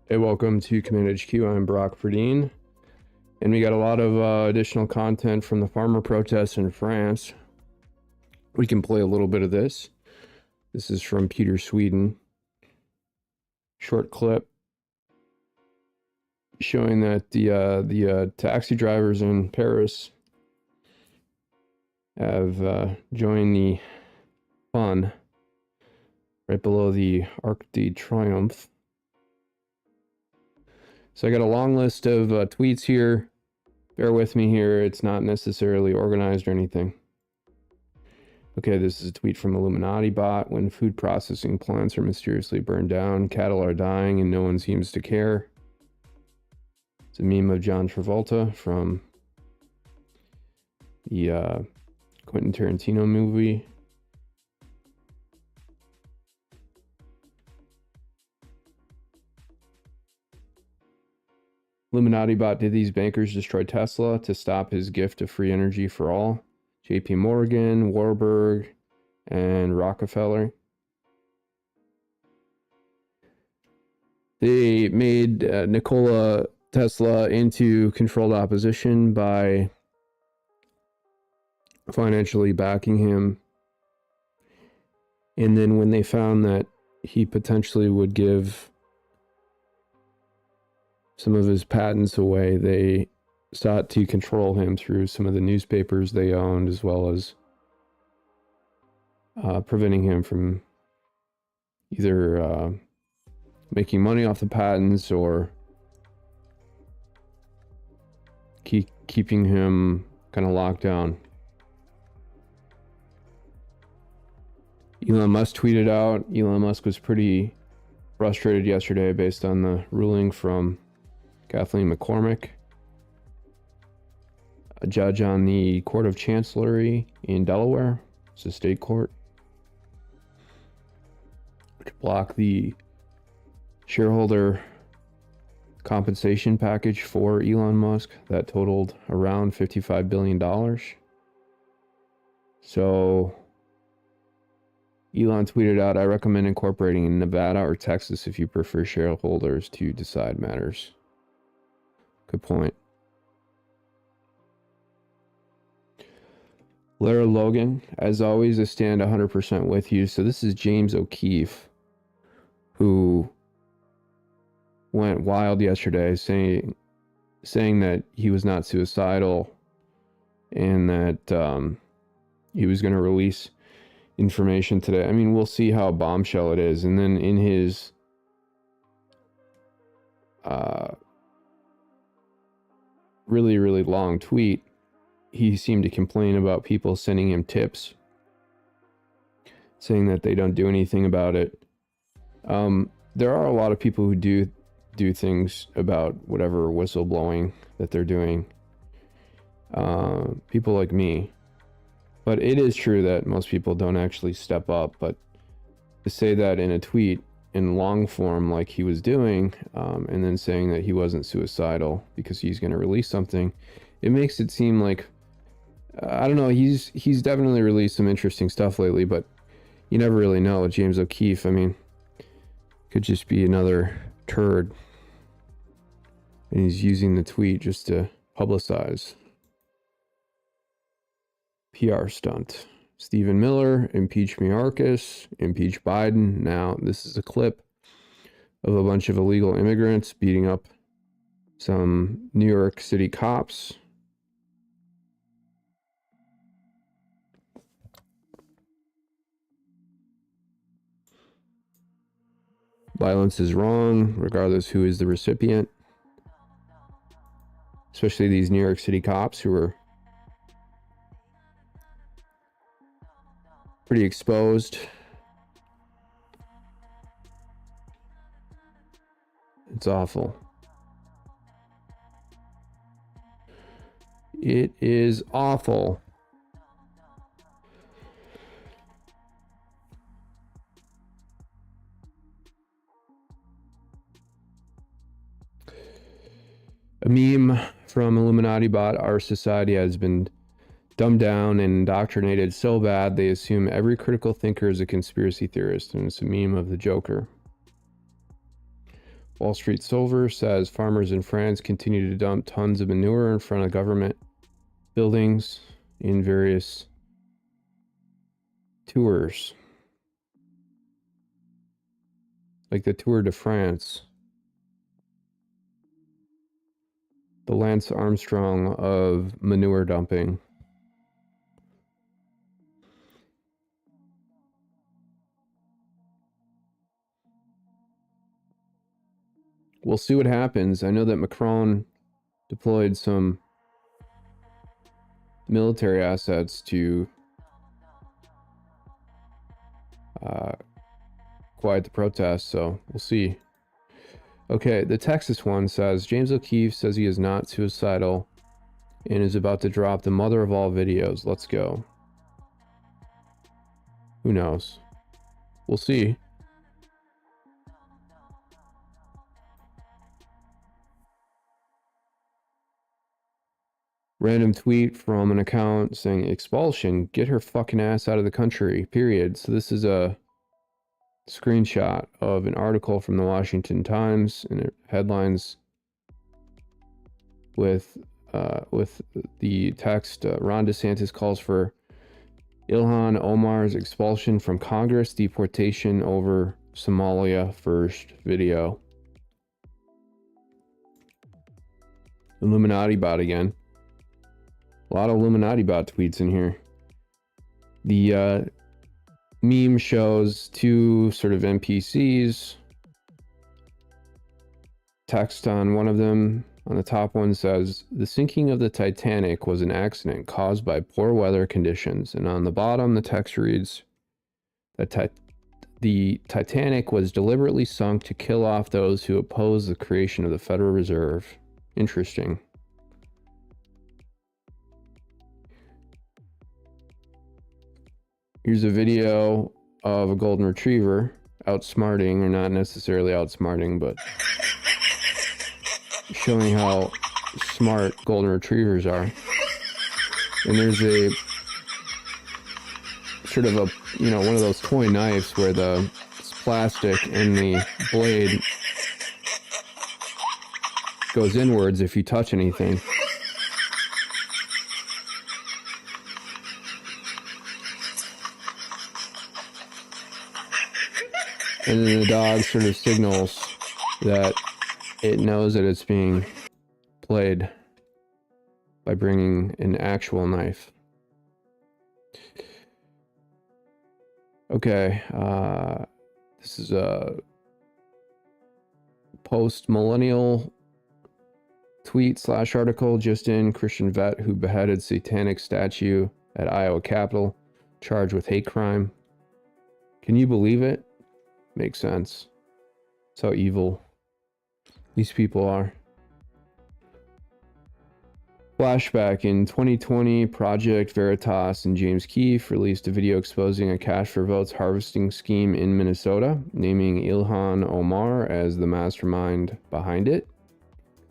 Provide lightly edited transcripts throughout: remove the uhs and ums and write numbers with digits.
Hey, welcome to Command HQ. I'm Brock Verdine, and we got a lot of additional content from the farmer protests in France. We can play a little bit of this. This is from Peter Sweden. Short clip showing that the taxi drivers in Paris have joined the fun right below the Arc de Triomphe. So I got a long list of tweets here. Bear with me here. It's not necessarily organized or anything. Okay, this is a tweet from Illuminati Bot. When food processing plants are mysteriously burned down, cattle are dying and no one seems to care. It's a meme of John Travolta from the Quentin Tarantino movie. Illuminati Bot, did these bankers destroy Tesla to stop his gift of free energy for all? JP Morgan, Warburg, and Rockefeller. They made Nikola Tesla into controlled opposition by financially backing him. And then when they found that he potentially would give some of his patents away, they sought to control him through some of the newspapers they owned, as well as preventing him from either making money off the patents or keeping him kind of locked down. Elon Musk tweeted out. Elon Musk was pretty frustrated yesterday based on the ruling from Kathleen McCormick, a judge on the Court of Chancellery in Delaware. It's a state court, which blocked the shareholder compensation package for Elon Musk that totaled around $55 billion. So Elon tweeted out, I recommend incorporating in Nevada or Texas if you prefer shareholders to decide matters. Good point. Lara Logan, as always, I stand 100% with you. So this is James O'Keefe, who went wild yesterday saying that he was not suicidal and that he was going to release information today. I mean, we'll see how bombshell it is. And then in his really, really long tweet, he seemed to complain about people sending him tips, saying that they don't do anything about it. There are a lot of people who do things about whatever whistleblowing that they're doing. People like me. But it is true that most people don't actually step up. But to say that in a tweet in long form like he was doing, and then saying that he wasn't suicidal because he's going to release something, it makes it seem like, I don't know, he's definitely released some interesting stuff lately, but you never really know with James O'Keefe. I mean, could just be another turd, and he's using the tweet just to publicize. PR stunt. Stephen Miller, impeach Mayorkas, impeach Biden. Now, this is a clip of a bunch of illegal immigrants beating up some New York City cops. Violence is wrong, regardless who is the recipient. Especially these New York City cops who are pretty exposed. It's awful. It is awful. A meme from Illuminati bot, our society has been dumbed down and indoctrinated so bad they assume every critical thinker is a conspiracy theorist, and it's a meme of the Joker. Wall Street Silver says farmers in France continue to dump tons of manure in front of government buildings in various tours. Like the Tour de France. The Lance Armstrong of manure dumping. We'll see what happens. I know that Macron deployed some military assets to quiet the protests, so we'll see. Okay, the Texas one says, James O'Keefe says he is not suicidal and is about to drop the mother of all videos. Let's go. Who knows? We'll see. Random tweet from an account saying, expulsion, get her fucking ass out of the country, period. So this is a screenshot of an article from the Washington Times, and it headlines with the text, Ron DeSantis calls for Ilhan Omar's expulsion from Congress, deportation over Somalia first video. Illuminati bot again. A lot of Illuminati bot tweets in here. The meme shows two sort of NPCs. Text on one of them, on the top one, says, the sinking of the Titanic was an accident caused by poor weather conditions. And on the bottom, the text reads, that the Titanic was deliberately sunk to kill off those who oppose the creation of the Federal Reserve. Interesting. Here's a video of a golden retriever outsmarting, or not necessarily outsmarting, but showing how smart golden retrievers are. And there's a sort of a, you know, one of those toy knives where it's plastic and the blade goes inwards if you touch anything. And then the dog sort of signals that it knows that it's being played by bringing an actual knife. Okay, this is a post-millennial tweet / article just in. Christian vet who beheaded satanic statue at Iowa Capitol, charged with hate crime. Can you believe it? Makes sense. That's how evil these people are. Flashback in 2020, Project Veritas and James Keefe released a video exposing a cash for votes harvesting scheme in Minnesota, naming Ilhan Omar as the mastermind behind it.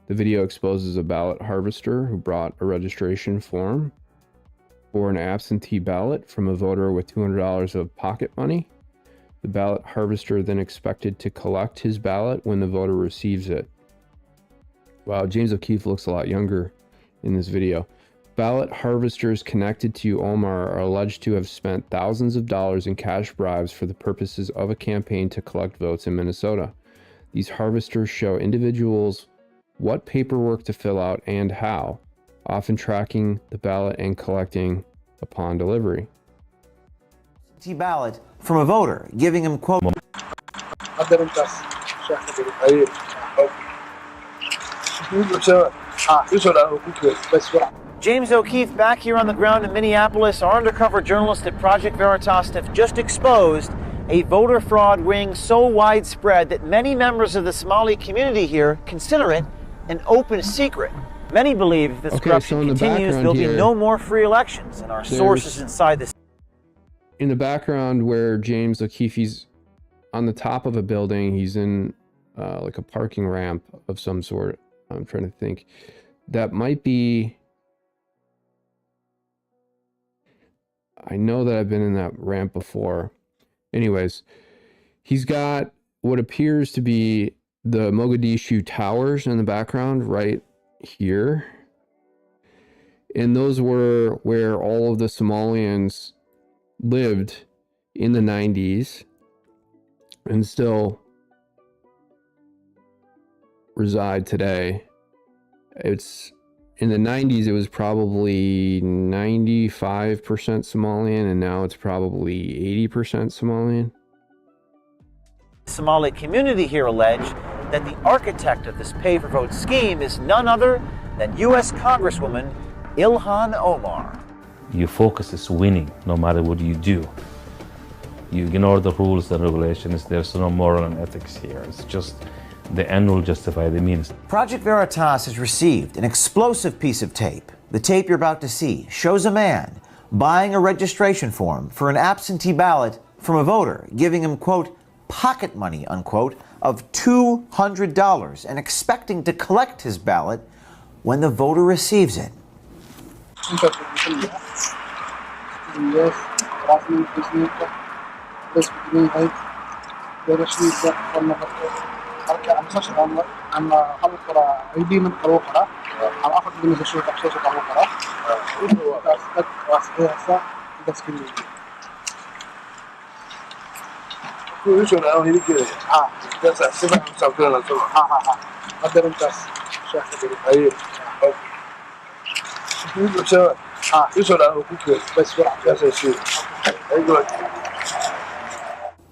The video exposes a ballot harvester who brought a registration form for an absentee ballot from a voter with $200 of pocket money. The ballot harvester then expected to collect his ballot when the voter receives it. Wow, James O'Keefe looks a lot younger in this video. Ballot harvesters connected to Omar are alleged to have spent thousands of dollars in cash bribes for the purposes of a campaign to collect votes in Minnesota. These harvesters show individuals what paperwork to fill out and how, often tracking the ballot and collecting upon delivery. Ballot from a voter, giving him, quote, James O'Keefe back here on the ground in Minneapolis. Our undercover journalists at Project Veritas have just exposed a voter fraud ring so widespread that many members of the Somali community here consider it an open secret. Many believe if this corruption continues, there'll be no more free elections, and our sources inside this. In the background where James O'Keefe's on the top of a building, he's in like a parking ramp of some sort. I'm trying to think. That might be... I know that I've been in that ramp before. Anyways, he's got what appears to be the Mogadishu towers in the background right here. And those were where all of the Somalians lived in the 90s and still reside today. It's in the 90s, it was probably 95% Somalian, and now it's probably 80% Somalian. Somali community here allege that the architect of this pay-for-vote scheme is none other than U.S. Congresswoman Ilhan Omar. Your focus is winning, no matter what you do. You ignore the rules and regulations. There's no moral and ethics here. It's just the end will justify the means. Project Veritas has received an explosive piece of tape. The tape you're about to see shows a man buying a registration form for an absentee ballot from a voter, giving him, quote, pocket money, unquote, of $200 and expecting to collect his ballot when the voter receives it.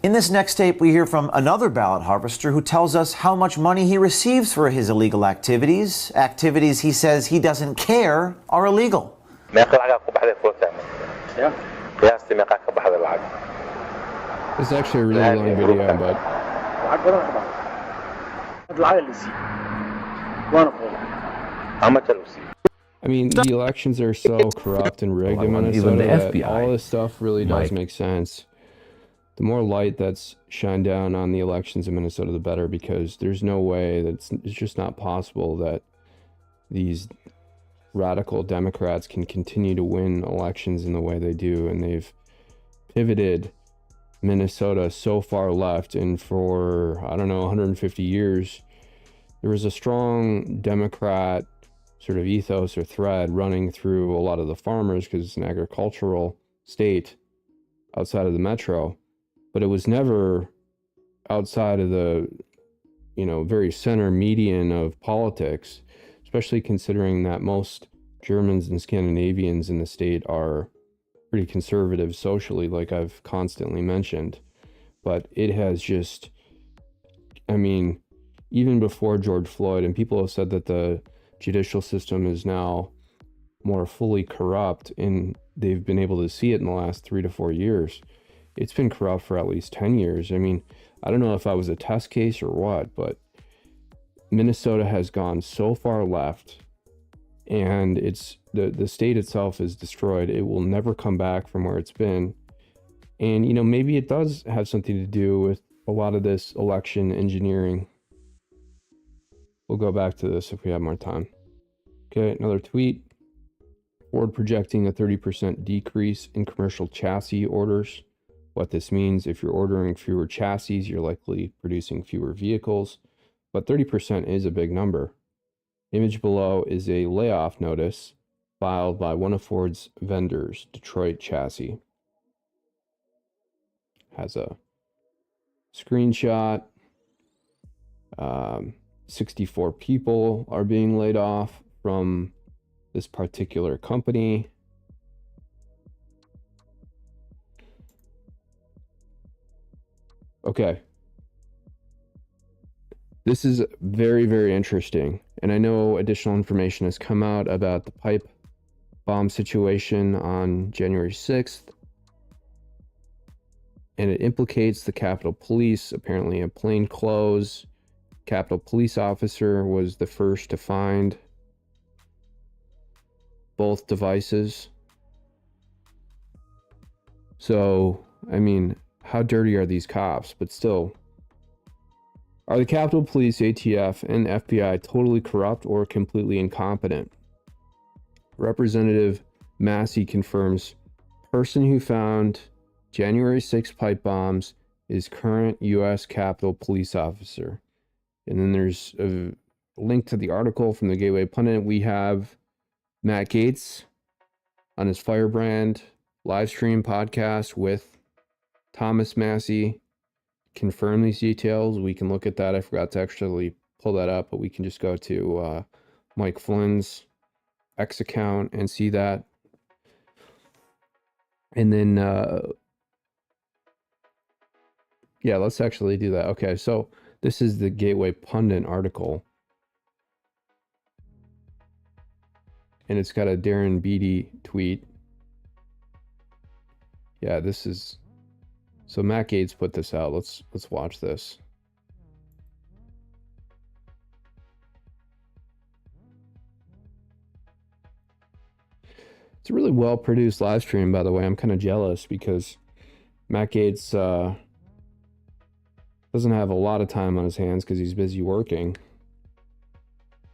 In this next tape, we hear from another ballot harvester who tells us how much money he receives for his illegal activities. Activities he says he doesn't care are illegal. It's actually a really long video, but... I mean, the elections are so corrupt and rigged in Minnesota Even the that FBI all this stuff really does make sense. The more light that's shined down on the elections in Minnesota, the better, because there's no way it's just not possible that these radical Democrats can continue to win elections in the way they do. And they've pivoted Minnesota so far left, and for, I don't know, 150 years, there was a strong Democrat sort of ethos or thread running through a lot of the farmers because it's an agricultural state outside of the metro, but it was never outside of the, you know, very center median of politics, especially considering that most Germans and Scandinavians in the state are pretty conservative socially, like I've constantly mentioned. But it has just, I mean, even before George Floyd, and people have said that the judicial system is now more fully corrupt, and they've been able to see it in the last 3 to 4 years. It's been corrupt for at least 10 years. I mean, I don't know if I was a test case or what, but Minnesota has gone so far left, and it's the state itself is destroyed. It will never come back from where it's been. And, you know, maybe it does have something to do with a lot of this election engineering. We'll go back to this if we have more time. Okay, another tweet. Ford projecting a 30% decrease in commercial chassis orders. What this means, if you're ordering fewer chassis, you're likely producing fewer vehicles, but 30% is a big number. Image below is a layoff notice filed by one of Ford's vendors, Detroit Chassis. Has a screenshot. 64 people are being laid off from this particular company. Okay. This is very, very interesting. And I know additional information has come out about the pipe bomb situation on January 6th. And it implicates the Capitol Police. Apparently a plainclothes Capitol Police officer was the first to find both devices. So, I mean, how dirty are these cops? But still, are the Capitol Police, ATF, and FBI totally corrupt or completely incompetent? Representative Massey confirms person who found January 6 pipe bombs is current U.S. Capitol Police officer. And then there's a link to the article from the Gateway Pundit. We have Matt Gaetz on his Firebrand live stream podcast with Thomas Massey confirm these details. We can look at that. I forgot to actually pull that up, but we can just go to Mike Flynn's X account and see that. And then, yeah, let's actually do that. Okay, so this is the Gateway Pundit article. And it's got a Darren Beatty tweet. Yeah, this is... So Matt Gaetz put this out. Let's watch this. It's a really well-produced live stream, by the way. I'm kind of jealous because Matt Gaetz doesn't have a lot of time on his hands because he's busy working.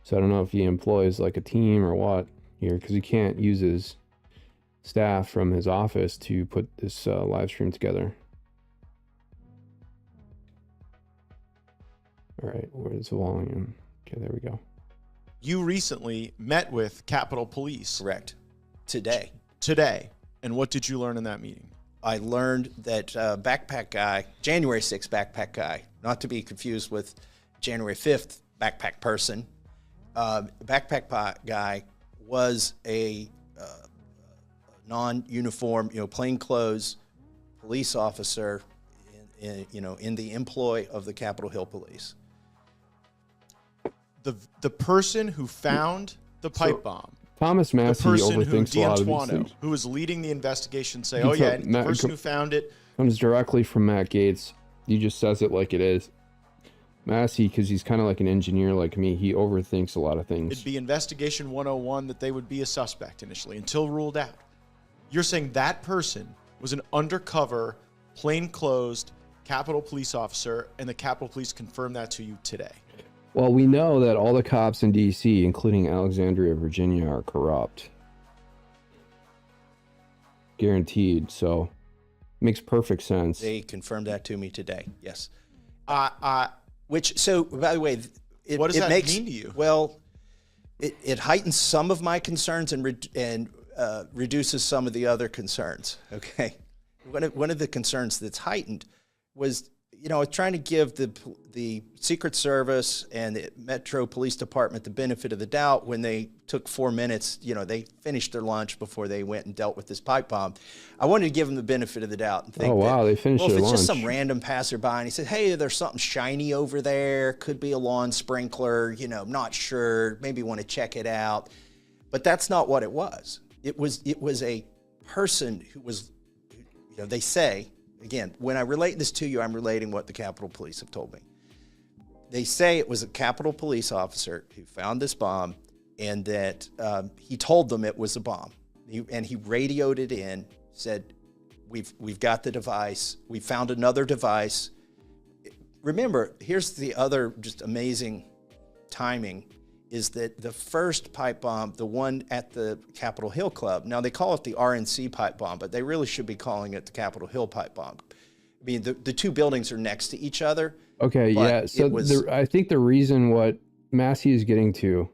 So I don't know if he employs like a team or what here, because he can't use his staff from his office to put this live stream together. All right, where's the volume? Okay, there we go. You recently met with Capitol Police. Correct. Today. And what did you learn in that meeting? I learned that backpack guy, January 6th backpack guy, not to be confused with January 5th backpack person. Backpack guy was a non-uniform, plainclothes police officer in the employ of the Capitol Hill Police. The person who found the pipe bomb, Thomas the Massey person who overthinks a lot of these D'Antuono, things. who was leading the investigation, say, You "Oh yeah, took the Matt- person who found it." Comes directly from Matt Gaetz. He just says it like it is. Massey, because he's kind of like an engineer like me, he overthinks a lot of things. It'd be Investigation 101 that they would be a suspect initially until ruled out. You're saying that person was an undercover, plainclothes Capitol Police officer, and the Capitol Police confirmed that to you today. Well, we know that all the cops in D.C., including Alexandria, Virginia, are corrupt. Guaranteed. So, makes perfect sense. They confirmed that to me today. Yes. So by the way, What does that mean to you? Well, it heightens some of my concerns and reduces some of the other concerns. Okay. One of the concerns that's heightened was, trying to give the Secret Service and the Metro Police Department the benefit of the doubt when they took 4 minutes. They finished their lunch before they went and dealt with this pipe bomb. I wanted to give them the benefit of the doubt and think, they finished if their it's just lunch. some random passerby and he said, "Hey, there's something shiny over there. Could be a lawn sprinkler. Not sure. Maybe want to check it out." But that's not what it was. It was a person who was, they say. Again, when I relate this to you, I'm relating what the Capitol Police have told me. They say it was a Capitol Police officer who found this bomb and that he told them it was a bomb. He radioed it in, said, we've got the device. We found another device. Remember, here's the other just amazing timing, is that the first pipe bomb, the one at the Capitol Hill Club, now they call it the RNC pipe bomb, but they really should be calling it the Capitol Hill pipe bomb. I mean, the two buildings are next to each other. Okay, but yeah. So I think the reason what Massey is getting to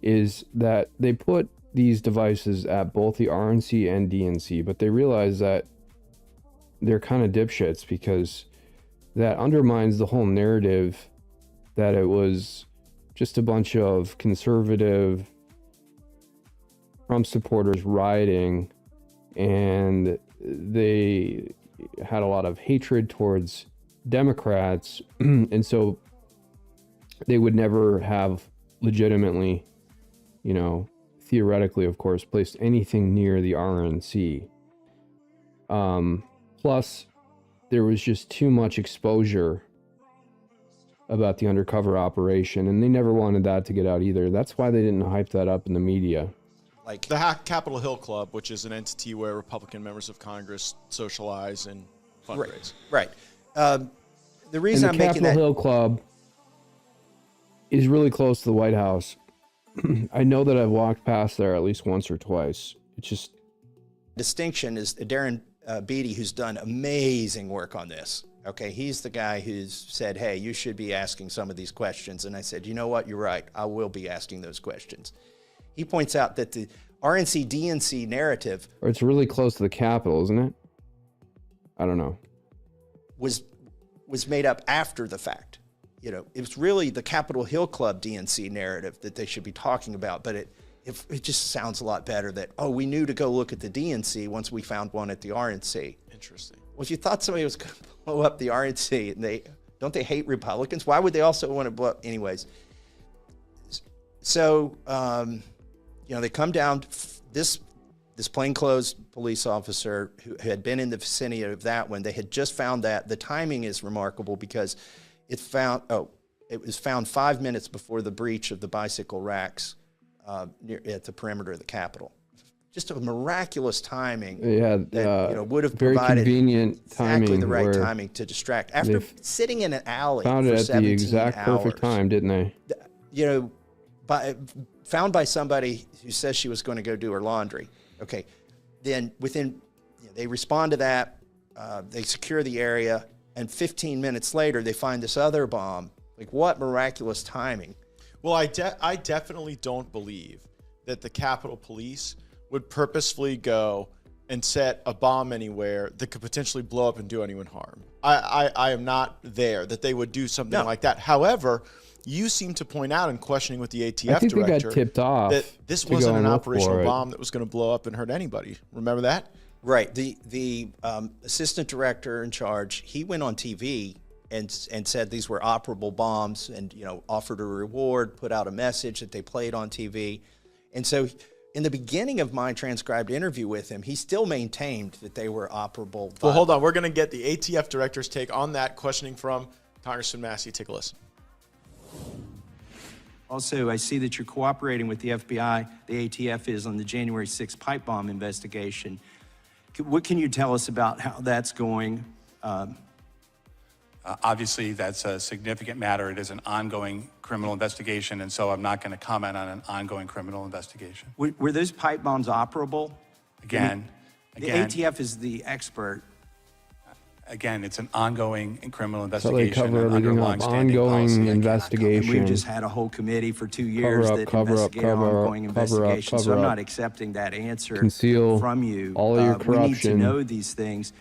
is that they put these devices at both the RNC and DNC, but they realize that they're kind of dipshits because that undermines the whole narrative that it was just a bunch of conservative Trump supporters rioting, and they had a lot of hatred towards Democrats, and so they would never have legitimately, theoretically, of course, placed anything near the RNC. Plus, there was just too much exposure about the undercover operation, and they never wanted that to get out either. That's why they didn't hype that up in the media. Like The Capitol Hill Club, which is an entity where Republican members of Congress socialize and fundraise. right. The reason And the I'm making Capitol that Hill Club is really close to the White House. I know that I've walked past there at least once or twice. It's just distinction is Darren Beatty, who's done amazing work on this. Okay, he's the guy who's said, hey, you should be asking some of these questions. And I said, you know what, you're right. I will be asking those questions. He points out that the RNC-DNC narrative or it's really close to the Capitol, isn't it? I don't know. was made up after the fact. It was really the Capitol Hill Club DNC narrative that they should be talking about, but it just sounds a lot better that, we knew to go look at the DNC once we found one at the RNC. Interesting. Well, if you thought somebody was going to blow up the RNC, and don't they hate Republicans? Why would they also want to blow up? Anyways, so they come down. This plainclothes police officer who had been in the vicinity of that one, they had just found that. The timing is remarkable because it was found 5 minutes before the breach of the bicycle racks at the perimeter of the Capitol. Just a miraculous timing. Yeah, that would have very provided convenient exactly timing the right where timing to distract. After sitting in an alley found for it at 17 the exact hours, perfect time, didn't they? Found by somebody who says she was going to go do her laundry. Okay, then they respond to that, they secure the area, and 15 minutes later they find this other bomb. Like, what miraculous timing! Well, I definitely don't believe that the Capitol Police would purposefully go and set a bomb anywhere that could potentially blow up and do anyone harm. I am not there that they would do something like that. However, you seem to point out in questioning with the ATF I think director they got tipped off that this to wasn't go an and look operational for it. bomb that was going to blow up and hurt anybody. Remember that? Right. The assistant director in charge, he went on TV and said these were operable bombs, and offered a reward, put out a message that they played on TV, and so. In the beginning of my transcribed interview with him, he still maintained that they were operable. Well, hold on. We're going to get the ATF director's take on that, questioning from Congressman Massey. Take a listen. Also, I see that you're cooperating with the FBI. The ATF is on the January 6th pipe bomb investigation. What can you tell us about how that's going? Obviously, that's a significant matter. It is an ongoing criminal investigation, and so I'm not going to comment on an ongoing criminal investigation. Were those pipe bombs operable? Again, The ATF is the expert. Again, it's an ongoing criminal So they investigation. cover and everything underlying up. standing policy. Ongoing I cannot investigation. And we just had a whole committee for 2 years that cover up, investigated cover up, ongoing cover up, investigations. So cover I'm up. not accepting that answer Conceal from you. all of your We need to corruption. know these things.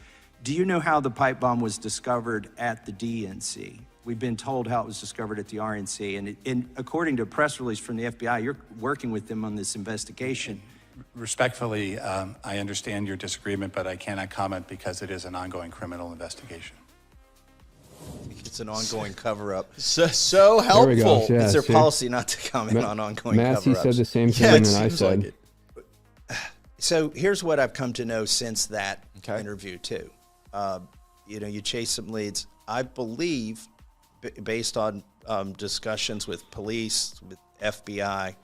Do you know how the pipe bomb was discovered at the DNC? We've been told how it was discovered at the RNC. And according to a press release from the FBI, you're working with them on this investigation. Respectfully, I understand your disagreement, but I cannot comment because it is an ongoing criminal investigation. It's an ongoing cover-up. So There we go. helpful. Yeah, Is there see? policy not to comment on ongoing Massey cover-ups? said the same thing Yeah, it that I seems said. like it. So here's what I've come to know since that Okay. interview too. You chase some leads. I believe, based on discussions with police, with FBI,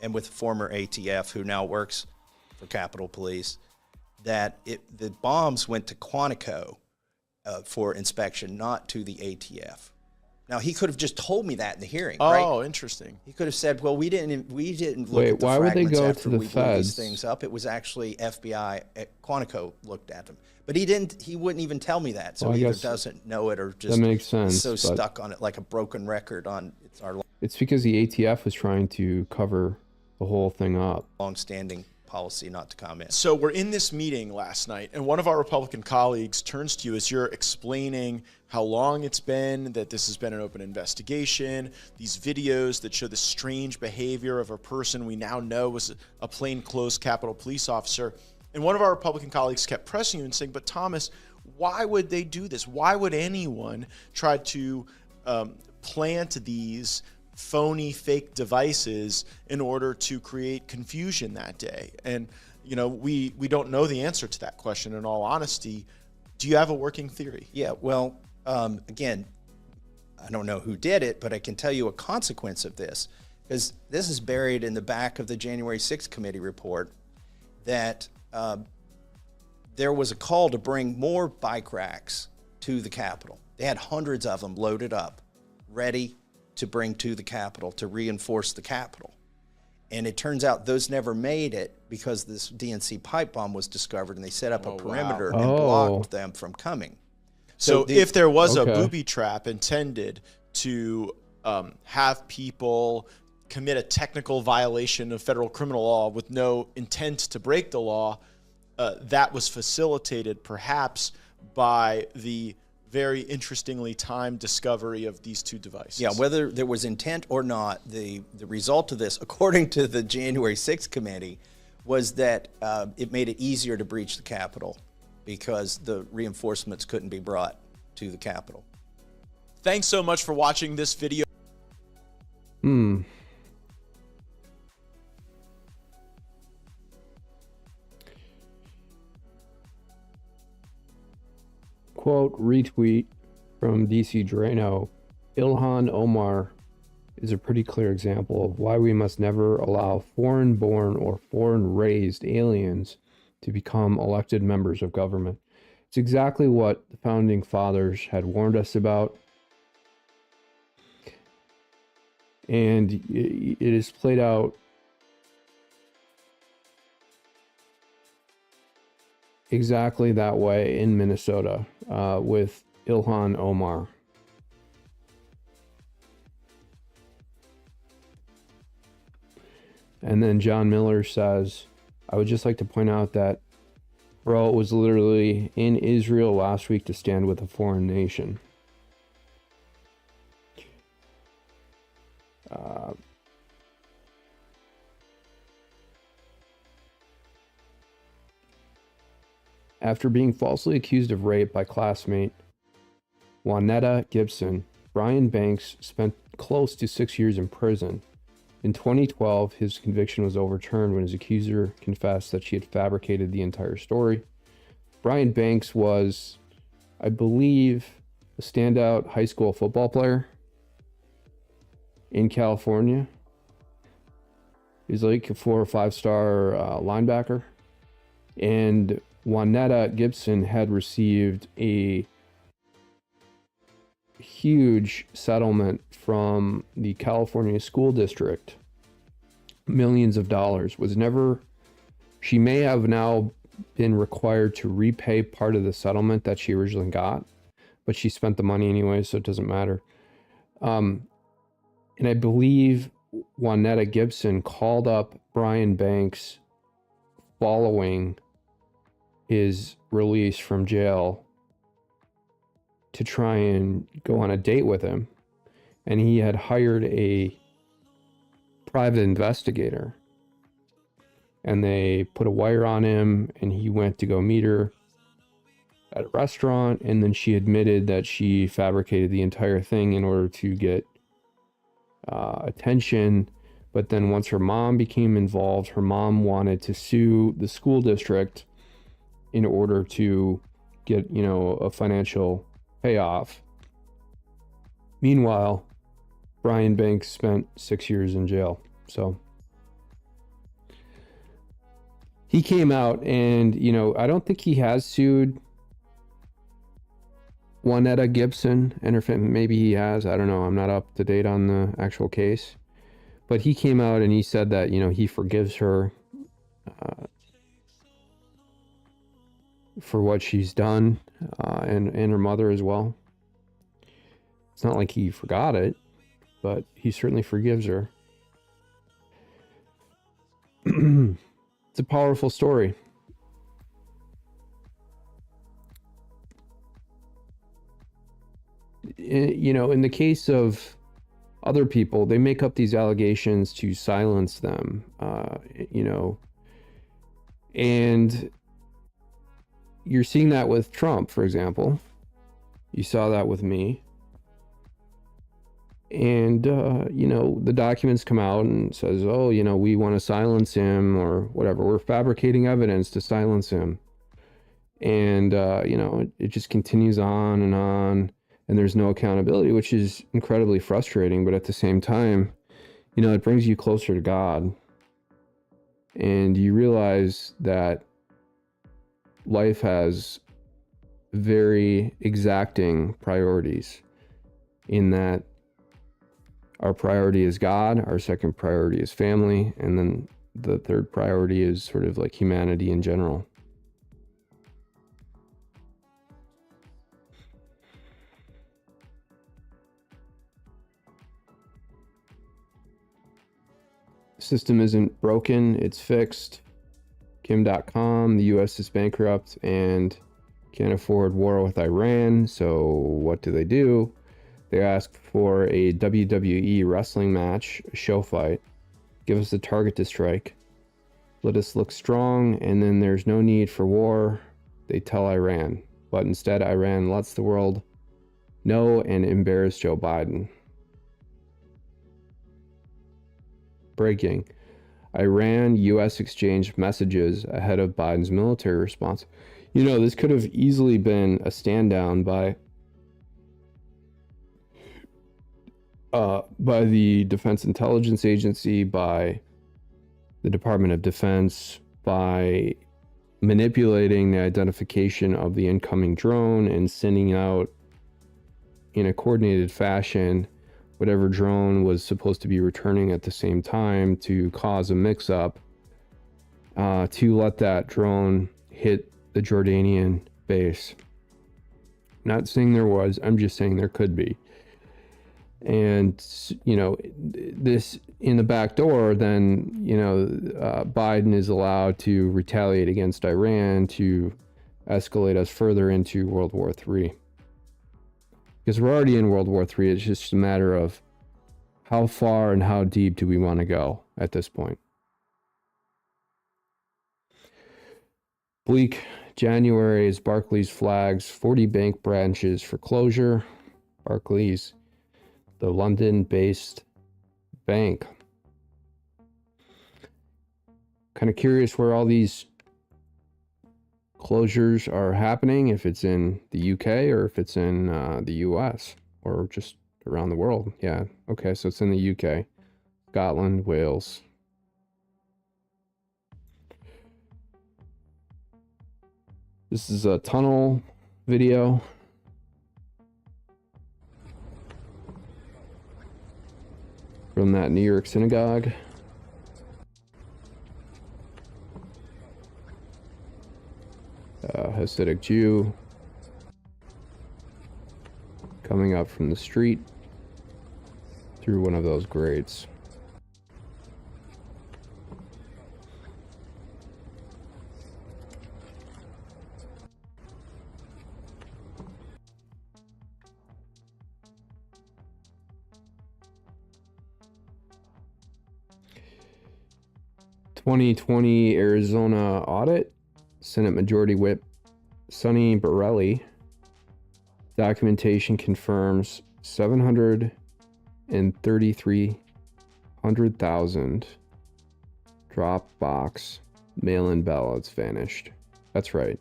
and with former ATF who now works for Capitol Police, that the bombs went to Quantico for inspection, not to the ATF. Now he could have just told me that in the hearing, right? Oh, interesting. He could have said, "Well, we didn't look Wait, at the why would they fragments go after to the we blew these feds? things up. It was actually FBI at Quantico looked at them, but he didn't. He wouldn't even tell me that. So Well, I he either guess doesn't know it or just makes sense, so but- stuck on it like a broken record on it's our. It's because the ATF was trying to cover the whole thing up. Long-standing policy not to comment. So we're in this meeting last night, and one of our Republican colleagues turns to you as you're explaining how long it's been that this has been an open investigation, these videos that show the strange behavior of a person we now know was a plainclothes Capitol Police officer. And one of our Republican colleagues kept pressing you and saying, but Thomas, why would they do this? Why would anyone try to plant these phony fake devices in order to create confusion that day? And you know, we don't know the answer to that question, in all honesty. Do you have a working theory? Yeah, well, again, I don't know who did it, but I can tell you a consequence of this, because this is buried in the back of the January 6th committee report, that there was a call to bring more bike racks to the Capitol. They had hundreds of them loaded up, ready to bring to the Capitol to reinforce the Capitol. And it turns out those never made it because this DNC pipe bomb was discovered, and they set up a perimeter and blocked them from coming. So if there was a Okay. booby trap intended to have people commit a technical violation of federal criminal law with no intent to break the law, that was facilitated perhaps by the very interestingly timed discovery of these two devices. Yeah, whether there was intent or not, the result of this, according to the January 6th committee, was that it made it easier to breach the Capitol because the reinforcements couldn't be brought to the Capitol. Thanks so much for watching this video. Quote, retweet from DC Drano. Ilhan Omar is a pretty clear example of why we must never allow foreign-born or foreign-raised aliens to become elected members of government. It's exactly what the founding fathers had warned us about. And it is played out exactly that way in Minnesota with Ilhan Omar. And then John Miller says, I would just like to point out that bro was literally in Israel last week to stand with a foreign nation. After being falsely accused of rape by classmate Juanetta Gibson, Brian Banks spent close to 6 years in prison. In 2012, his conviction was overturned when his accuser confessed that she had fabricated the entire story. Brian Banks was, I believe, a standout high school football player in California. He's like a 4 or 5 star linebacker. And Juanetta Gibson had received a huge settlement from the California school district, millions of dollars. She may have now been required to repay part of the settlement that she originally got, but she spent the money anyway, so it doesn't matter. And I believe Juanetta Gibson called up Brian Banks following his release from jail to try and go on a date with him. And he had hired a private investigator. And they put a wire on him, and he went to go meet her at a restaurant. And then she admitted that she fabricated the entire thing in order to get attention. But then once her mom became involved, her mom wanted to sue the school district in order to get, a financial payoff. Meanwhile, Brian Banks spent 6 years in jail. So he came out and, I don't think he has sued Juanetta Gibson and her family. Maybe he has. I don't know. I'm not up to date on the actual case. But he came out and he said that, he forgives her for what she's done, and her mother as well. It's not like he forgot it, but he certainly forgives her. It's a powerful story. You know, in the case of other people, they make up these allegations to silence them, you know, and you're seeing that with Trump, for example. You saw that with me. And, you know, the documents come out and says, oh, you know, we want to silence him or whatever. We're fabricating evidence to silence him. And, you know, it just continues on. And there's no accountability, which is incredibly frustrating. But at the same time, you know, it brings you closer to God. And you realize that life has very exacting priorities, in that our priority is God, our second priority is family, and then the third priority is sort of like humanity in general. System isn't broken, it's fixed. Kim.com, the US is bankrupt and can't afford war with Iran, so what do? They ask for a WWE wrestling match, a show fight. Give us a target to strike. Let us look strong, and then there's no need for war, they tell Iran. But instead, Iran lets the world know and embarrass Joe Biden. Breaking. Iran, US exchanged messages ahead of Biden's military response. You know, this could have easily been a stand down by the Defense Intelligence Agency, by the Department of Defense, by manipulating the identification of the incoming drone and sending out in a coordinated fashion whatever drone was supposed to be returning at the same time to cause a mix-up, to let that drone hit the Jordanian base. Not saying there was, I'm just saying there could be. And, you know, this in the back door, then, you know, Biden is allowed to retaliate against Iran to escalate us further into World War III. Because we're already in World War III, it's just a matter of how far and how deep do we want to go at this point. Bleak January as Barclays flags 40 bank branches for closure. Barclays, the London-based bank. Kind of curious where all these closures are happening, if it's in the UK or if it's in the US or just around the world. Yeah, okay, so it's in the UK, Scotland, Wales. This is a tunnel video. From that New York synagogue. Hasidic Jew coming up from the street through one of those grates. (2020) Arizona audit. Senate Majority Whip Sonny Borelli. Documentation confirms 733,000 drop box mail-in ballots vanished. That's right.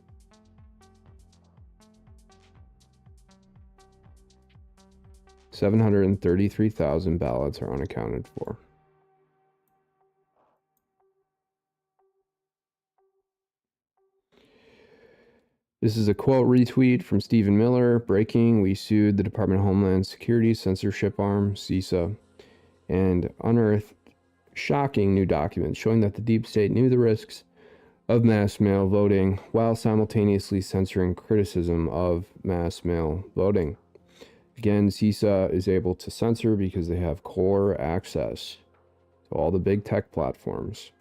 $733,000 ballots are unaccounted for. This is a quote retweet from Stephen Miller. Breaking, we sued the Department of Homeland Security censorship arm, CISA, and unearthed shocking new documents showing that the deep state knew the risks of mass mail voting while simultaneously censoring criticism of mass mail voting. Again, CISA is able to censor because they have core access to all the big tech platforms.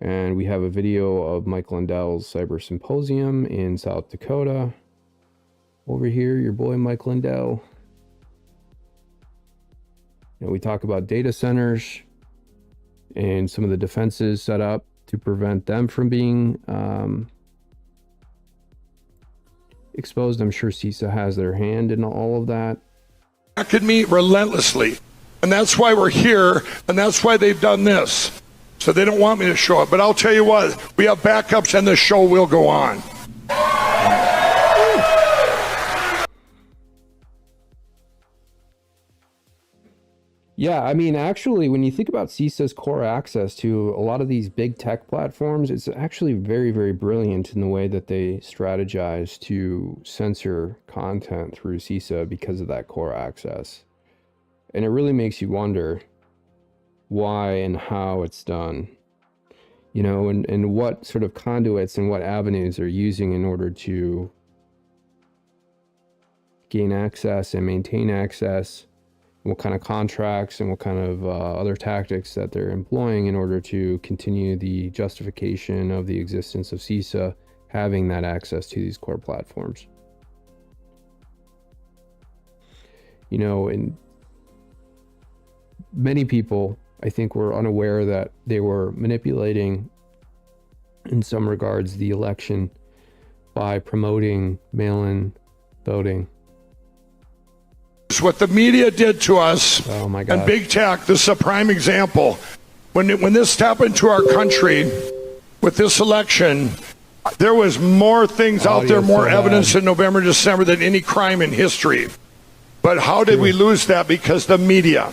And we have a video of Mike Lindell's Cyber Symposium in South Dakota. Over here, your boy Mike Lindell. And we talk about data centers and some of the defenses set up to prevent them from being exposed. I'm sure CISA has their hand in all of that. At me relentlessly. And that's why we're here, and that's why they've done this. So they don't want me to show up. But I'll tell you what, we have backups and the show will go on. Yeah, I mean, actually, when you think about CISA's core access to a lot of these big tech platforms, it's actually very, very brilliant in the way that they strategize to censor content through CISA because of that core access. And it really makes you wonder why and how it's done, you know, and what sort of conduits and what avenues they're using in order to gain access and maintain access, what kind of contracts and what kind of other tactics that they're employing in order to continue the justification of the existence of CISA having that access to these core platforms. You know, and many people, I think, were unaware that they were manipulating, in some regards, the election by promoting mail-in voting. What the media did to us, Oh my God. and big tech, this is a prime example. When this happened to our country with this election, there was more things out there, more evidence in November, December than any crime in history. But how did we lose that? Because the media,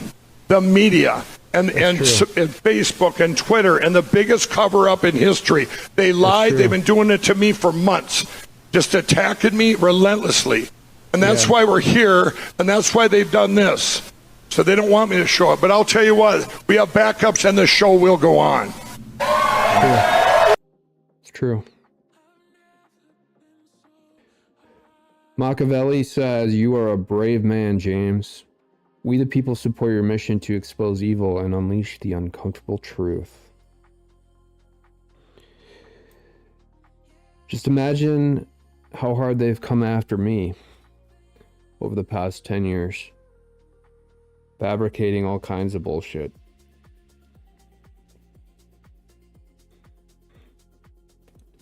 and Facebook and Twitter, and the biggest cover-up in history. They lied. They've been doing it to me for months, just attacking me relentlessly. And that's why we're here, and that's why they've done this. So they don't want me to show up. But I'll tell you what, we have backups and the show will go on. It's true. Machiavelli says, "You are a brave man, James. We the people support your mission to expose evil and unleash the uncomfortable truth." Just imagine how hard they've come after me over the past 10 years, fabricating all kinds of bullshit.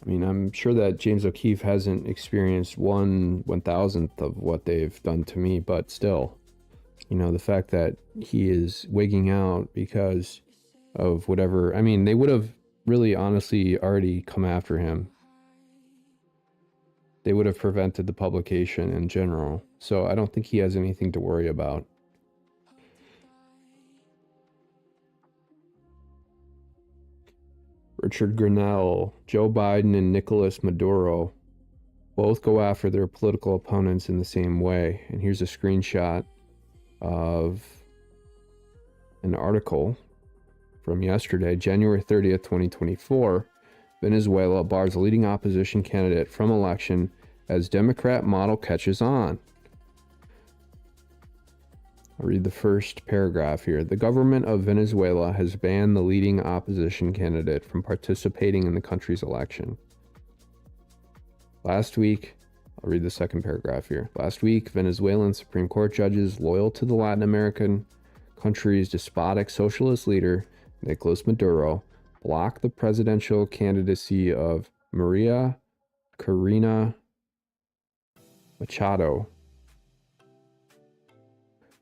I mean, I'm sure that James O'Keefe hasn't experienced 1/1000th of what they've done to me, but still, you know, the fact that he is wigging out because of whatever, I mean, they would have really honestly already come after him. They would have prevented the publication in general. So I don't think he has anything to worry about. Richard Grinnell, Joe Biden and Nicolas Maduro both go after their political opponents in the same way. And here's a screenshot of an article from yesterday, January 30th, 2024. Venezuela bars leading opposition candidate from election as Democrat model catches on. I'll read the first paragraph here. The government of Venezuela has banned the leading opposition candidate from participating in the country's election. Last week, I'll read the second paragraph here. Last week, Venezuelan Supreme Court judges loyal to the Latin American country's despotic socialist leader, Nicolas Maduro, blocked the presidential candidacy of Maria Corina Machado,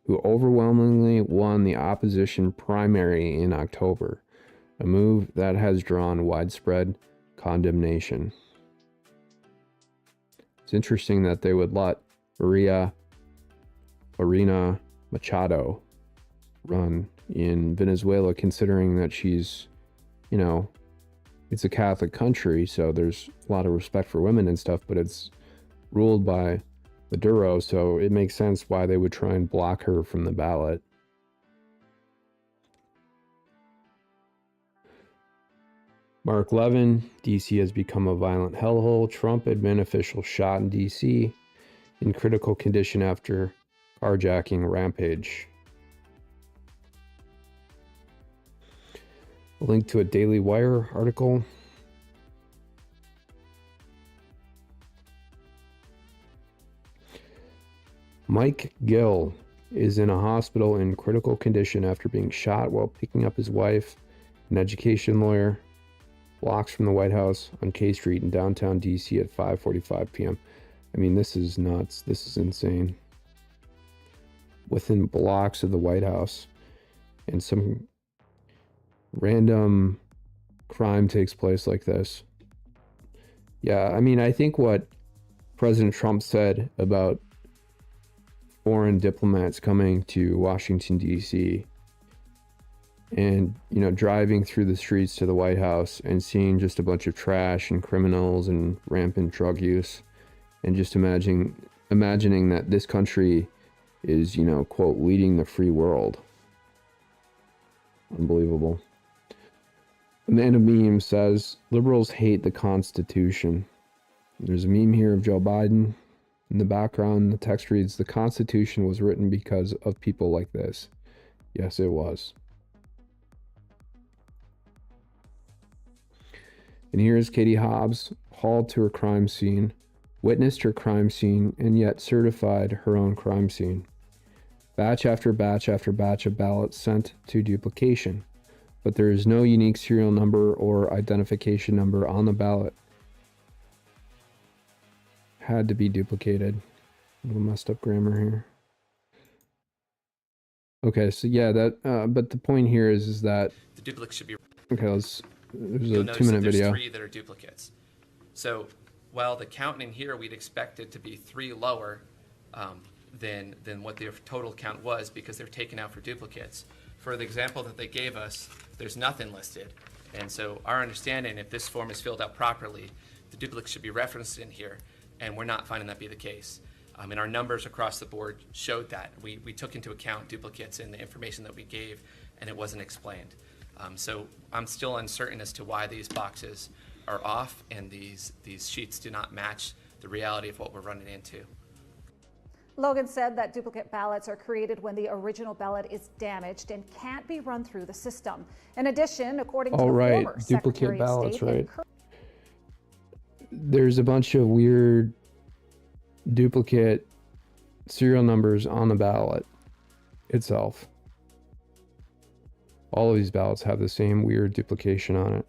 who overwhelmingly won the opposition primary in October, a move that has drawn widespread condemnation. It's interesting that they would let Maria Corina Machado run in Venezuela, considering that she's, you know, it's a Catholic country, so there's a lot of respect for women and stuff, but it's ruled by Maduro, so it makes sense why they would try and block her from the ballot. Mark Levin, DC has become a violent hellhole. Trump admin official shot in DC in critical condition after carjacking rampage. a link to a Daily Wire article. Mike Gill is in a hospital in critical condition after being shot while picking up his wife, an education lawyer, blocks from the White House on K Street in downtown DC at 5:45 p.m. I mean, this is nuts. This is insane. Within blocks of the White House, and some random crime takes place like this. Yeah, I mean, I think what President Trump said about foreign diplomats coming to Washington, D.C. and, you know, driving through the streets to the White House and seeing just a bunch of trash and criminals and rampant drug use, and just imagining that this country is, you know, quote, leading the free world. Unbelievable. Amanda Meme says, liberals hate the Constitution. There's a meme here of Joe Biden. In the background, the text reads, the Constitution was written because of people like this. Yes, it was. And here's Katie Hobbs, hauled to her crime scene, witnessed her crime scene, and yet certified her own crime scene. Batch after batch after batch of ballots sent to duplication, but there is no unique serial number or identification number on the ballot. Had to be duplicated. A little messed up grammar here. Okay, so yeah, that. But the point here is that the duplicate should be. Okay, there's You'll a notice 2-minute that there's video. 3 that are duplicates. So while the count in here we'd expect it to be 3 lower than what their total count was because they're taken out for duplicates. For the example that they gave us, there's nothing listed. And so our understanding, if this form is filled out properly, the duplicate should be referenced in here, and we're not finding that be the case. And our numbers across the board showed that. We took into account duplicates in the information that we gave, and it wasn't explained. So I'm still uncertain as to why these boxes are off and these sheets do not match the reality of what we're running into. Logan said that duplicate ballots are created when the original ballot is damaged and can't be run through the system. In addition, according to the former Secretary of State, right. There's a bunch of weird duplicate serial numbers on the ballot itself. All of these ballots have the same weird duplication on it.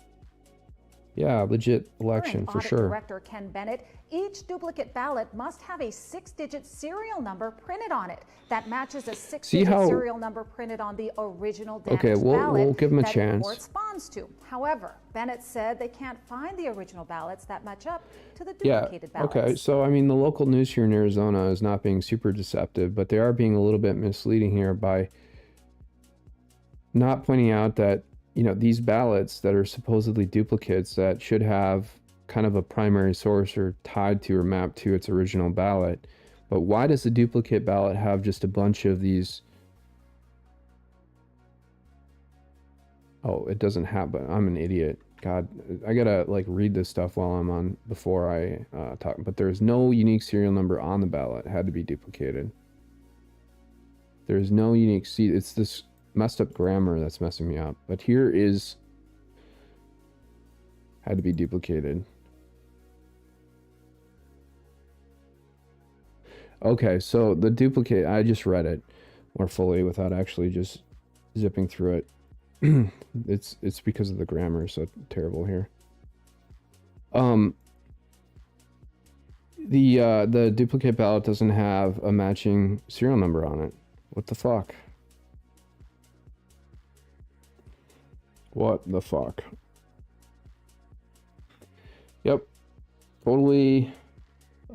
Yeah, legit election for sure. Director Ken Bennett, each duplicate ballot must have a 6-digit serial number printed on it that matches a 6-digit serial number printed on the original damaged ballot we'll give them a that chance. It corresponds to. However, Bennett said they can't find the original ballots that match up to the duplicated ballots. Okay, so I mean, the local news here in Arizona is not being super deceptive, but they are being a little bit misleading here by not pointing out that, you know, these ballots that are supposedly duplicates that should have kind of a primary source or tied to or mapped to its original ballot. But why does the duplicate ballot have just a bunch of these? Oh, it doesn't have, but I'm an idiot. God, I gotta like read this stuff while I'm on before I talk. But there's no unique serial number on the ballot. It had to be duplicated. There's no unique it's this messed up grammar that's messing me up. But here is had to be duplicated. Okay, so the duplicate, I just read it more fully without actually just zipping through it. It's because of the grammar, so terrible here. The duplicate ballot doesn't have a matching serial number on it. What the fuck? What the fuck? Yep. Totally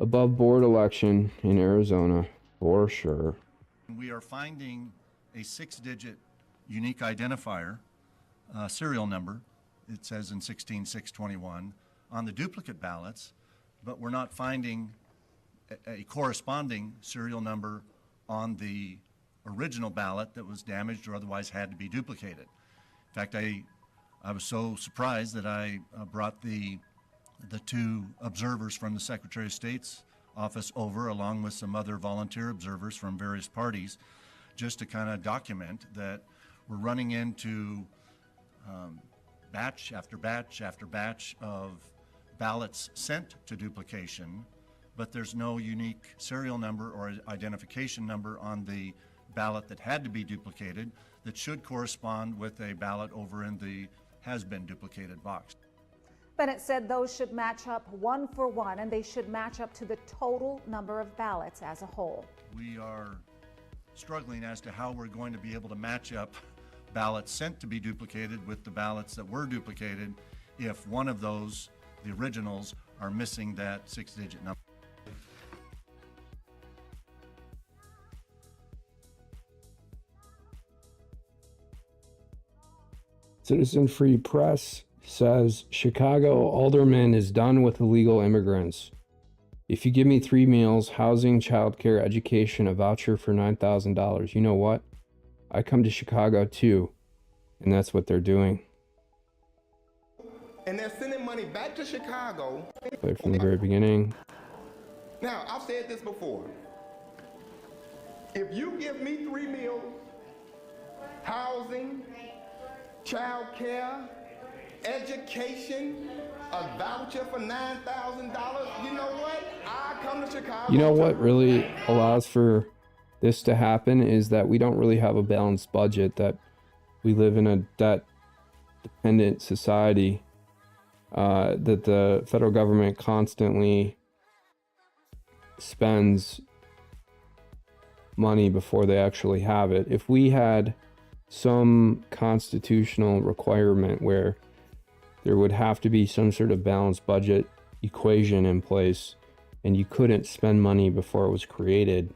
above board election in Arizona, for sure. We are finding a 6-digit unique identifier, serial number, it says in 16621, on the duplicate ballots, but we're not finding a corresponding serial number on the original ballot that was damaged or otherwise had to be duplicated. In fact, I was so surprised that I brought the 2 observers from the Secretary of State's office over, along with some other volunteer observers from various parties, just to kind of document that we're running into batch after batch after batch of ballots sent to duplication, but there's no unique serial number or identification number on the ballot that had to be duplicated that should correspond with a ballot over in the has been duplicated box. Bennett said those should match up one for one, and they should match up to the total number of ballots as a whole. We are struggling as to how we're going to be able to match up ballots sent to be duplicated with the ballots that were duplicated if one of those, the originals, are missing that 6-digit number. Citizen Free Press says Chicago alderman is done with illegal immigrants. If you give me 3 meals, housing, childcare, education, a voucher for $9,000, you know what? I come to Chicago too. And that's what they're doing. And they're sending money back to Chicago. Play from the very beginning. Now, I've said this before. If you give me 3 meals, housing, child care, education, a voucher for $9,000, you know what? I come to Chicago. You know what really allows for this to happen is that we don't really have a balanced budget, that we live in a debt-dependent society, that the federal government constantly spends money before they actually have it. If we had some constitutional requirement where there would have to be some sort of balanced budget equation in place and you couldn't spend money before it was created,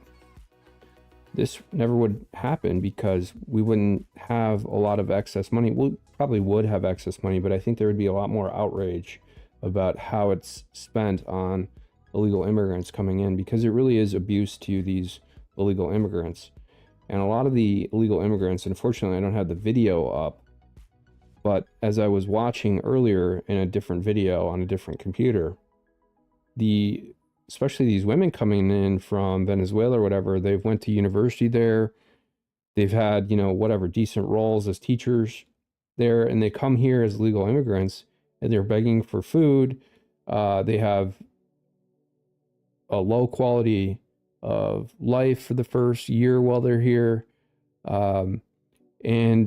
this never would happen because we wouldn't have a lot of excess money. We probably would have excess money, but I think there would be a lot more outrage about how it's spent on illegal immigrants coming in, because it really is abuse to these illegal immigrants. And a lot of the illegal immigrants, unfortunately, I don't have the video up, but as I was watching earlier in a different video on a different computer, especially these women coming in from Venezuela or whatever, they've went to university there, they've had, whatever, decent roles as teachers there, and they come here as legal immigrants and they're begging for food. They have a low quality of life for the first year while they're here. And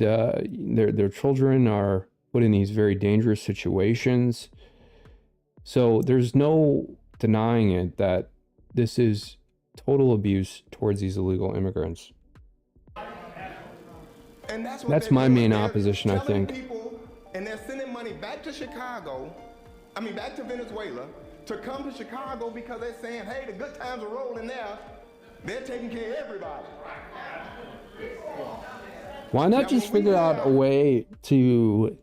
their children are put in these very dangerous situations. So there's no denying it that this is total abuse towards these illegal immigrants. And that's my main opposition, I think. People, and they're sending money back to Chicago, back to Venezuela, to come to Chicago because they're saying, hey, the good times are rolling there. They're taking care of everybody. Why not just figure out a way to,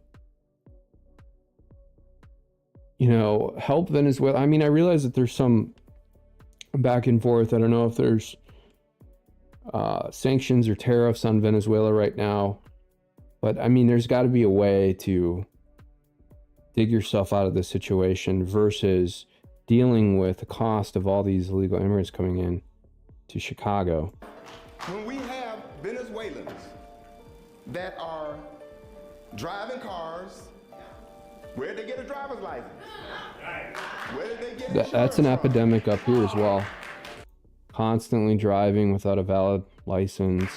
help Venezuela? I realize that there's some back and forth. I don't know if there's sanctions or tariffs on Venezuela right now, but there's got to be a way to dig yourself out of this situation versus dealing with the cost of all these illegal immigrants coming in to Chicago. When we have Venezuelans that are driving cars, where did they get a driver's license? Where did they get That's an epidemic up here as well. Constantly driving without a valid license.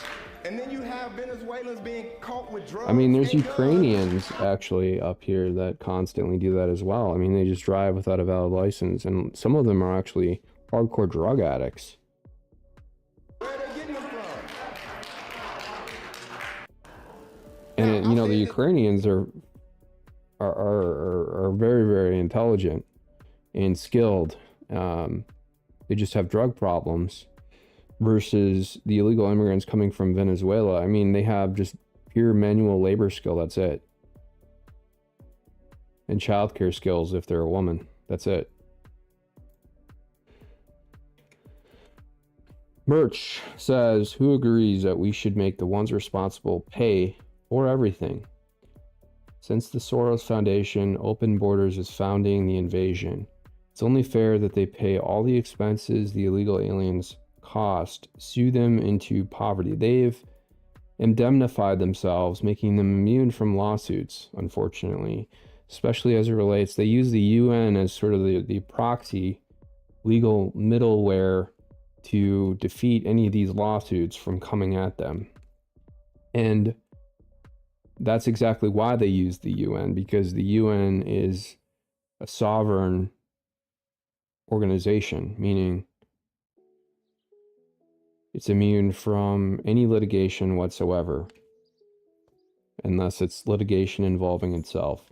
And then you have Venezuelans being caught with drugs. There's Ukrainians actually up here that constantly do that as well. They just drive without a valid license, and some of them are actually hardcore drug addicts. Where are they getting them from? And the Ukrainians are very, very intelligent and skilled. They just have drug problems. Versus the illegal immigrants coming from Venezuela. They have just pure manual labor skill. That's it. And childcare skills if they're a woman. That's it. Merch says, who agrees that we should make the ones responsible pay for everything? Since the Soros Foundation, Open Borders is founding the invasion. It's only fair that they pay all the expenses the illegal aliens cost, sue them into poverty. They've indemnified themselves, making them immune from lawsuits, unfortunately, especially as it relates. They use the UN as sort of the proxy legal middleware to defeat any of these lawsuits from coming at them. And that's exactly why they use the UN, because the UN is a sovereign organization, meaning it's immune from any litigation whatsoever, unless it's litigation involving itself.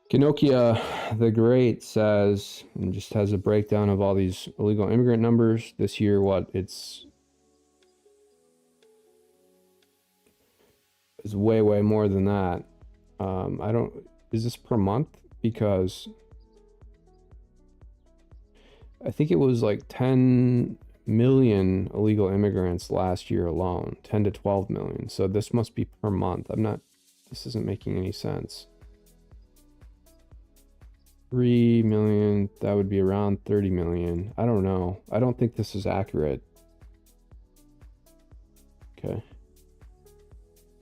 Kinokia the Great says, and just has a breakdown of all these illegal immigrant numbers this year. It's way more than that. Is this per month? Because I think it was like 10 million illegal immigrants last year alone, 10 to 12 million. So this must be per month. This isn't making any sense. 3 million, that would be around 30 million. I don't know. I don't think this is accurate. Okay.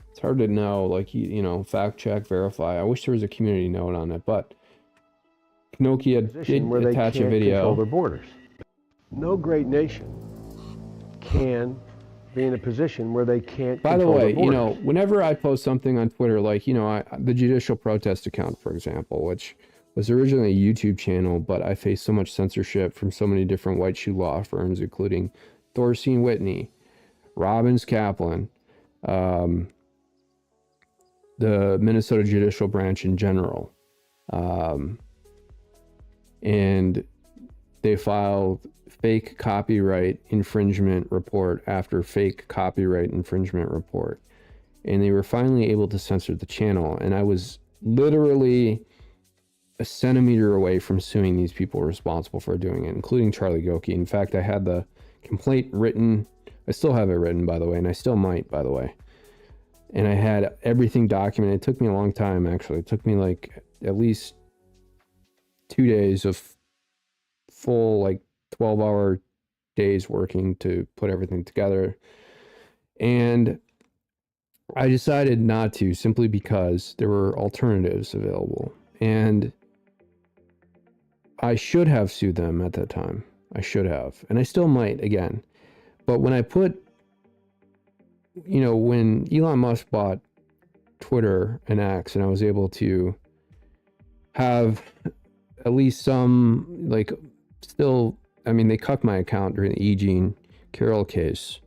It's hard to know, like, you know, fact check, verify. I wish there was a community note on it, but Kinokia did attach a video. Control their borders. No great nation can be in a position where they can't By the control way, their you borders. know, whenever I post something on Twitter, like, you know, the Judicial Protest account, for example, which was originally a YouTube channel, but I faced so much censorship from so many different white shoe law firms, including Dorsey & Whitney, Robbins Kaplan, the Minnesota Judicial Branch in general. And they filed fake copyright infringement report after fake copyright infringement report. And they were finally able to censor the channel. And I was literally a centimeter away from suing these people responsible for doing it, including Charlie Goki. In fact, I had the complaint written. I still have it written, by the way, and I still might, by the way. And I had everything documented. It took me a long time, actually. It took me like at least 2 days of full, like 12-hour days working to put everything together. And I decided not to, simply because there were alternatives available. And I should have sued them at that time. I should have. And I still might again. But when I put, you know, when Elon Musk bought Twitter and X, and I was able to have at least some, like, still, I mean, they cucked my account during the E. Jean Carroll case.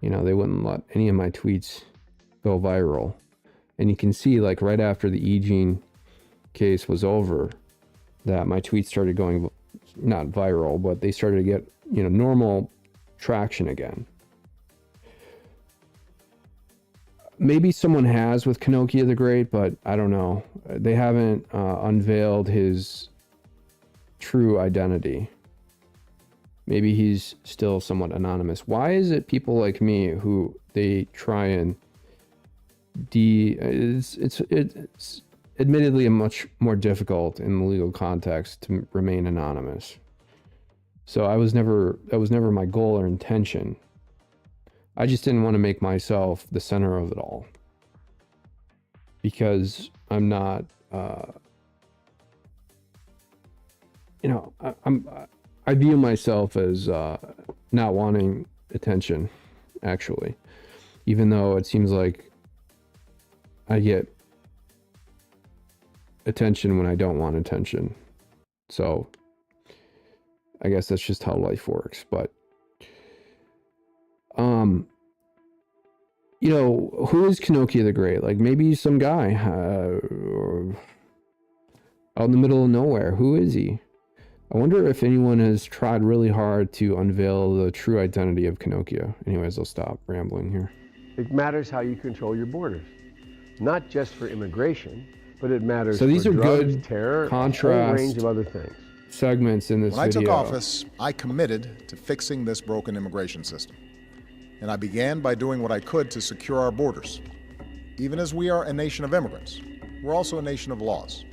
You know, they wouldn't let any of my tweets go viral. And you can see, like, right after the E. Jean case was over, that my tweets started going, not viral, but they started to get, you know, normal traction again. Maybe someone has with Kinokia the Great, but I don't know. They haven't unveiled his true identity. Maybe he's still somewhat anonymous. Why is it people like me who they try and it's admittedly a much more difficult in the legal context to remain anonymous. So that was never my goal or intention. I just didn't want to make myself the center of it all, because I'm not, you know, I view myself as not wanting attention, actually, even though it seems like I get attention when I don't want attention. So I guess that's just how life works. But you know, who is Kinokia the Great? Like, maybe some guy out in the middle of nowhere. Who is he? I wonder if anyone has tried really hard to unveil the true identity of Kinokia. Anyways, I'll stop rambling here. It matters how you control your borders, not just for immigration, but it matters so these for are drugs, good terror, contrast a whole range of other things. Segments in this When video. I took office, I committed to fixing this broken immigration system. And I began by doing what I could to secure our borders. Even as we are a nation of immigrants, we're also a nation of laws.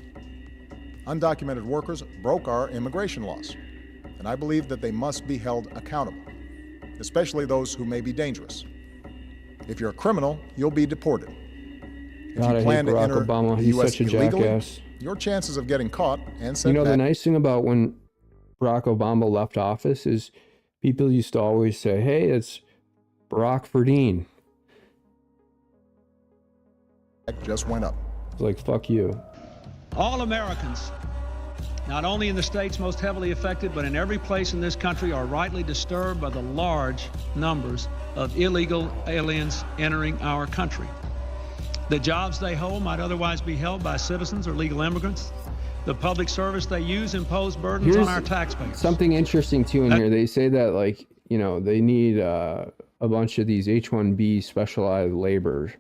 Undocumented workers broke our immigration laws, and I believe that they must be held accountable. especially those who may be dangerous. If you're a criminal, you'll be deported. If God, I you hate plan to Barack enter Obama. the He's U.S. such a illegally, jackass. your chances of getting caught and You sent know, the back nice thing about when Barack Obama left office is people used to always say, hey, it's Barack Verdeen. just went up. It's like, fuck you. All Americans, not only in the states most heavily affected, but in every place in this country, are rightly disturbed by the large numbers of illegal aliens entering our country. The jobs they hold might otherwise be held by citizens or legal immigrants. The public service they use impose burdens on our taxpayers. Something interesting too in here. They say that, like, you know, they need a bunch of these H-1B specialized labor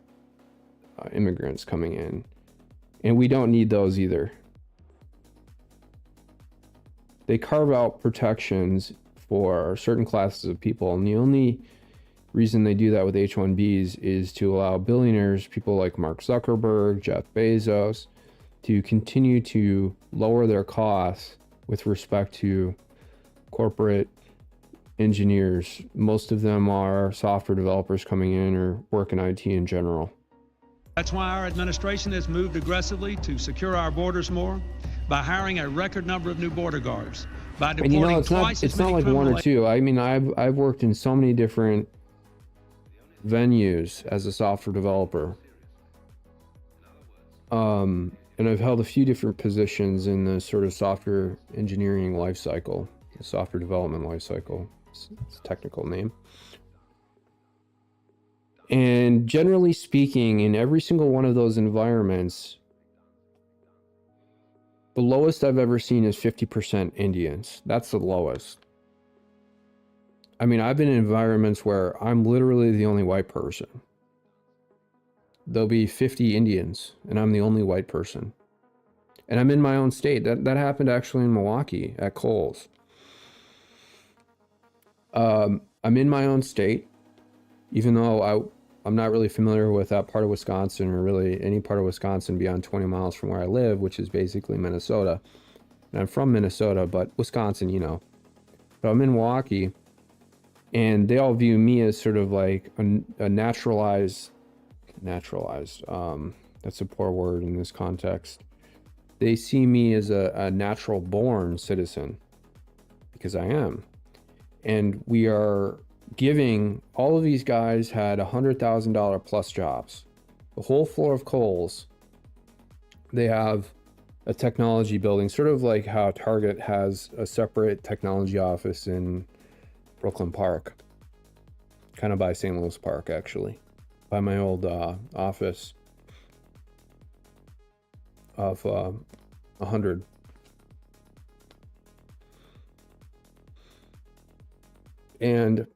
immigrants coming in, and we don't need those either. They carve out protections for certain classes of people, and the only reason they do that with H-1Bs is to allow billionaires, people like Mark Zuckerberg, Jeff Bezos, to continue to lower their costs with respect to corporate engineers. Most of them are software developers coming in or work in IT in general. That's why our administration has moved aggressively to secure our borders more by hiring a record number of new border guards, by deporting And you know, it's not like one or two. I mean, I've worked in so many different venues as a software developer. And I've held a few different positions in the sort of software engineering life cycle, the software development life cycle. It's a technical name. And generally speaking, in every single one of those environments, the lowest I've ever seen is 50% Indians. That's the lowest. I mean, I've been in environments where I'm literally the only white person. There'll be 50 Indians, and I'm the only white person. And I'm in my own state. That happened actually in Milwaukee at Kohl's. I'm in my own state, even though I'm not really familiar with that part of Wisconsin, or really any part of Wisconsin beyond 20 miles from where I live, which is basically Minnesota. And I'm from Minnesota, but Wisconsin, you know. But I'm in Milwaukee, and they all view me as sort of like a naturalized, that's a poor word in this context. They see me as a natural born citizen, because I am. And we are giving, all of these guys had $100,000 plus jobs. The whole floor of Kohl's, they have a technology building, sort of like how Target has a separate technology office in Brooklyn Park, kind of by St. Louis Park, actually, by my old office of 100. And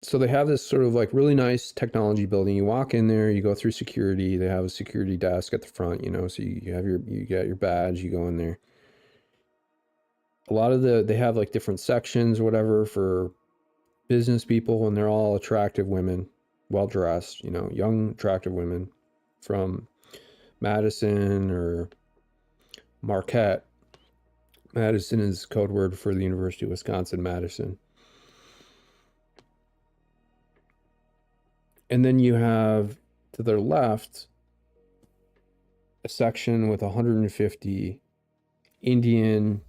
so they have this sort of like really nice technology building. You walk in there, you go through security. They have a security desk at the front, you know, so you get your badge, you go in there. A lot of they have like different sections or whatever for business people, and they're all attractive women, well dressed, you know, young attractive women from Madison or Marquette. Madison is code word for the University of Wisconsin-Madison. And then you have to their left a section with 150 Indian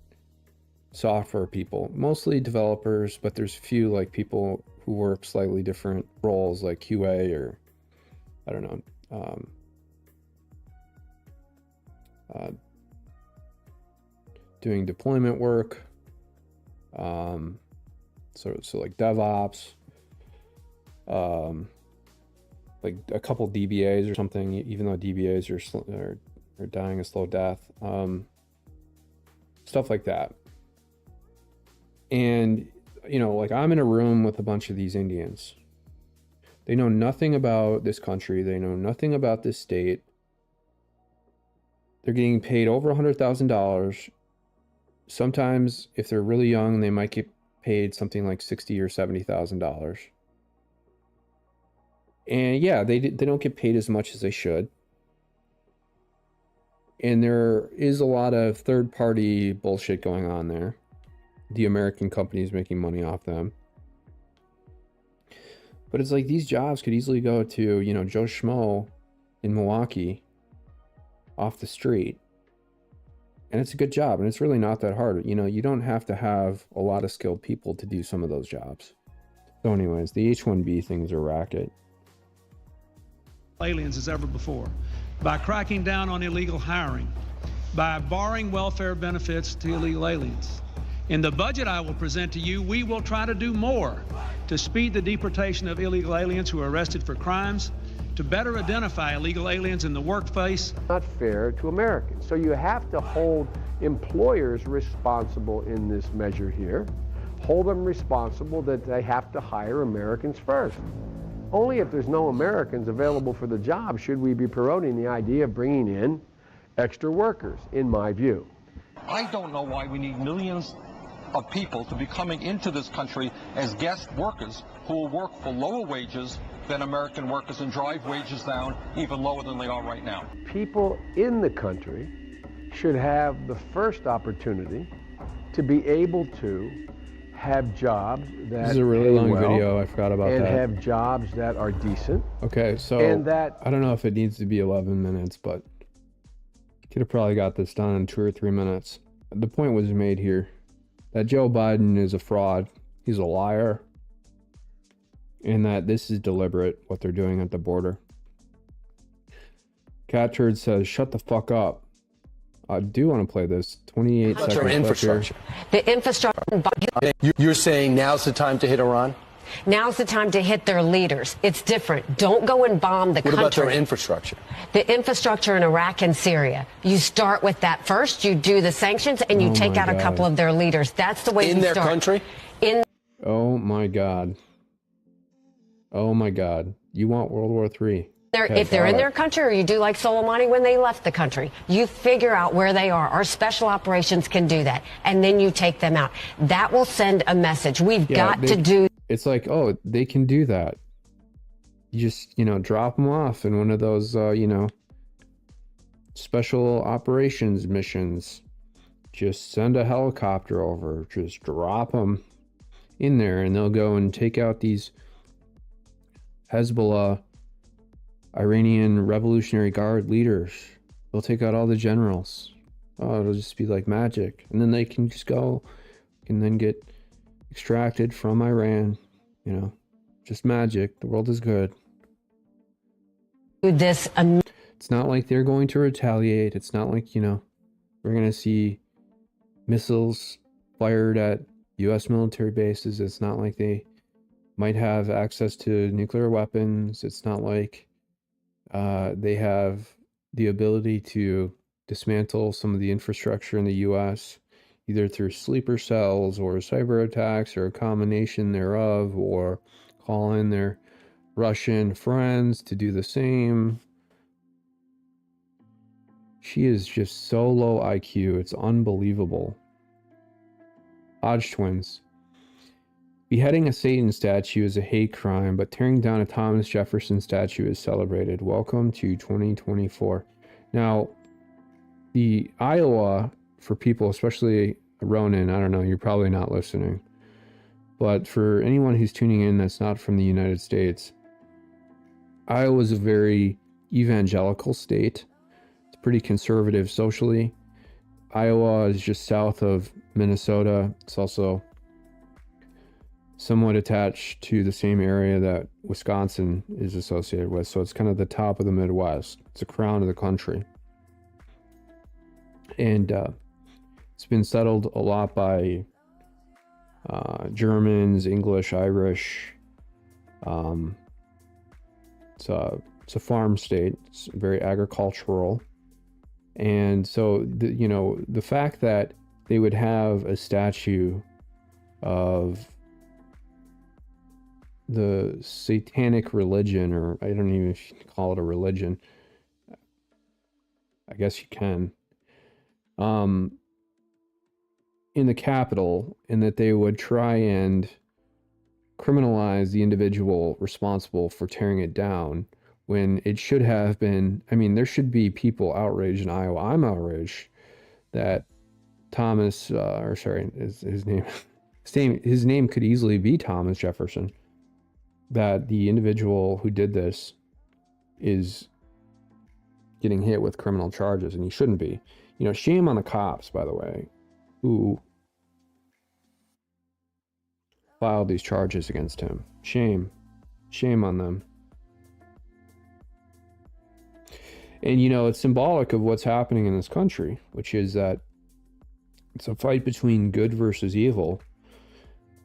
software people, mostly developers, but there's a few like people who work slightly different roles, like QA or I don't know, doing deployment work, so like DevOps, like a couple DBAs or something, even though DBAs are dying a slow death, stuff like that. And, you know, like I'm in a room with a bunch of these Indians. They know nothing about this country. They know nothing about this state. They're getting paid over $100,000. Sometimes, if they're really young, they might get paid something like $60,000 or $70,000. And yeah, they don't get paid as much as they should. And there is a lot of third-party bullshit going on there. the American companies making money off them. But it's like these jobs could easily go to, you know, Joe Schmo in Milwaukee off the street. And it's a good job, and it's really not that hard. You know, you don't have to have a lot of skilled people to do some of those jobs. So anyways, the H-1B thing's a racket. Aliens as ever before, by cracking down on illegal hiring, by barring welfare benefits to illegal aliens. In the budget I will present to you, we will try to do more to speed the deportation of illegal aliens who are arrested for crimes, to better identify illegal aliens in the workplace. Not fair to Americans. So you have to hold employers responsible in this measure here. Hold them responsible that they have to hire Americans first. Only if there's no Americans available for the job should we be promoting the idea of bringing in extra workers, in my view. I don't know why we need millions of people to be coming into this country as guest workers who will work for lower wages than American workers and drive wages down even lower than they are right now. People in the country should have the first opportunity to be able to have jobs that This is a really pay long well, video. I forgot about and that. have jobs that are decent. Okay, so And that- I don't know if it needs to be 11 minutes, but could have probably got this done in 2 or 3 minutes. The point was made here that Joe Biden is a fraud. He's a liar. And that this is deliberate, what they're doing at the border. Cat Turd says, shut the fuck up. I do want to play this. 28 seconds left infrastructure. here. The infrastructure. You're saying now's the time to hit Iran? Now's the time to hit their leaders. It's different. Don't go and bomb the country. What about their infrastructure? The infrastructure in Iraq and Syria. You start with that first. You do the sanctions, and you take out a couple of their leaders. That's the way In you their start. country? Oh my God. Oh my God. You want World War III. If they're in their country, or you do like Soleimani when they left the country, you figure out where they are. Our special operations can do that. And then you take them out. That will send a message. We've got to do. It's like, oh, they can do that. You just, drop them off in one of those, special operations missions. Just send a helicopter over. Just drop them in there, and they'll go and take out these Hezbollah, Iranian Revolutionary Guard leaders. They'll take out all the generals. Oh, it'll just be like magic. And then they can just go and then get extracted from Iran. Just magic. The world is good. This. It's not like they're going to retaliate. It's not like, we're going to see missiles fired at U.S. military bases. It's not like they might have access to nuclear weapons. It's not like they have the ability to dismantle some of the infrastructure in the U.S., either through sleeper cells or cyber attacks or a combination thereof, or call in their Russian friends to do the same. She is just so low IQ. It's unbelievable. Hodge twins. Beheading a Satan statue is a hate crime, but tearing down a Thomas Jefferson statue is celebrated. Welcome to 2024. Now, the Iowa, for people, especially Ronan, I don't know, you're probably not listening, but for anyone who's tuning in that's not from the United States, Iowa is a very evangelical state. It's pretty conservative socially. Iowa is just south of Minnesota. It's also somewhat attached to the same area that Wisconsin is associated with. So it's kind of the top of the Midwest. It's the crown of the country. And it's been settled a lot by Germans, English, Irish. It's a farm state. It's very agricultural. And so, the fact that they would have a statue of the satanic religion, or I don't even call it a religion. I guess you can. In the Capitol, and that they would try and criminalize the individual responsible for tearing it down, when it should have been, there should be people outraged in Iowa. I'm outraged that Thomas, or sorry, his name could easily be Thomas Jefferson, that the individual who did this is getting hit with criminal charges, and he shouldn't be. You know, shame on the cops, by the way, who filed these charges against him. Shame on them. And, you know, it's symbolic of what's happening in this country, which is that it's a fight between good versus evil.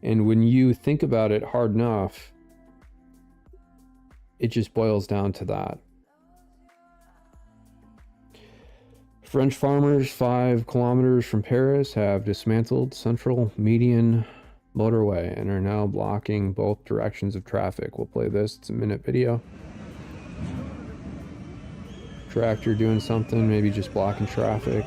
And when you think about it hard enough, it just boils down to that. French farmers 5 kilometers from Paris have dismantled Central Median motorway and are now blocking both directions of traffic. We'll play this. It's a minute video. Tractor doing something, maybe just blocking traffic.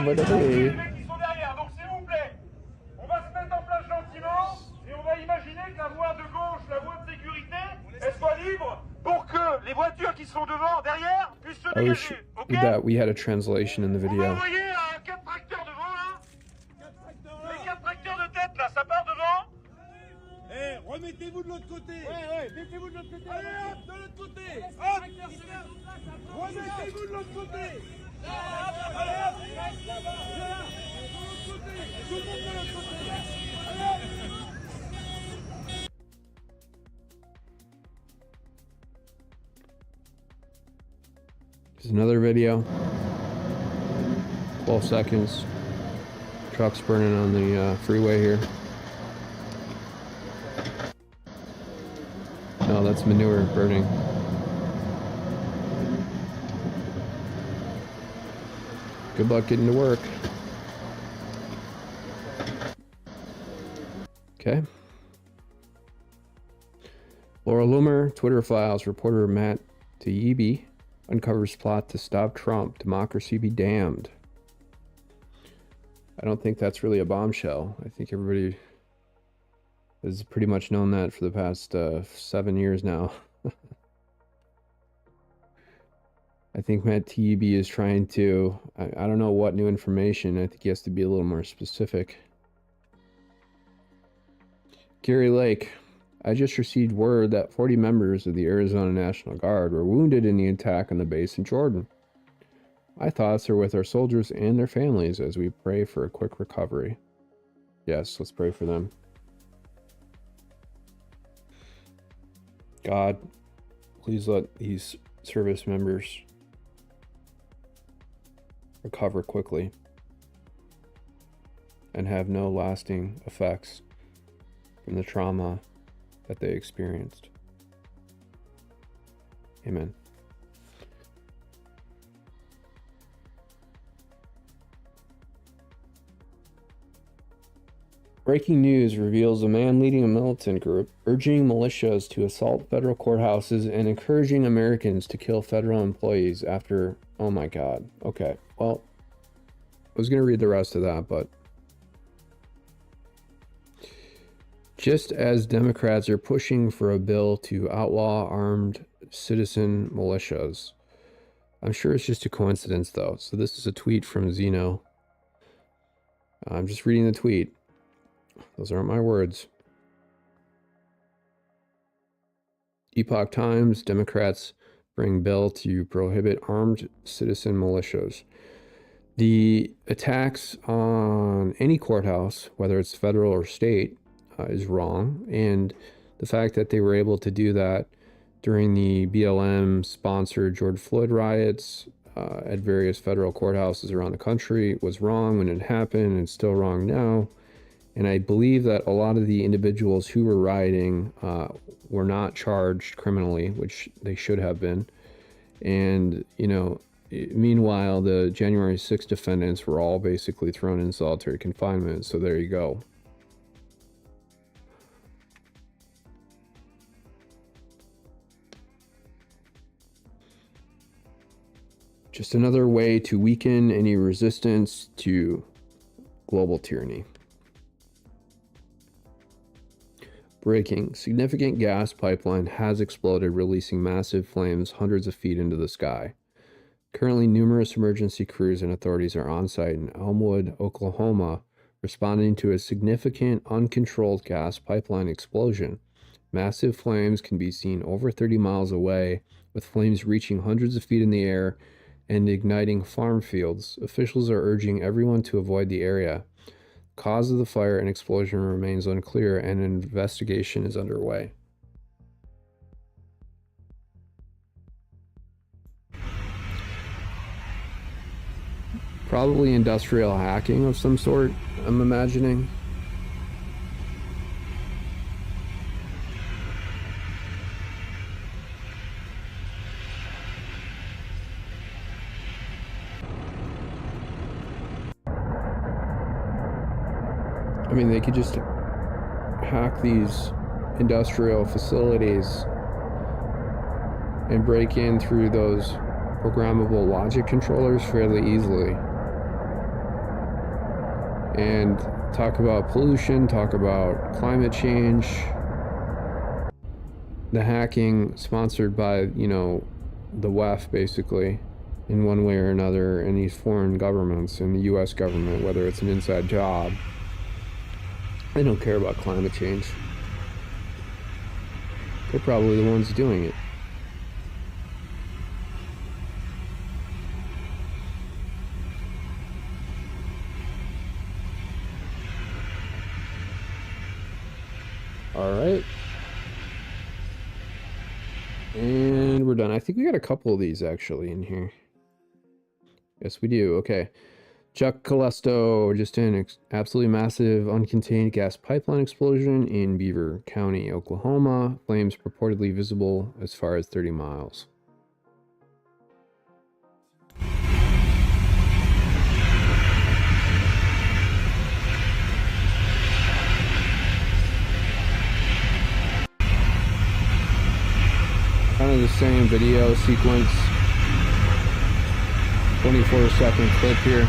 Les mecs qui sont derrière, donc s'il vous plaît, on va se mettre en place gentiment et on va imaginer que la voie de gauche, la voie de sécurité, elle soit libre pour que les voitures qui sont devant, derrière, puissent se I wish dégager. Ok? that we had a translation in the On va video. envoyer 4 tracteurs devant là. Les 4 tracteurs de tête là, ça part devant. Eh, remettez-vous de l'autre côté. Ouais, mettez-vous de l'autre côté. Allez hop, de l'autre côté. Hop, remettez-vous de l'autre côté. Allez hop, là-bas. De l'autre côté. Tout le monde de l'autre côté. Allez hop. Here's another video. 12 seconds. Trucks burning on the freeway here. No, that's manure burning. Good luck getting to work. Okay. Laura Loomer, Twitter files. Reporter Matt Taibbi uncovers plot to stop Trump. Democracy be damned. I don't think that's really a bombshell. I think everybody has pretty much known that for the past 7 years now. I think Matt Taibbi is trying to, I don't know what new information. I think he has to be a little more specific. Gary Lake, I just received word that 40 members of the Arizona National Guard were wounded in the attack on the base in Jordan. My thoughts are with our soldiers and their families as we pray for a quick recovery. Yes, let's pray for them. God, please let these service members recover quickly and have no lasting effects from the trauma that they experienced. Amen. Breaking news reveals a man leading a militant group urging militias to assault federal courthouses and encouraging Americans to kill federal employees after... Oh my God. Okay, well, I was going to read the rest of that, but... Just as Democrats are pushing for a bill to outlaw armed citizen militias. I'm sure it's just a coincidence, though. So this is a tweet from Zeno. I'm just reading the tweet. Those aren't my words. Epoch Times, Democrats bring bill to prohibit armed citizen militias. The attacks on any courthouse, whether it's federal or state, is wrong. And the fact that they were able to do that during the BLM-sponsored George Floyd riots at various federal courthouses around the country was wrong when it happened, and it's still wrong now. And I believe that a lot of the individuals who were rioting were not charged criminally, which they should have been. And, you know, meanwhile, the January 6th defendants were all basically thrown in solitary confinement. So there you go. Just another way to weaken any resistance to global tyranny. Breaking. Significant gas pipeline has exploded, releasing massive flames hundreds of feet into the sky. Currently, numerous emergency crews and authorities are on site in Elmwood, Oklahoma, responding to a significant uncontrolled gas pipeline explosion. Massive flames can be seen over 30 miles away, with flames reaching hundreds of feet in the air and igniting farm fields. Officials are urging everyone to avoid the area. The cause of the fire and explosion remains unclear, and an investigation is underway. Probably industrial hacking of some sort, I'm imagining. I mean, they could just hack these industrial facilities and break in through those programmable logic controllers fairly easily. And talk about pollution, talk about climate change. The hacking sponsored by, you know, the WEF, basically, in one way or another, and these foreign governments and the US government, whether it's an inside job. They don't care about climate change. They're probably the ones doing it. All right. And we're done. I think we got a couple of these actually in here. Yes, we do. Okay. Chuck Calesto, just an absolutely massive uncontained gas pipeline explosion in Beaver County, Oklahoma. Flames purportedly visible as far as 30 miles. Kind of the same video sequence. 24-second clip here.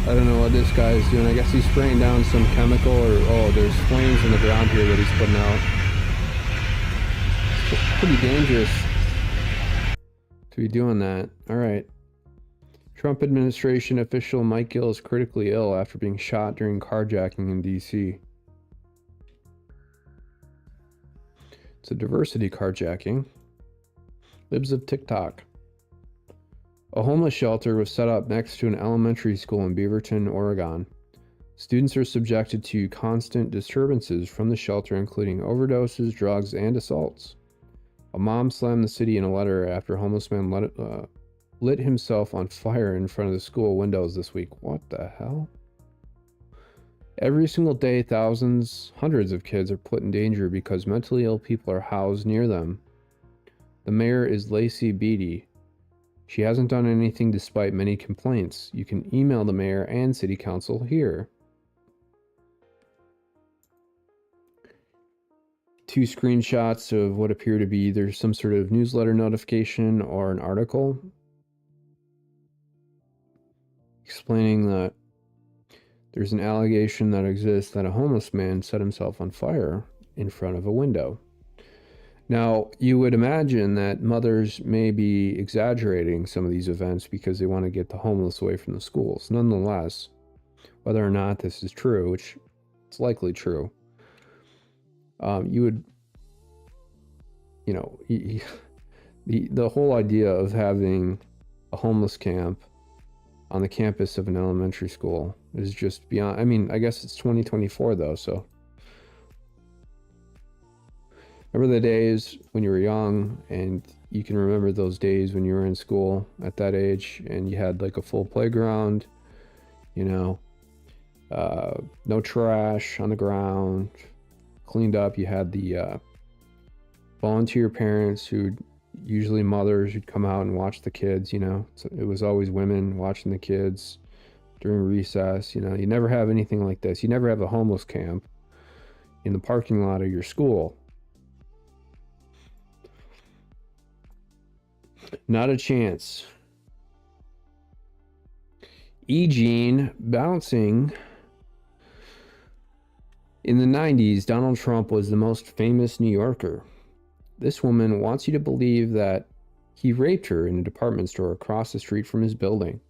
I don't know what this guy is doing. I guess he's spraying down some chemical, or oh, there's flames in the ground here that he's putting out. It's pretty dangerous to be doing that. All right. Trump administration official Mike Gill is critically ill after being shot during carjacking in D.C. It's a diversity carjacking. Libs of TikTok. A homeless shelter was set up next to an elementary school in Beaverton, Oregon. Students are subjected to constant disturbances from the shelter, including overdoses, drugs, and assaults. A mom slammed the city in a letter after a homeless man lit himself on fire in front of the school windows this week. What the hell? Every single day, hundreds of kids are put in danger because mentally ill people are housed near them. The mayor is Lacey Beatty. She hasn't done anything despite many complaints. You can email the mayor and city council here. 2 screenshots of what appear to be either some sort of newsletter notification or an article explaining that there's an allegation that exists that a homeless man set himself on fire in front of a window. Now, you would imagine that mothers may be exaggerating some of these events because they want to get the homeless away from the schools. Nonetheless, whether or not this is true, which it's likely true, you would, you know, the whole idea of having a homeless camp on the campus of an elementary school is just beyond. I mean, I guess it's 2024 though, so. Remember the days when you were young, and you can remember those days when you were in school at that age and you had like a full playground, you know, no trash on the ground, cleaned up. You had the volunteer parents who usually mothers who'd come out and watch the kids, you know. So it was always women watching the kids during recess. You know, you never have anything like this. You never have a homeless camp in the parking lot of your school. Not a chance. E. Jean bouncing. In the 90s, Donald Trump was the most famous New Yorker. This woman wants you to believe that he raped her in a department store across the street from his building.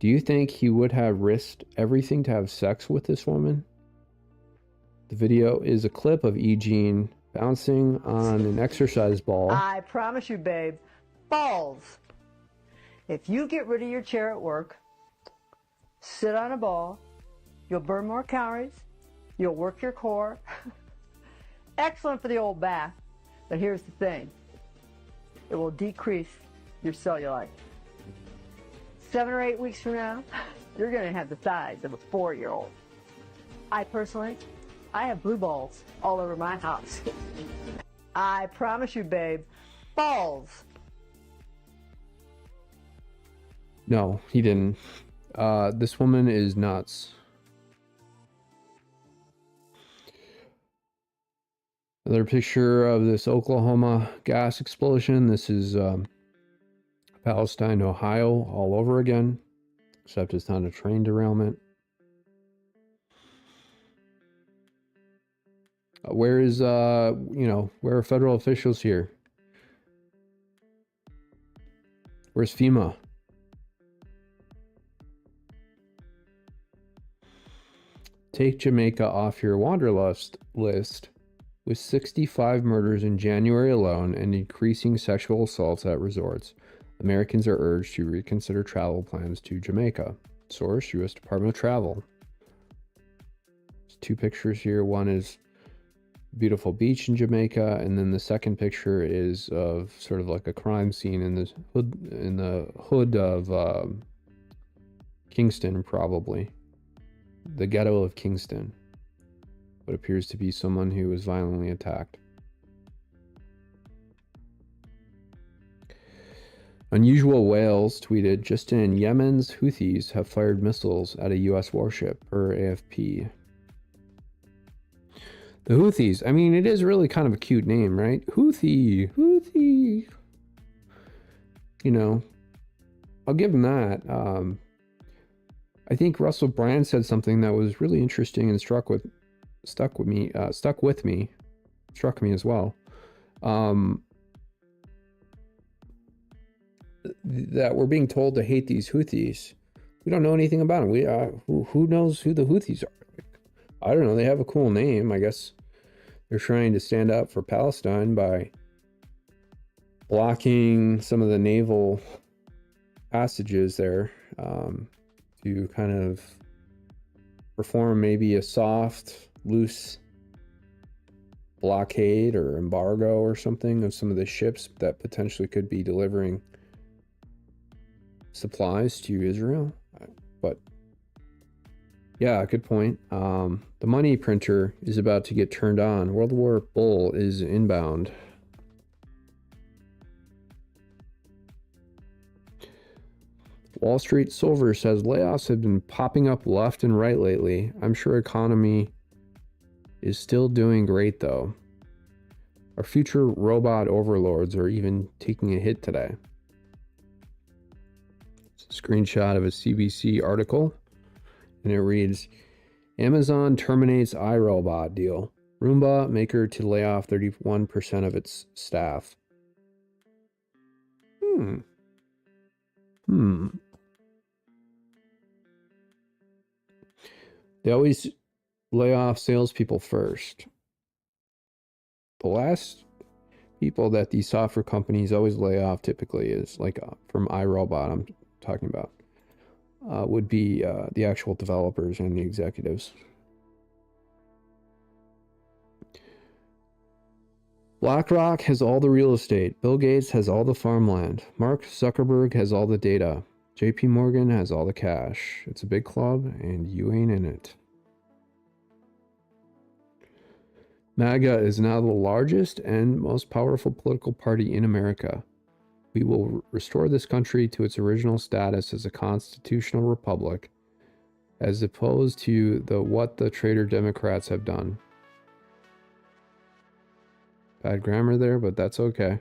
Do you think he would have risked everything to have sex with this woman? The video is a clip of E. Jean bouncing on an exercise ball. I promise you, babe, balls. If you get rid of your chair at work, sit on a ball, you'll burn more calories, you'll work your core. Excellent for the old back, but here's the thing. It will decrease your cellulite. 7 or 8 weeks from now, you're gonna have the size of a 4-year-old. I have blue balls all over my house. I promise you, babe, balls. No, he didn't. This woman is nuts. Another picture of this Oklahoma gas explosion. This is Palestine, Ohio, all over again, except it's not a train derailment. Where is, where are federal officials here? Where's FEMA? Take Jamaica off your wanderlust list. With 65 murders in January alone and increasing sexual assaults at resorts, Americans are urged to reconsider travel plans to Jamaica. Source, U.S. Department of Travel. There's 2 pictures here. One is beautiful beach in Jamaica, and then the second picture is of sort of like a crime scene in the hood of Kingston, probably the ghetto of Kingston. What appears to be someone who was violently attacked. Unusual Whales tweeted, just in, Yemen's Houthis have fired missiles at a U.S. warship, per AFP. The Houthis, I mean, it is really kind of a cute name, right? Houthi. You know, I'll give them that. I think Russell Brand said something that was really interesting and struck me as well. That we're being told to hate these Houthis. We don't know anything about them. Who knows who the Houthis are? I don't know. They have a cool name. I guess they're trying to stand up for Palestine by blocking some of the naval passages there, to kind of perform maybe a soft, loose blockade or embargo or something of some of the ships that potentially could be delivering supplies to Israel. But yeah, good point. The money printer is about to get turned on. World War Bull is inbound. Wall Street Silver says layoffs have been popping up left and right lately. I'm sure economy is still doing great though. Our future robot overlords are even taking a hit today. It's a screenshot of a CBC article, and it reads, Amazon terminates iRobot deal. Roomba maker to lay off 31% of its staff. They always lay off salespeople first. The last people that these software companies always lay off typically is like from iRobot I'm talking about, would be the actual developers and the executives. BlackRock has all the real estate. Bill Gates has all the farmland. Mark Zuckerberg has all the data. JP Morgan has all the cash. It's a big club and you ain't in it. MAGA is now the largest and most powerful political party in America. We will restore this country to its original status as a constitutional republic, as opposed to what the traitor Democrats have done. Bad grammar there, but that's okay.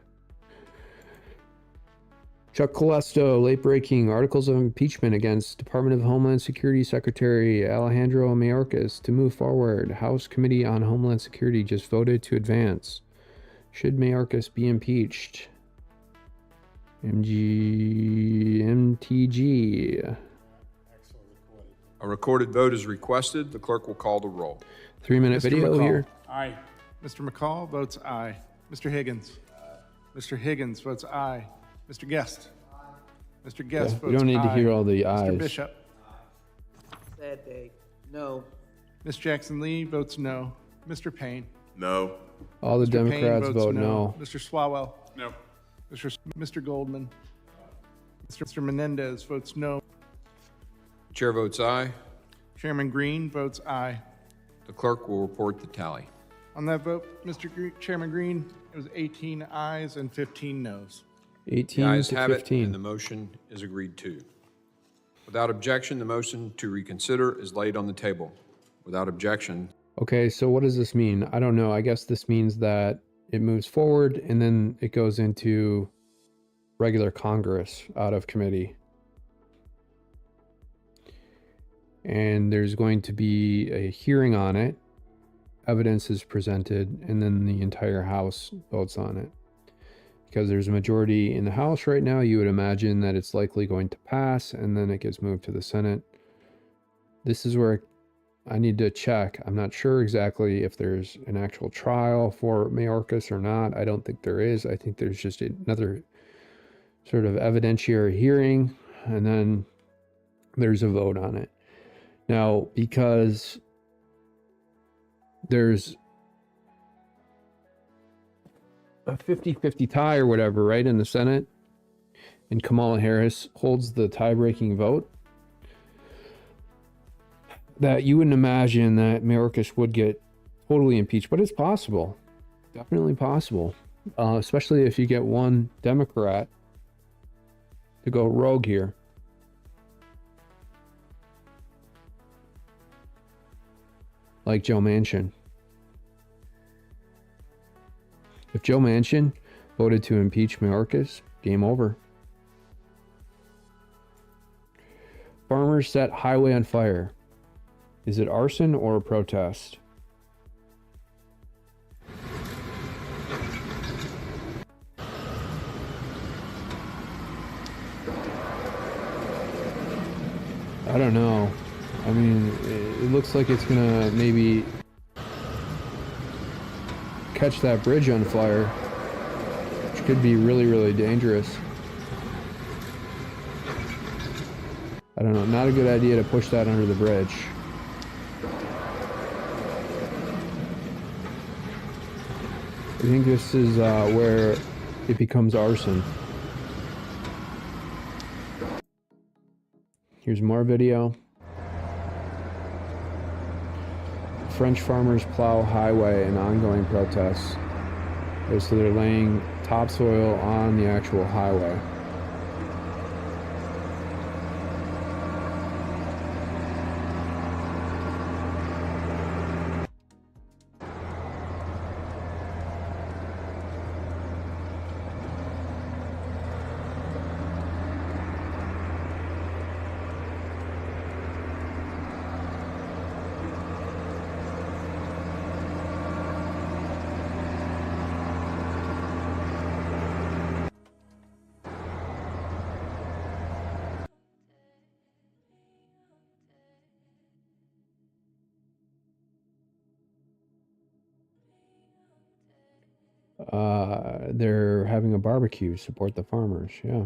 Chuck Colesto, late-breaking articles of impeachment against Department of Homeland Security Secretary Alejandro Mayorkas to move forward. House Committee on Homeland Security just voted to advance. Should Mayorkas be impeached? MTG. A recorded vote is requested. The clerk will call the roll. 3-minute video McCall. here. Aye. Mr. McCall votes aye. Mr. Higgins. Mr. Higgins votes aye. Mr. Guest. Mr. Guest votes aye. We don't need to hear all the ayes. Mr. Bishop. Sad day. No. Ms. Jackson Lee votes no. Mr. Payne. No. All the Mr. Payne Democrats votes vote no. Mr. Swalwell. No. Mr. Goldman. Mr. Menendez votes no. Chair votes aye. Chairman Green votes aye. The clerk will report the tally. On that vote, Chairman Green, it was 18 ayes and 15 noes. 18 The ayes to have 15. it, and the motion is agreed to. Without objection, the motion to reconsider is laid on the table. Without objection. Okay, so what does this mean? I don't know. I guess this means that it moves forward and then it goes into regular Congress out of committee. And there's going to be a hearing on it. Evidence is presented, and then the entire House votes on it. Because there's a majority in the House right now, you would imagine that it's likely going to pass, and then it gets moved to the Senate. This is where I need to check. I'm not sure exactly if there's an actual trial for Mayorkas or not. I don't think there is. I think there's just another sort of evidentiary hearing, and then there's a vote on it. Now, because there's a 50-50 tie or whatever, right, in the Senate, and Kamala Harris holds the tie-breaking vote, that you wouldn't imagine that Mayorkas would get totally impeached, but it's possible. Definitely possible. Especially if you get one Democrat to go rogue here. Like Joe Manchin. If Joe Manchin voted to impeach Mayorkas, game over. Farmers set highway on fire. Is it arson or a protest? I don't know. I mean, it looks like it's gonna maybe catch that bridge on fire, which could be really, really dangerous. I don't know, not a good idea to push that under the bridge. I think this is where it becomes arson. Here's more video. French farmers plow highway in ongoing protests. Okay, so they're laying topsoil on the actual highway. They're having a barbecue, support the farmers. Yeah.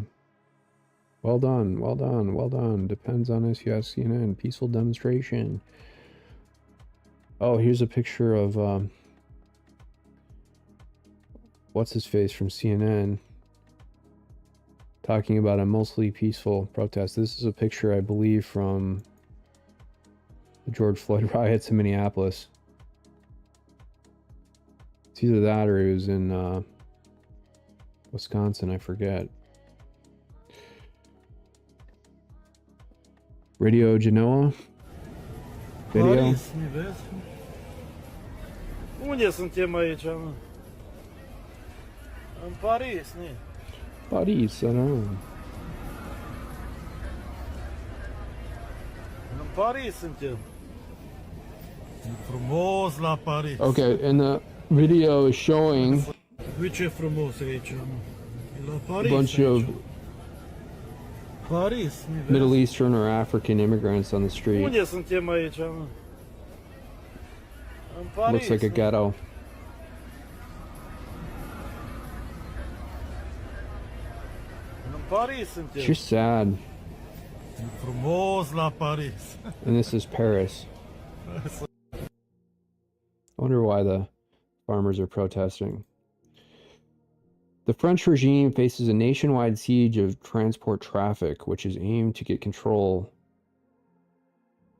Well done, well done, well done. Depends on us, yes, CNN. Peaceful demonstration. Oh, here's a picture of what's his face from CNN talking about a mostly peaceful protest. This is a picture, I believe, from the George Floyd riots in Minneapolis. It's either that or it was in Wisconsin, I forget. Radio Genoa. Video. Paris, I don't know. Paris, sunt eu. Frumos la Paris. Okay, and the video is showing Uite ce frumos e aici, mă. E la a Paris. bunch aici. of Paris, nu vezi? Middle Eastern or African immigrants on the street. Unde suntem aici, mă? În Paris. Looks like a ghetto. În Paris suntem. It's just sad. E frumos la Paris. And this is Paris. I wonder why the farmers are protesting. The French regime faces a nationwide siege of transport traffic, which is aimed to get control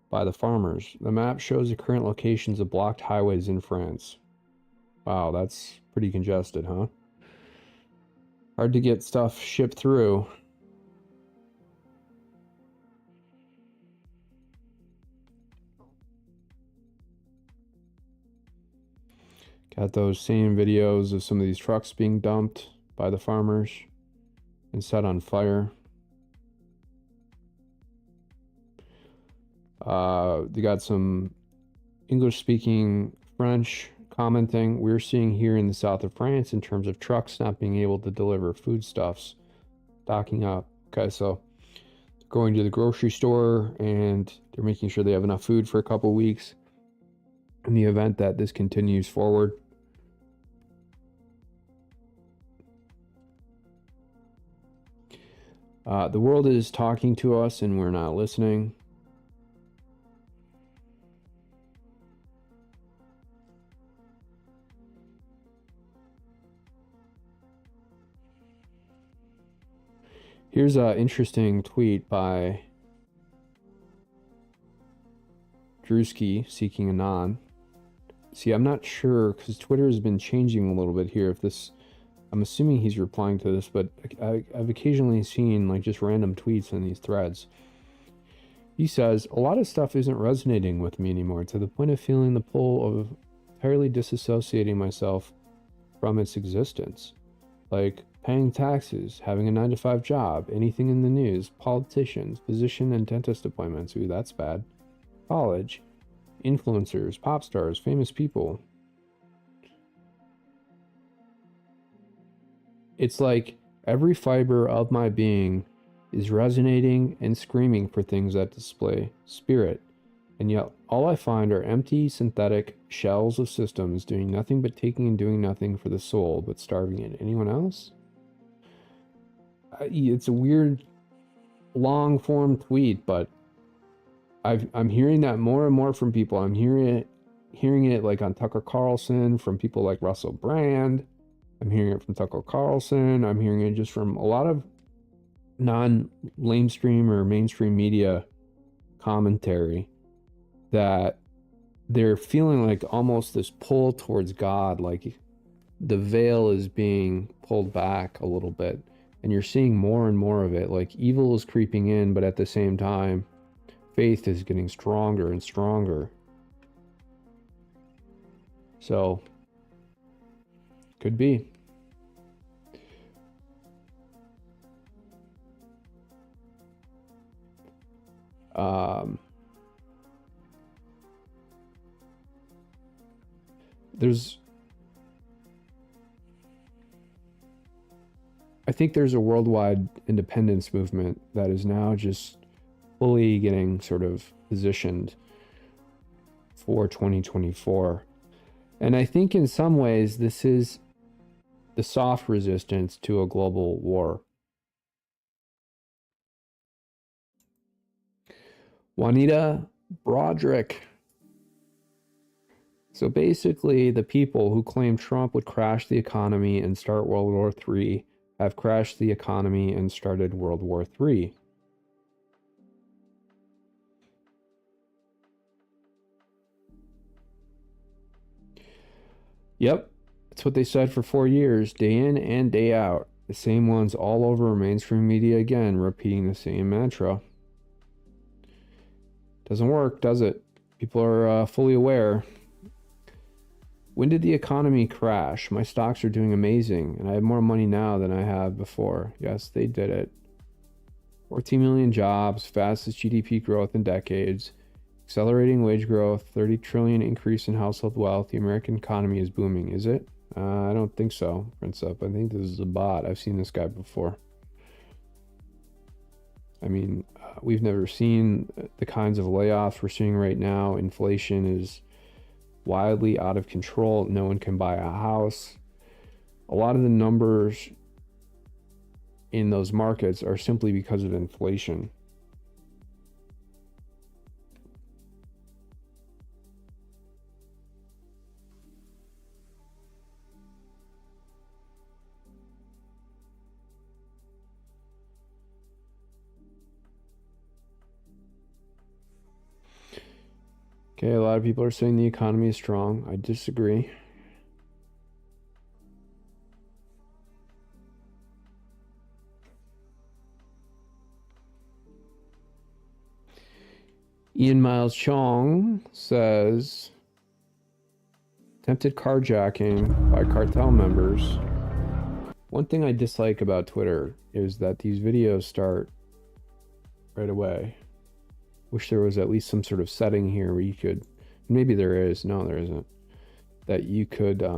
by the farmers. The map shows the current locations of blocked highways in France. Wow, that's pretty congested, huh? Hard to get stuff shipped through. Got those same videos of some of these trucks being dumped by the farmers and set on fire. They got some English-speaking French commenting. We're seeing here in the south of France in terms of trucks not being able to deliver foodstuffs, stocking up. Okay, so going to the grocery store and they're making sure they have enough food for a couple weeks in the event that this continues forward. The world is talking to us and we're not listening. Here's an interesting tweet by Drewski, Seeking Anon. See, I'm not sure because Twitter has been changing a little bit here. If this, I'm assuming he's replying to this, but I've occasionally seen like just random tweets in these threads. He says, a lot of stuff isn't resonating with me anymore to the point of feeling the pull of entirely disassociating myself from its existence. Like paying taxes, having a 9-to-5 job, anything in the news, politicians, physician and dentist appointments. Ooh, that's bad. College, influencers, pop stars, famous people. It's like every fiber of my being is resonating and screaming for things that display spirit. And yet all I find are empty, synthetic shells of systems doing nothing but taking and doing nothing for the soul, but starving it. Anyone else? It's a weird long form tweet, but I'm hearing that more and more from people. I'm hearing it like on Tucker Carlson, from people like Russell Brand. I'm hearing it from Tucker Carlson. I'm hearing it just from a lot of non-lamestream or mainstream media commentary, that they're feeling like almost this pull towards God, like the veil is being pulled back a little bit. And you're seeing more and more of it. Like evil is creeping in, but at the same time, faith is getting stronger and stronger. So, could be. I think there's a worldwide independence movement that is now just fully getting sort of positioned for 2024. And I think in some ways this is the soft resistance to a global war. Juanita Broderick. So basically, the people who claim Trump would crash the economy and start World War III have crashed the economy and started World War III. Yep, that's what they said for 4 years, day in and day out. The same ones all over mainstream media again, repeating the same mantra. Doesn't work, does it? People are fully aware. When did the economy crash? My stocks are doing amazing, and I have more money now than I have before. Yes, they did it. 14 million jobs, fastest GDP growth in decades. Accelerating wage growth, 30 trillion increase in household wealth. The American economy is booming. Is it? I don't think so, Prince Up. I think this is a bot. I've seen this guy before. I mean, we've never seen the kinds of layoffs we're seeing right now. Inflation is wildly out of control. No one can buy a house. A lot of the numbers in those markets are simply because of inflation. Okay, a lot of people are saying the economy is strong. I disagree. Ian Miles Chong says, attempted carjacking by cartel members. One thing I dislike about Twitter is that these videos start right away. Wish there was at least some sort of setting here where you could, maybe there is, no there isn't, that you could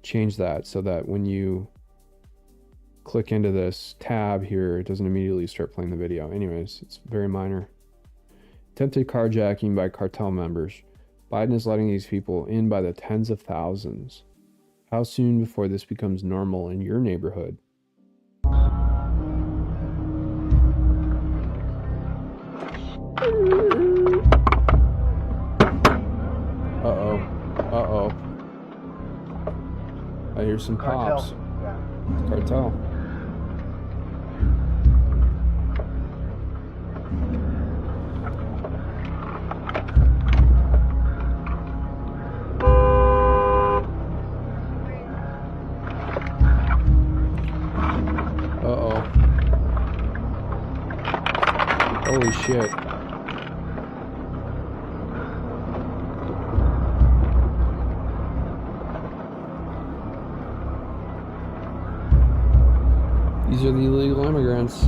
change that so that when you click into this tab here, it doesn't immediately start playing the video. Anyways, it's very minor. Attempted carjacking by cartel members. Biden is letting these people in by the tens of thousands. How soon before this becomes normal in your neighborhood? Uh-oh. Uh-oh. I hear some pops. Cartel. Uh-oh. Holy shit. These are the illegal immigrants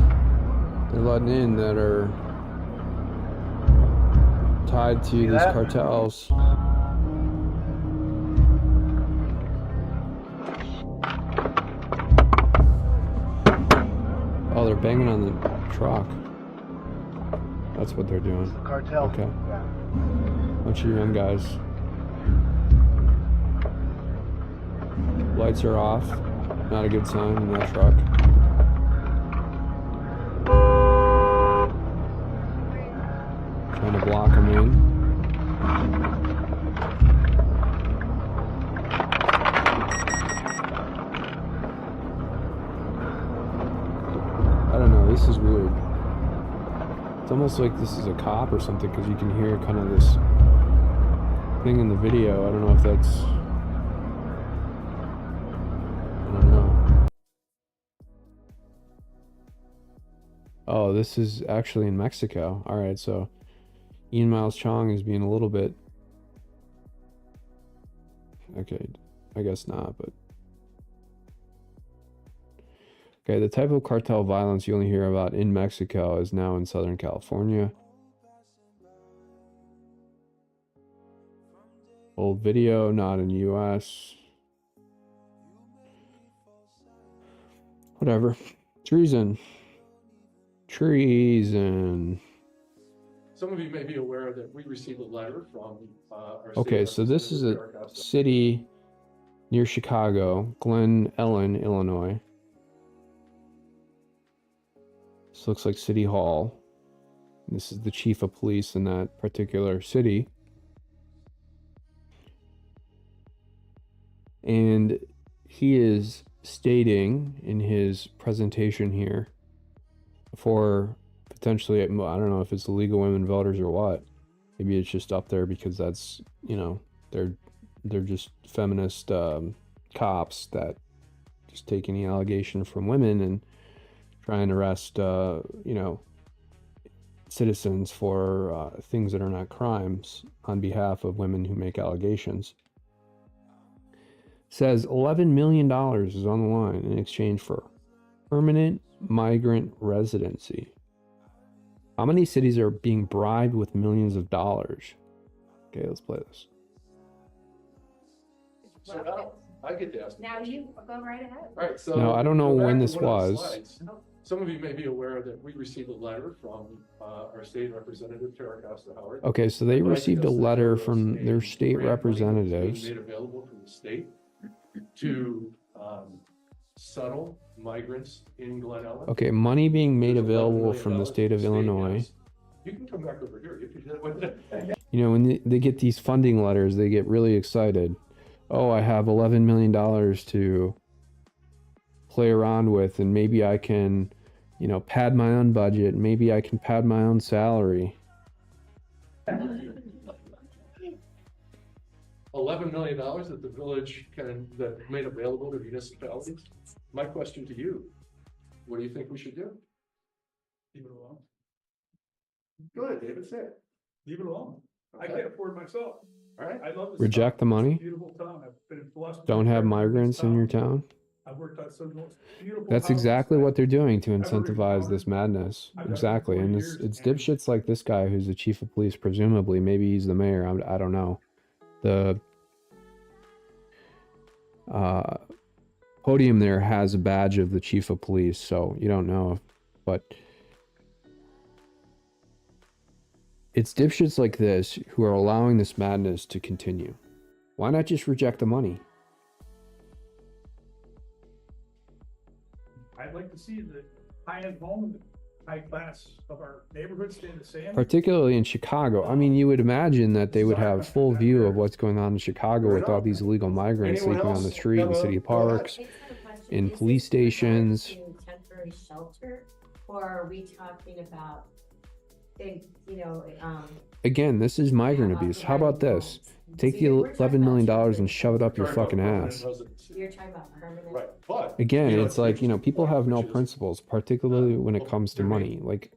they're letting in that are tied to these cartels. Oh, they're banging on the truck. That's what they're doing. Cartel. Okay. Bunch of young guys. Lights are off. Not a good sign in that truck. Trying to block them in. I don't know, this is weird. It's almost like this is a cop or something because you can hear kind of this thing in the video. I don't know if that's... I don't know. Oh, this is actually in Mexico. Alright, so Ian Miles Chong is being a little bit... Okay, I guess not, but... Okay, the type of cartel violence you only hear about in Mexico is now in Southern California. Old video, not in US. Whatever. Treason. Treason. Some of you may be aware that we received a letter from our Okay, so this is a city near Chicago, Glen Ellen, Illinois. This looks like City Hall. This is the chief of police in that particular city. And he is stating in his presentation here for potentially, I don't know if it's the League of Women Voters or what. Maybe it's just up there because that's, you know, they're just feminist cops that just take any allegation from women and try and arrest, you know, citizens for things that are not crimes on behalf of women who make allegations. Says $11 million is on the line in exchange for permanent migrant residency. How many cities are being bribed with millions of dollars? Okay, let's play this. So now I get to ask. Now you go right ahead. All right, so. No, I don't know go back when to this one of the was. slides. Some of you may be aware that we received a letter from our state representative, Tara Costa Howard. Okay, so they advising received a us that letter there was from a their state grant money that was being representatives. Made available from the state to settle migrants in Glen Ellen. Okay, money being made There's $11 available million from the state that of the Illinois. has. You can come back over here. You can. You know, when they get these funding letters, they get really excited. Oh, I have $11 million to play around with, and maybe I can, you know, pad my own budget. Maybe I can pad my own salary. $11 million that the village that made available to municipalities. My question to you, what do you think we should do? Leave it alone. Go ahead, David, say it. Leave it alone. I Okay. can't afford myself. All right. I love this. Reject the town. money? It's a beautiful town. I've been blessed. to Don't be have a part of this migrants in your town? I've worked on some of the most beautiful. That's houses exactly I've what they're doing to ever incentivize this encountered. madness. I've done it for Exactly. 40 And years, it's and- dipshits like this guy who's the chief of police, presumably. Maybe he's the mayor. I don't know. The podium there has a badge of the chief of police, so you don't know. But it's dipshits like this who are allowing this madness to continue. Why not just reject the money? I'd like to see the high-end home and the high class of our neighborhood stay the same. Particularly in Chicago. I mean, you would imagine that they would have full view of what's going on in Chicago with all these illegal migrants Anyone sleeping on the else street, in have city a- parks, in police stations. Temporary shelter, or are we talking about, Again, this is migrant abuse. How about this? Take the $11 million and shove it up your fucking ass. you're talking about permanent? Right, but. Again, you know, it's like, you know, people have no which is- principles, particularly when it comes to money. Like,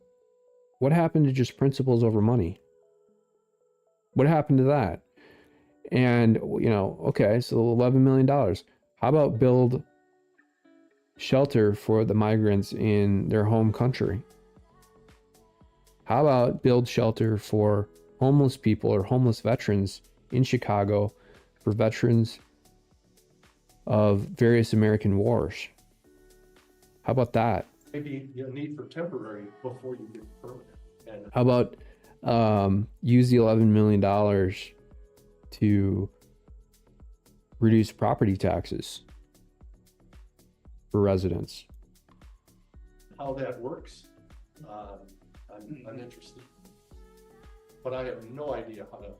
what happened to just principles over money? What happened to that? And, you know, okay, so $11 million. How about build shelter for the migrants in their home country? How about build shelter for homeless people or homeless veterans in Chicago, for veterans of various American wars? How about that? Maybe you need for temporary before you get permanent. And How about use the $11 million to reduce property taxes for residents? how that works, I'm interested. But I have no idea how to.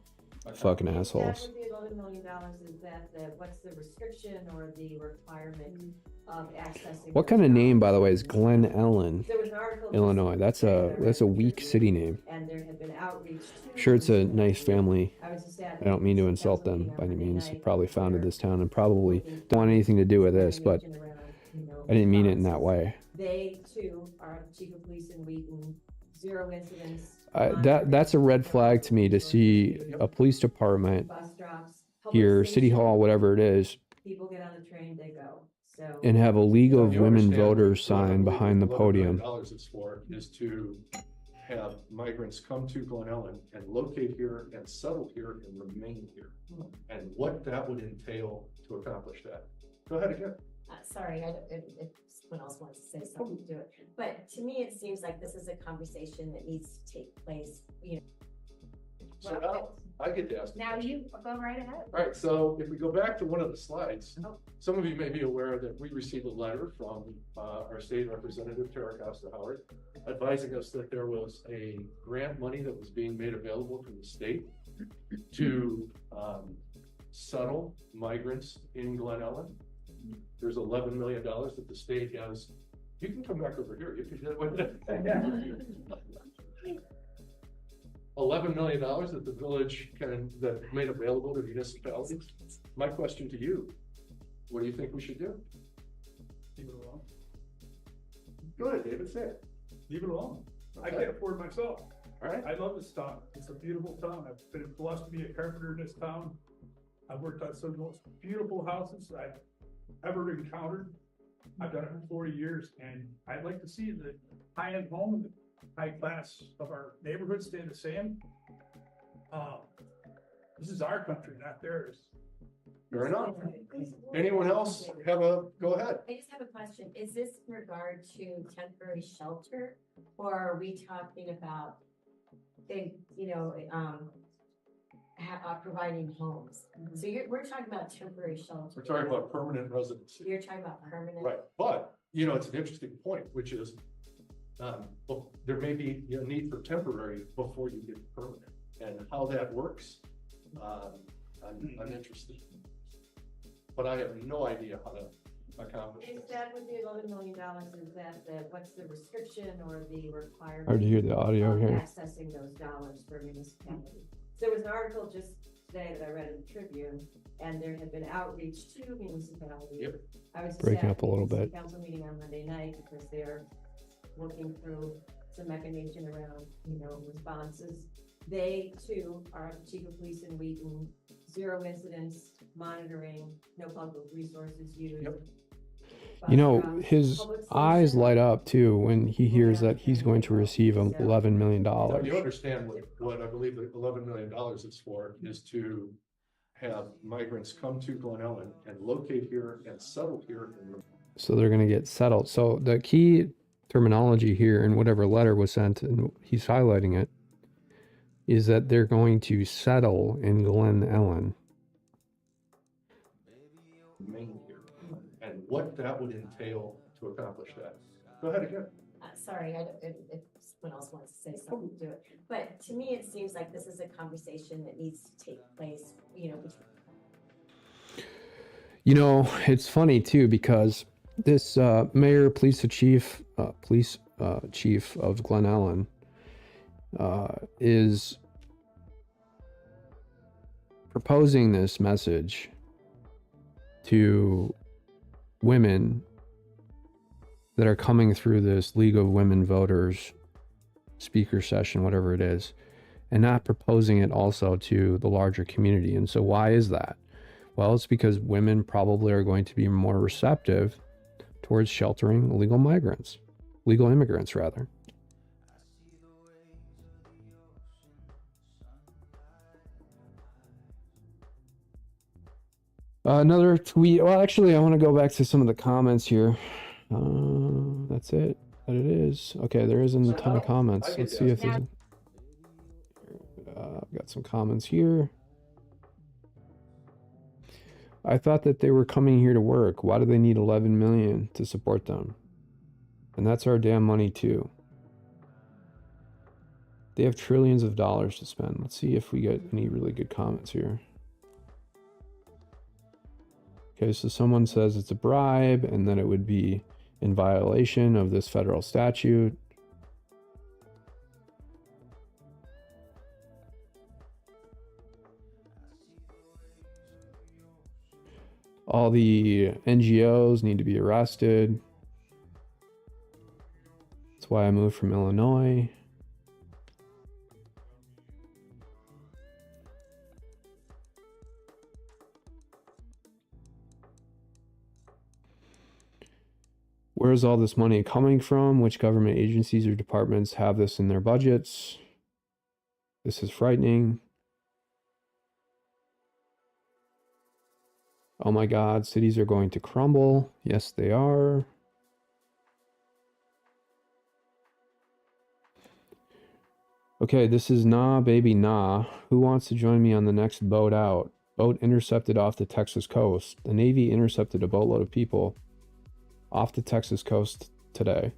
Fucking assholes. That would be $11 million. Is that what's the restriction or the requirement of accessing? What kind of name, by the way, is Glen Ellen, There was an article Illinois? That's a weak city name. And there had been outreach to. I'm sure it's a nice family. I was just at. I don't mean to insult them by any means. They probably founded this town and probably don't want anything to do with this, but I didn't mean it in that way. They too are chief of police in Wheaton, 0 incidents. That's a red flag to me, to see a police department Bus drops. public here, city safety, hall, whatever it is, People get on the train, they go. So. and have a League of You Women understand Voters what I sign believe behind the $11 podium. million is for is to have migrants come to Glen Ellen and locate here and settle here and remain here. And what that would entail to accomplish that. Go ahead again. Sorry, if someone else wants to say something, do it. But to me, it seems like this is a conversation that needs to take place, So now I get to ask. Now you go right ahead. All right, so if we go back to one of the slides, some of you may be aware that we received a letter from our state representative, Tara Costa Howard, advising us that there was a grant money that was being made available from the state to settle migrants in Glen Ellen. There's $11 million that the state has. You can come back over here. You can do it. $11 million that the village that made available to municipalities. My question to you, what do you think we should do? Leave it alone. Go ahead, David, say it. Leave it alone. I Okay. can't afford myself. All right. I love this town. It's a beautiful town. I've been blessed to be a carpenter in this town. I've worked on some of the most beautiful houses I've ever encountered. I've done it for 40 years, and I'd like to see the high-end home and the high class of our neighborhood stay the same. This is our country, not theirs. Fair enough. Anyone else go ahead. I just have a question. Is this in regard to temporary shelter? Or are we talking about, providing homes? So we're talking about temporary shelter. We're talking about permanent residency. You're talking about permanent? Right, but, it's an interesting point, which is, well, there may be a need for temporary before you get permanent, and how that works, I'm interested. But I have no idea how to accomplish Is this. that with the $11 million, is that what's the restriction or the requirement? Hard to hear the audio of here. Accessing those dollars for municipalities. So there was an article just today that I read in the Tribune, and there had been outreach to municipalities. Yep. I was just Breaking at up a little the bit. council meeting on Monday night because they're working through some mechanism around, responses. They too are chief of police in Wheaton, 0 incidents, monitoring, no public resources used. Yep. His eyes light up too when he hears that he's going to receive $11 million. Now, you understand what I believe the $11 million is for, is to have migrants come to Glen Ellen and locate here and settle here. So they're going to get settled. So the key terminology here in whatever letter was sent, and he's highlighting it, is that they're going to settle in Glen Ellen. Maine here, and what that would entail to accomplish that. Go ahead again. Sorry, if someone else wants to say something, do it. But to me, it seems like this is a conversation that needs to take place, It's funny too, because this mayor, police chief of Glen Ellen is proposing this message to women that are coming through this League of Women Voters speaker session, whatever it is, and not proposing it also to the larger community. And so why is that? Well, it's because women probably are going to be more receptive towards sheltering illegal immigrants rather. Another tweet. Well, actually, I want to go back to some of the comments here. That's it. That it is. Okay, there isn't a ton of comments. Let's see if there's. I've got some comments here. I thought that they were coming here to work. Why do they need 11 million to support them? And that's our damn money too. They have trillions of dollars to spend. Let's see if we get any really good comments here. Okay, so someone says it's a bribe and then it would be in violation of this federal statute. All the NGOs need to be arrested. That's why I moved from Illinois. Where is all this money coming from? Which government agencies or departments have this in their budgets? This is frightening. Oh my God, cities are going to crumble. Yes, they are. Okay, this is Nah Baby Nah. Who wants to join me on the next boat out? Boat intercepted off the Texas coast. The Navy intercepted a boatload of people off the Texas coast today.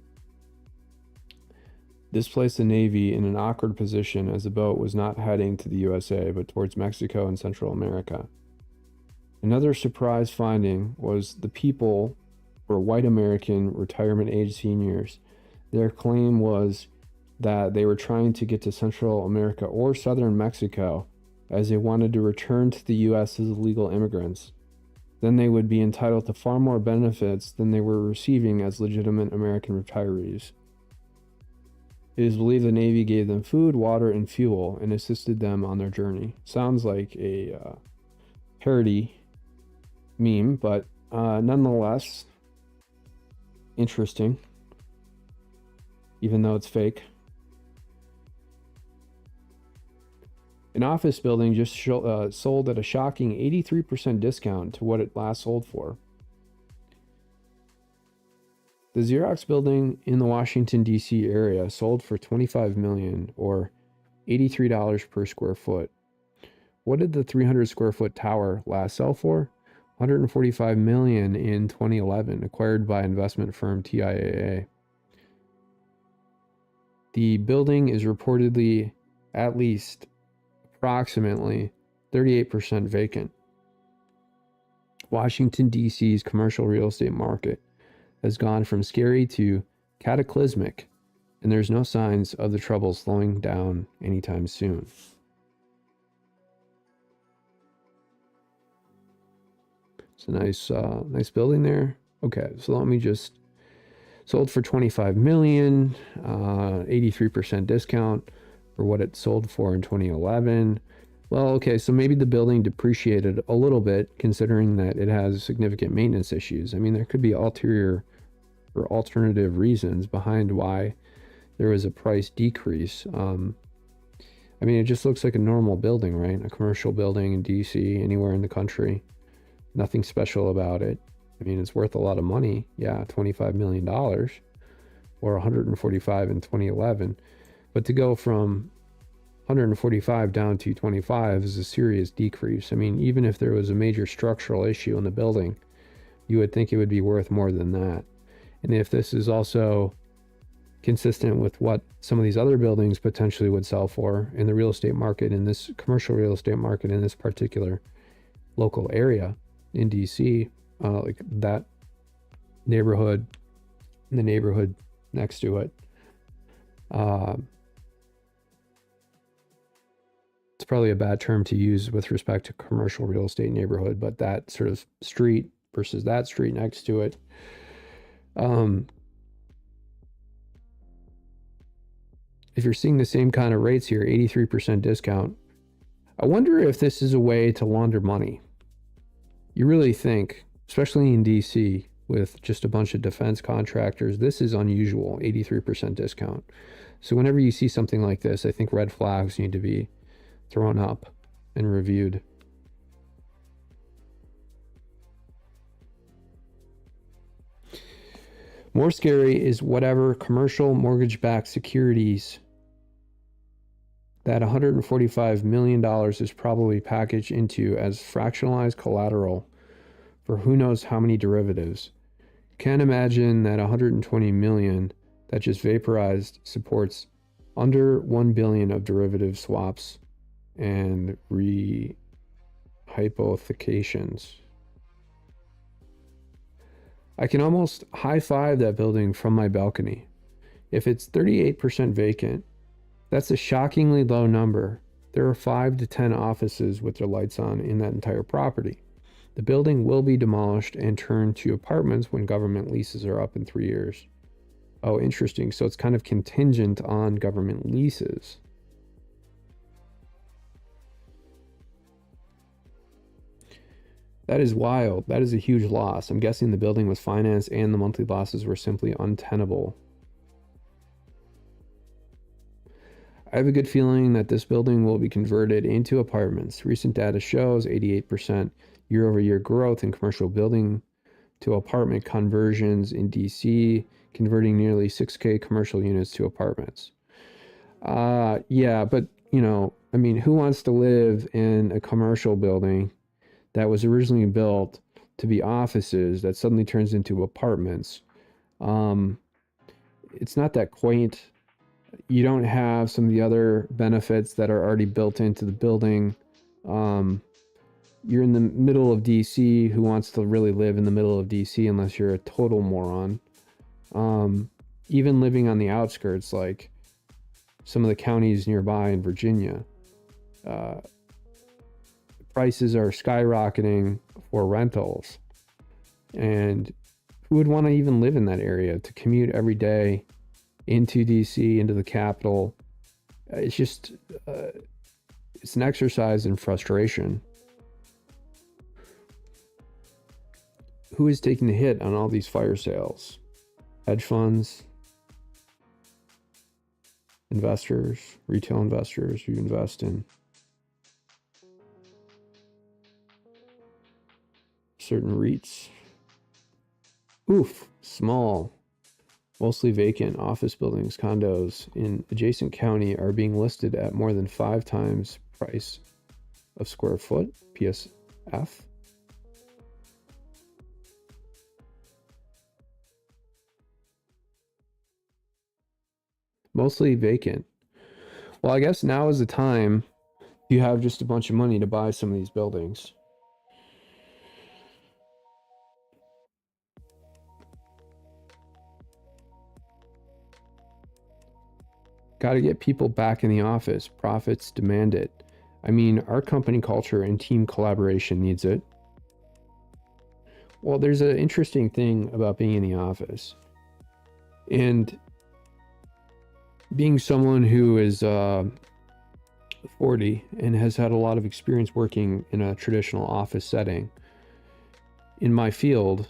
This placed the Navy in an awkward position as the boat was not heading to the USA, but towards Mexico and Central America. Another surprise finding was the people were white American retirement age seniors. Their claim was that they were trying to get to Central America or Southern Mexico as they wanted to return to the US as illegal immigrants. Then they would be entitled to far more benefits than they were receiving as legitimate American retirees. It is believed the Navy gave them food, water, and fuel and assisted them on their journey. Sounds like a parody meme, but nonetheless, interesting, even though it's fake. An office building just sold at a shocking 83% discount to what it last sold for. The Xerox building in the Washington, D.C. area sold for $25 million or $83 per square foot. What did the 300 square foot tower last sell for? $145 million in 2011, acquired by investment firm TIAA. The building is reportedly at least approximately 38% vacant. Washington, D.C.'s commercial real estate market has gone from scary to cataclysmic, and there's no signs of the trouble slowing down anytime soon. It's a nice building there. Okay, so let me just sold for $25 million, 83% discount for what it sold for in 2011. Well, okay, so maybe the building depreciated a little bit considering that it has significant maintenance issues. I mean, there could be ulterior or alternative reasons behind why there was a price decrease. I mean, it just looks like a normal building, right? A commercial building in DC, anywhere in the country. Nothing special about it. I mean, it's worth a lot of money. Yeah, $25 million or $145 in 2011. But to go from 145 down to 25 is a serious decrease. I mean, even if there was a major structural issue in the building, you would think it would be worth more than that. And if this is also consistent with what some of these other buildings potentially would sell for in the real estate market, in this commercial real estate market, in this particular local area in DC, like that neighborhood, the neighborhood next to it, it's probably a bad term to use with respect to commercial real estate neighborhood, but that sort of street versus that street next to it. If you're seeing the same kind of rates here, 83% discount, I wonder if this is a way to launder money. You really think, especially in DC, with just a bunch of defense contractors, this is unusual, 83% discount. So whenever you see something like this, I think red flags need to be thrown up and reviewed. More scary is whatever commercial mortgage-backed securities that $145 million is probably packaged into as fractionalized collateral for who knows how many derivatives. Can't imagine that $120 million that just vaporized supports under $1 billion of derivative swaps and rehypothecations. I can almost high-five that building from my balcony. If it's 38% vacant, that's a shockingly low number. There are 5 to 10 offices with their lights on in that entire property. The building will be demolished and turned to apartments when government leases are up in 3 years. Oh, interesting. So it's kind of contingent on government leases. That is wild. That is a huge loss. I'm guessing the building was financed and the monthly losses were simply untenable. I have a good feeling that this building will be converted into apartments. Recent data shows 88% year-over-year growth in commercial building to apartment conversions in DC, converting nearly 6K commercial units to apartments. Yeah, but, you know, I mean, who wants to live in a commercial building that was originally built to be offices that suddenly turns into apartments? It's not that quaint. You don't have some of the other benefits that are already built into the building. You're in the middle of DC. Who wants to really live in the middle of DC unless you're a total moron? Even living on the outskirts, like some of the counties nearby in Virginia, prices are skyrocketing for rentals. And who would want to even live in that area to commute every day into DC, into the capital? It's just, it's an exercise in frustration. Who is taking the hit on all these fire sales? Hedge funds, investors, retail investors who invest in certain REITs. Oof, small, mostly vacant office buildings, condos in adjacent county are being listed at more than 5 times price of square foot, PSF. Mostly vacant. Well, I guess now is the time you have just a bunch of money to buy some of these buildings. Got to get people back in the office. Profits demand it. I mean, our company culture and team collaboration needs it. Well, there's an interesting thing about being in the office. And being someone who is 40 and has had a lot of experience working in a traditional office setting, in my field,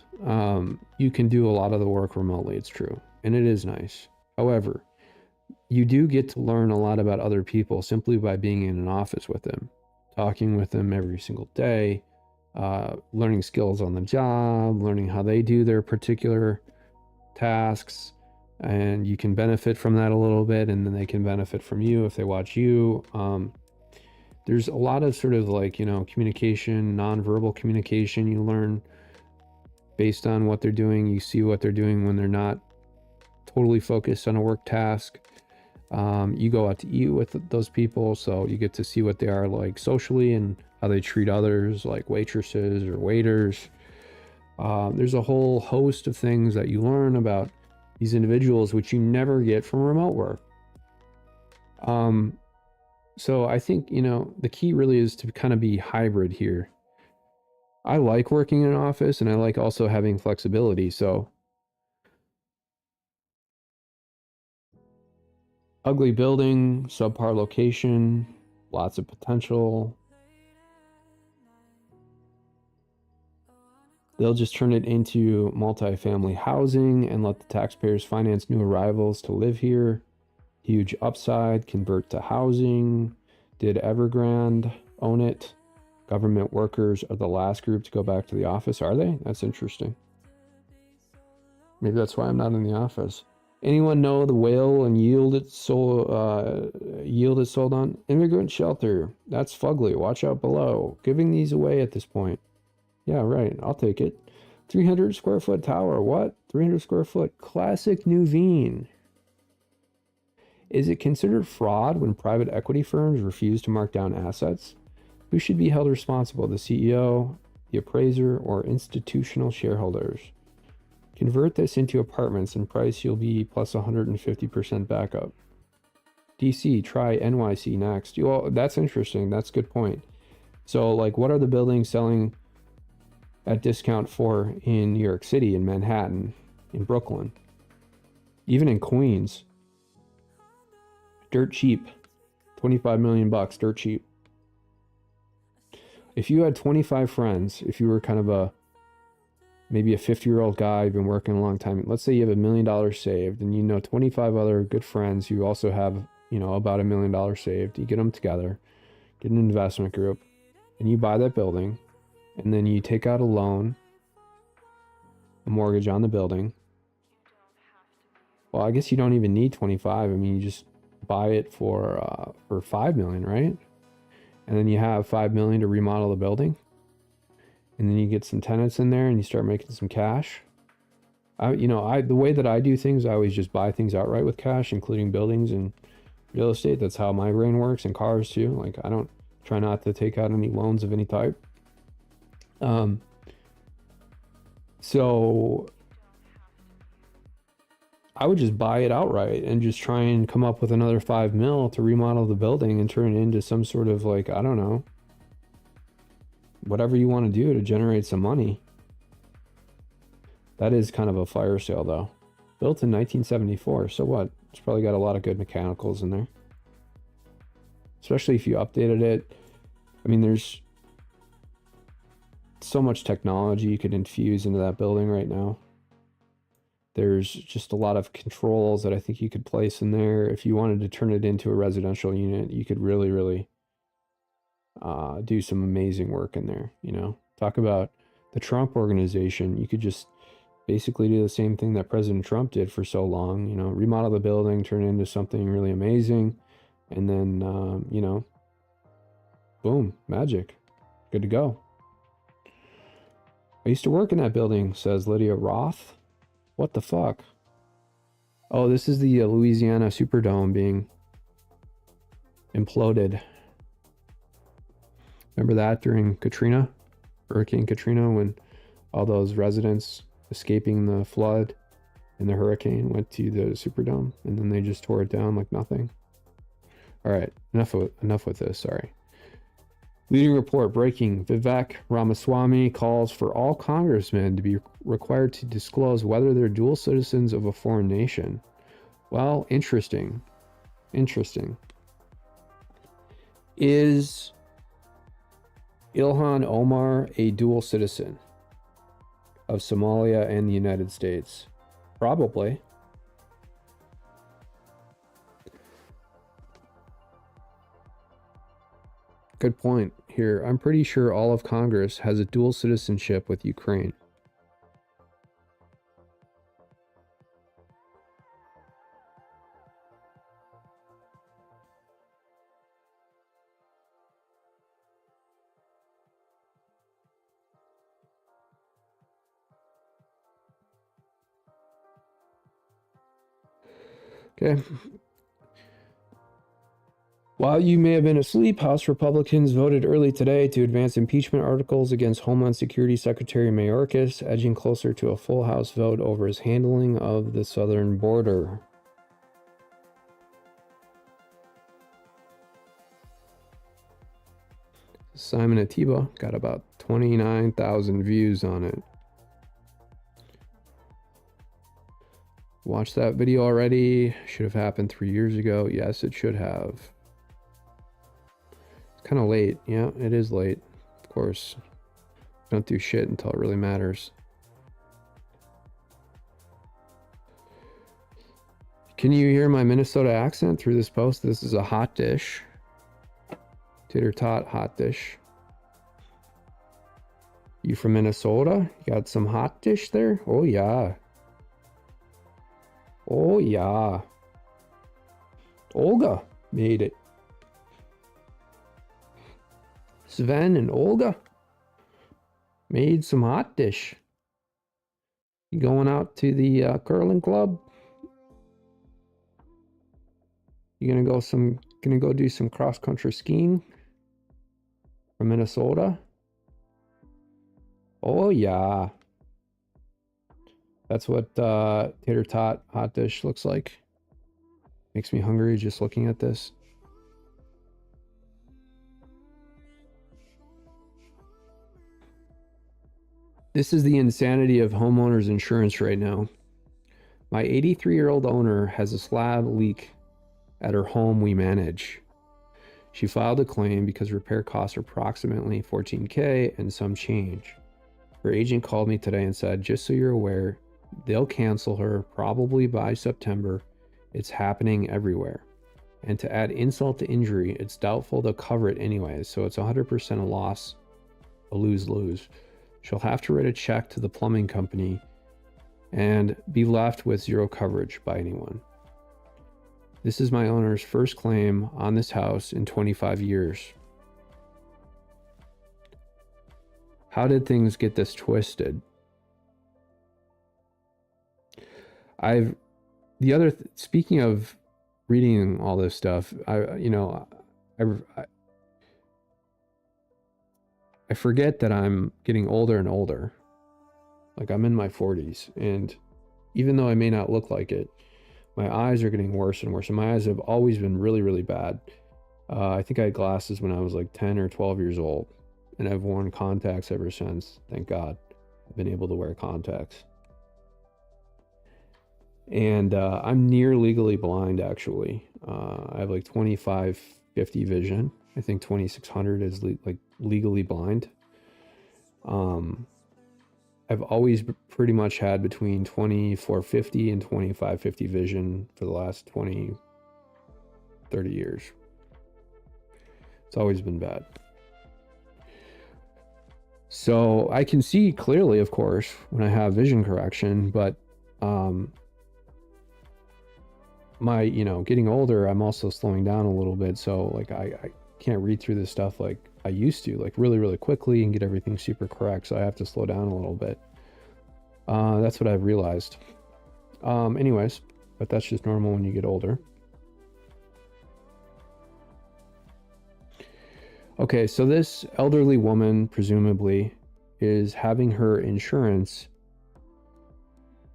you can do a lot of the work remotely, it's true. And it is nice. However, you do get to learn a lot about other people simply by being in an office with them, talking with them every single day, learning skills on the job, learning how they do their particular tasks, and you can benefit from that a little bit, and then they can benefit from you if they watch you. There's a lot of sort of like, communication, nonverbal communication you learn based on what they're doing. You see what they're doing when they're not totally focused on a work task. You go out to eat with those people, so you get to see what they are like socially and how they treat others, like waitresses or waiters. There's a whole host of things that you learn about these individuals, which you never get from remote work. So I think, the key really is to kind of be hybrid here. I like working in an office, and I like also having flexibility. So ugly building, subpar location, lots of potential. They'll just turn it into multifamily housing and let the taxpayers finance new arrivals to live here. Huge upside, convert to housing. Did Evergrande own it? Government workers are the last group to go back to the office, are they? That's interesting. Maybe that's why I'm not in the office. Anyone know the whale and yield it sold on? Immigrant shelter. That's fugly. Watch out below. Giving these away at this point. Yeah, right. I'll take it. 300 square foot tower. What? 300 square foot. Classic Nuveen. Is it considered fraud when private equity firms refuse to mark down assets? Who should be held responsible? The CEO, the appraiser, or institutional shareholders? Convert this into apartments and price you'll be plus 150% backup. DC, try NYC next. Well, that's interesting. That's a good point. So, like, what are the buildings selling at discount for in New York City, in Manhattan, in Brooklyn, even in Queens? Dirt cheap. 25 million bucks, dirt cheap. If you had 25 friends, if you were kind of maybe a 50-year-old guy, you've been working a long time, let's say you have $1 million saved, and 25 other good friends who also have, about $1 million saved. You get them together, get an investment group, and you buy that building, and then you take out a loan, a mortgage on the building. Well, I guess you don't even need 25. I mean, you just buy it for $5 million, right? And then you have $5 million to remodel the building. And then you get some tenants in there and you start making some cash. The way that I do things, I always just buy things outright with cash, including buildings and real estate. That's how my brain works, and cars too. Like, I don't try not to take out any loans of any type. So I would just buy it outright and just try and come up with another $5 million to remodel the building and turn it into some sort of, like, I don't know, whatever you want to do to generate some money. That is kind of a fire sale, though. Built in 1974, so what? It's probably got a lot of good mechanicals in there. Especially if you updated it. I mean, there's so much technology you could infuse into that building right now. There's just a lot of controls that I think you could place in there. If you wanted to turn it into a residential unit, you could really, really do some amazing work in there. Talk about the Trump organization, you could just basically do the same thing that President Trump did for so long, you know, remodel the building, turn it into something really amazing, and then, you know, boom, magic, good to go. I used to work in that building, says Lydia Roth. What the fuck? Oh, this is the Louisiana Superdome being imploded. Remember that during Katrina, Hurricane Katrina, when all those residents escaping the flood and the hurricane went to the Superdome, and then they just tore it down like nothing. All right, enough with this. Sorry. Leading report breaking: Vivek Ramaswamy calls for all congressmen to be required to disclose whether they're dual citizens of a foreign nation. Well, interesting. Interesting. Is Ilhan Omar a dual citizen of Somalia and the United States? Probably. Good point here. I'm pretty sure all of Congress has a dual citizenship with Ukraine. Okay. While you may have been asleep, House Republicans voted early today to advance impeachment articles against Homeland Security Secretary Mayorkas, edging closer to a full House vote over his handling of the southern border. Simon Atiba got about 29,000 views on it. Watched that video already. Should have happened 3 years ago. Yes, it should have. It's kind of late. Yeah, it is late. Of course. Don't do shit until it really matters. Can you hear my Minnesota accent through this post? This is a hot dish. Tater tot hot dish. You from Minnesota? You got some hot dish there? Oh yeah. Oh yeah. Olga made it. Sven and Olga made some hot dish. You going out to the curling club? You gonna go do some cross country skiing from Minnesota? Oh yeah. That's what tater tot hot dish looks like. Makes me hungry just looking at this. This is the insanity of homeowners insurance right now. My 83-year-old owner has a slab leak at her home we manage. She filed a claim because repair costs are approximately $14,000 and some change. Her agent called me today and said, just so you're aware, they'll cancel her probably by September. It's happening everywhere. And to add insult to injury, it's doubtful they'll cover it anyways, so it's 100% a loss, a lose-lose. She'll have to write a check to the plumbing company and be left with zero coverage by anyone. This is my owner's first claim on this house in 25 years. How did things get this twisted? Speaking of reading all this stuff, I forget that I'm getting older and older. Like, I'm in my 40s, and even though I may not look like it, my eyes are getting worse and worse, and my eyes have always been really, really bad. I think I had glasses when I was like 10 or 12 years old, and I've worn contacts ever since. Thank God I've been able to wear contacts. And I'm near legally blind, actually. I have like 25/50 vision. I think 2600 is legally blind. I've always pretty much had between 24/50 and 25/50 vision for the last 20, 30 years. It's always been bad. So I can see clearly, of course, when I have vision correction, but my, you know, getting older, I'm also slowing down a little bit. So like I can't read through this stuff like I used to, like really, really quickly and get everything super correct. So I have to slow down a little bit. That's what I've realized. Anyways, but that's just normal when you get older. Okay, so this elderly woman, presumably, is having her insurance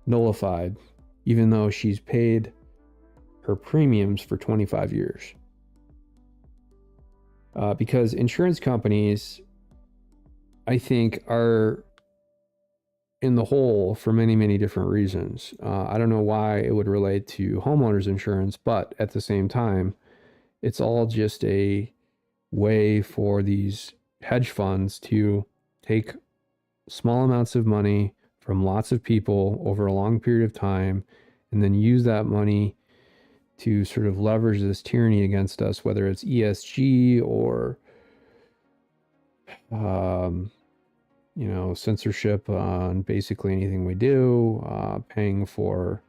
nullified, even though she's paid her premiums for 25 years. Because insurance companies, I think, are in the hole for many, many different reasons. I don't know why it would relate to homeowners insurance, but at the same time, it's all just a way for these hedge funds to take small amounts of money from lots of people over a long period of time and then use that money to sort of leverage this tyranny against us, whether it's ESG or you know, censorship on basically anything we do, paying for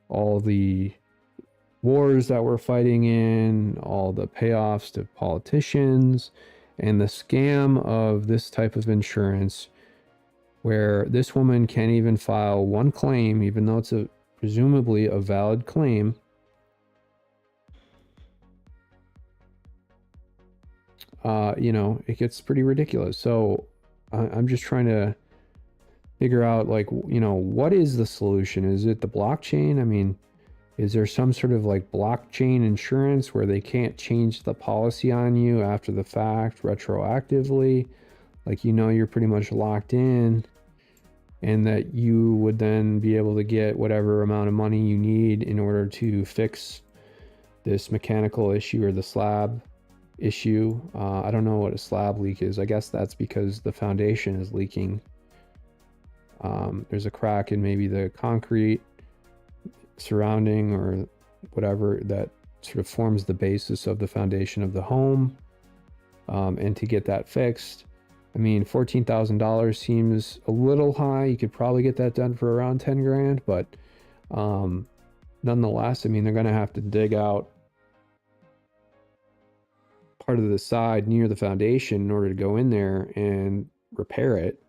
all the wars that we're fighting in, all the payoffs to politicians, and the scam of this type of insurance where this woman can't even file one claim, even though it's presumably a valid claim. You know, it gets pretty ridiculous. So I'm just trying to figure out, like, you know, what is the solution? Is it the blockchain? I mean, is there some sort of like blockchain insurance where they can't change the policy on you after the fact retroactively? Like, you know, you're pretty much locked in, and that you would then be able to get whatever amount of money you need in order to fix this mechanical issue or the slab issue. I don't know what a slab leak is. I guess that's because the foundation is leaking. There's a crack in maybe the concrete surrounding or whatever that sort of forms the basis of the foundation of the home. And to get that fixed, I mean, $14,000 seems a little high. You could probably get that done for around 10 grand, but nonetheless, I mean, they're going to have to dig out part of the side near the foundation in order to go in there and repair it.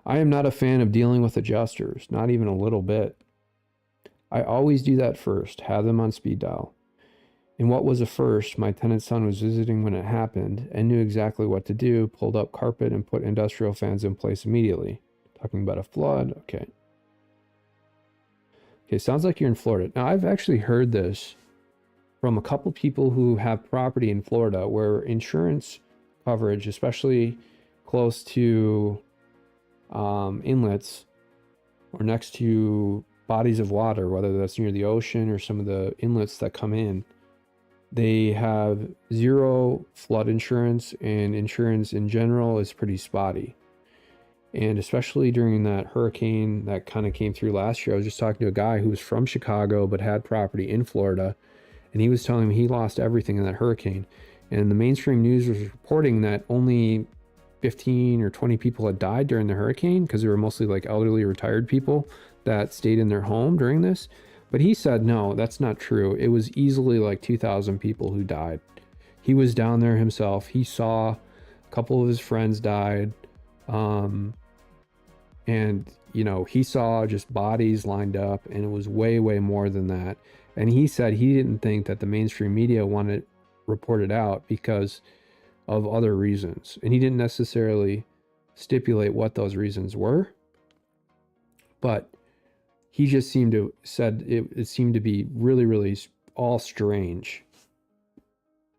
I am not a fan of dealing with adjusters, not even a little bit. I always do that first, have them on speed dial. And what was a first, my tenant's son was visiting when it happened and knew exactly what to do, pulled up carpet and put industrial fans in place immediately. Talking about a flood, okay. Okay, sounds like you're in Florida. Now, I've actually heard this from a couple people who have property in Florida where insurance coverage, especially close to inlets or next to bodies of water, whether that's near the ocean or some of the inlets that come in, they have zero flood insurance, and insurance in general is pretty spotty. And especially during that hurricane that kind of came through last year, I was just talking to a guy who was from Chicago but had property in Florida, and he was telling me he lost everything in that hurricane. And the mainstream news was reporting that only 15 or 20 people had died during the hurricane because they were mostly like elderly retired people that stayed in their home during this. But he said, no, that's not true. It was easily like 2,000 people who died. He was down there himself. He saw a couple of his friends died. And, you know, he saw just bodies lined up, and it was way, way more than that. And he said he didn't think that the mainstream media wanted reported out because of other reasons. And he didn't necessarily stipulate what those reasons were, but he just seemed to said it seemed to be really, really all strange.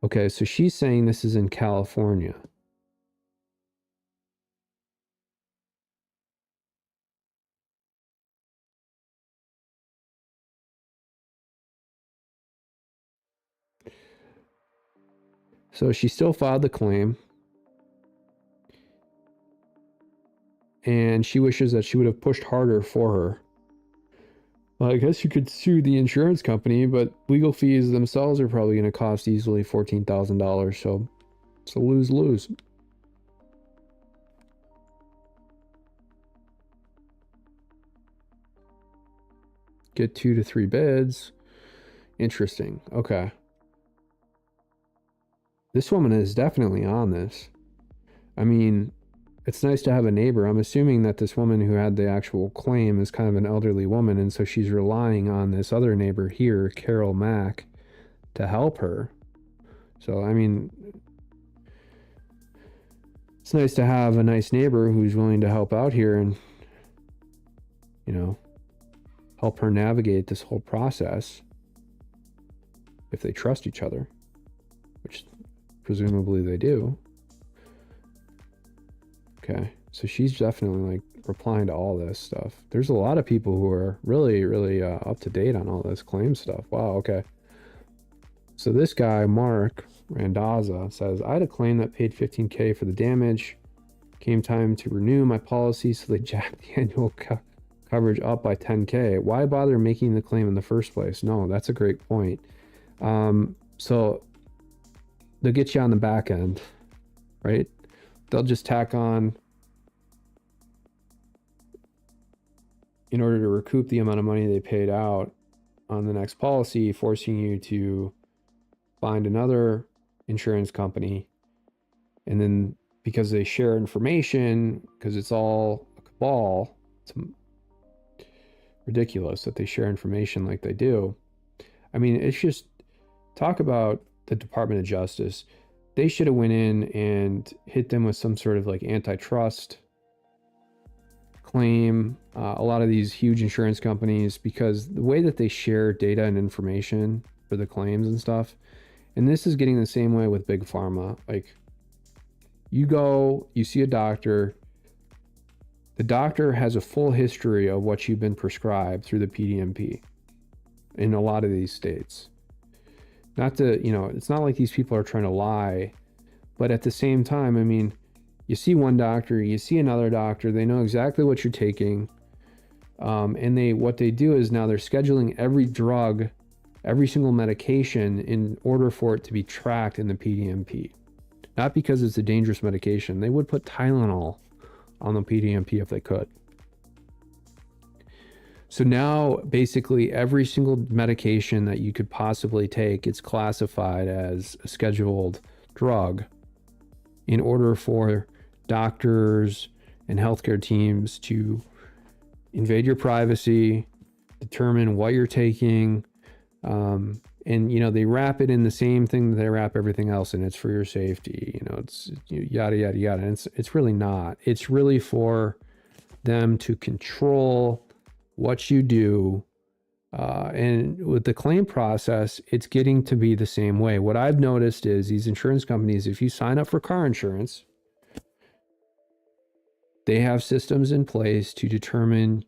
Okay, so she's saying this is in California. So she still filed the claim, and she wishes that she would have pushed harder for her. Well, I guess you could sue the insurance company, but legal fees themselves are probably going to cost easily $14,000. So it's a lose-lose. Get 2 to 3 bids. Interesting. Okay. This woman is definitely on this. I mean, it's nice to have a neighbor. I'm assuming that this woman who had the actual claim is kind of an elderly woman, and so she's relying on this other neighbor here, Carol Mack, to help her. So, I mean, it's nice to have a nice neighbor who's willing to help out here and, you know, help her navigate this whole process if they trust each other, which presumably they do. Okay, so she's definitely like replying to all this stuff. There's a lot of people who are really, really up to date on all this claim stuff. Wow, okay. So this guy, Mark Randazza, says, I had a claim that paid $15K for the damage. Came time to renew my policy, so they jacked the annual coverage up by $10K. Why bother making the claim in the first place? No, that's a great point. So they'll get you on the back end, right? They'll just tack on, in order to recoup the amount of money they paid out on the next policy, forcing you to find another insurance company. And then because they share information, because it's all a cabal, it's ridiculous that they share information like they do. I mean, it's just, talk about the Department of Justice. They should have went in and hit them with some sort of like antitrust claim. A lot of these huge insurance companies, because the way that they share data and information for the claims and stuff, and this is getting the same way with Big Pharma. Like, you go, you see a doctor, the doctor has a full history of what you've been prescribed through the PDMP in a lot of these states. Not to, you know, it's not like these people are trying to lie, but at the same time, I mean, you see one doctor, you see another doctor, they know exactly what you're taking. And what they do is now they're scheduling every drug, every single medication in order for it to be tracked in the PDMP. Not because it's a dangerous medication. They would put Tylenol on the PDMP if they could. So now basically every single medication that you could possibly take, it's classified as a scheduled drug in order for doctors and healthcare teams to invade your privacy, determine what you're taking, and you know, they wrap it in the same thing that they wrap everything else in. It's for your safety, you know, it's yada yada yada. And it's really not. It's really for them to control what you do. And with the claim process, it's getting to be the same way. What I've noticed is these insurance companies, if you sign up for car insurance, they have systems in place to determine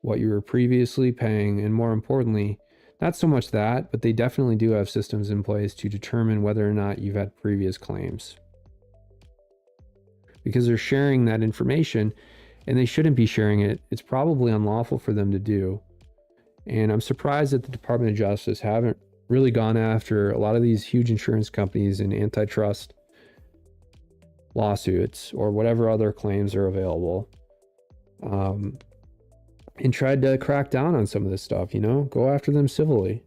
what you were previously paying. And more importantly, not so much that, but they definitely do have systems in place to determine whether or not you've had previous claims. Because they're sharing that information, and they shouldn't be sharing it. It's probably unlawful for them to do. And I'm surprised that the Department of Justice haven't really gone after a lot of these huge insurance companies in antitrust lawsuits or whatever other claims are available, and tried to crack down on some of this stuff, you know, go after them civilly.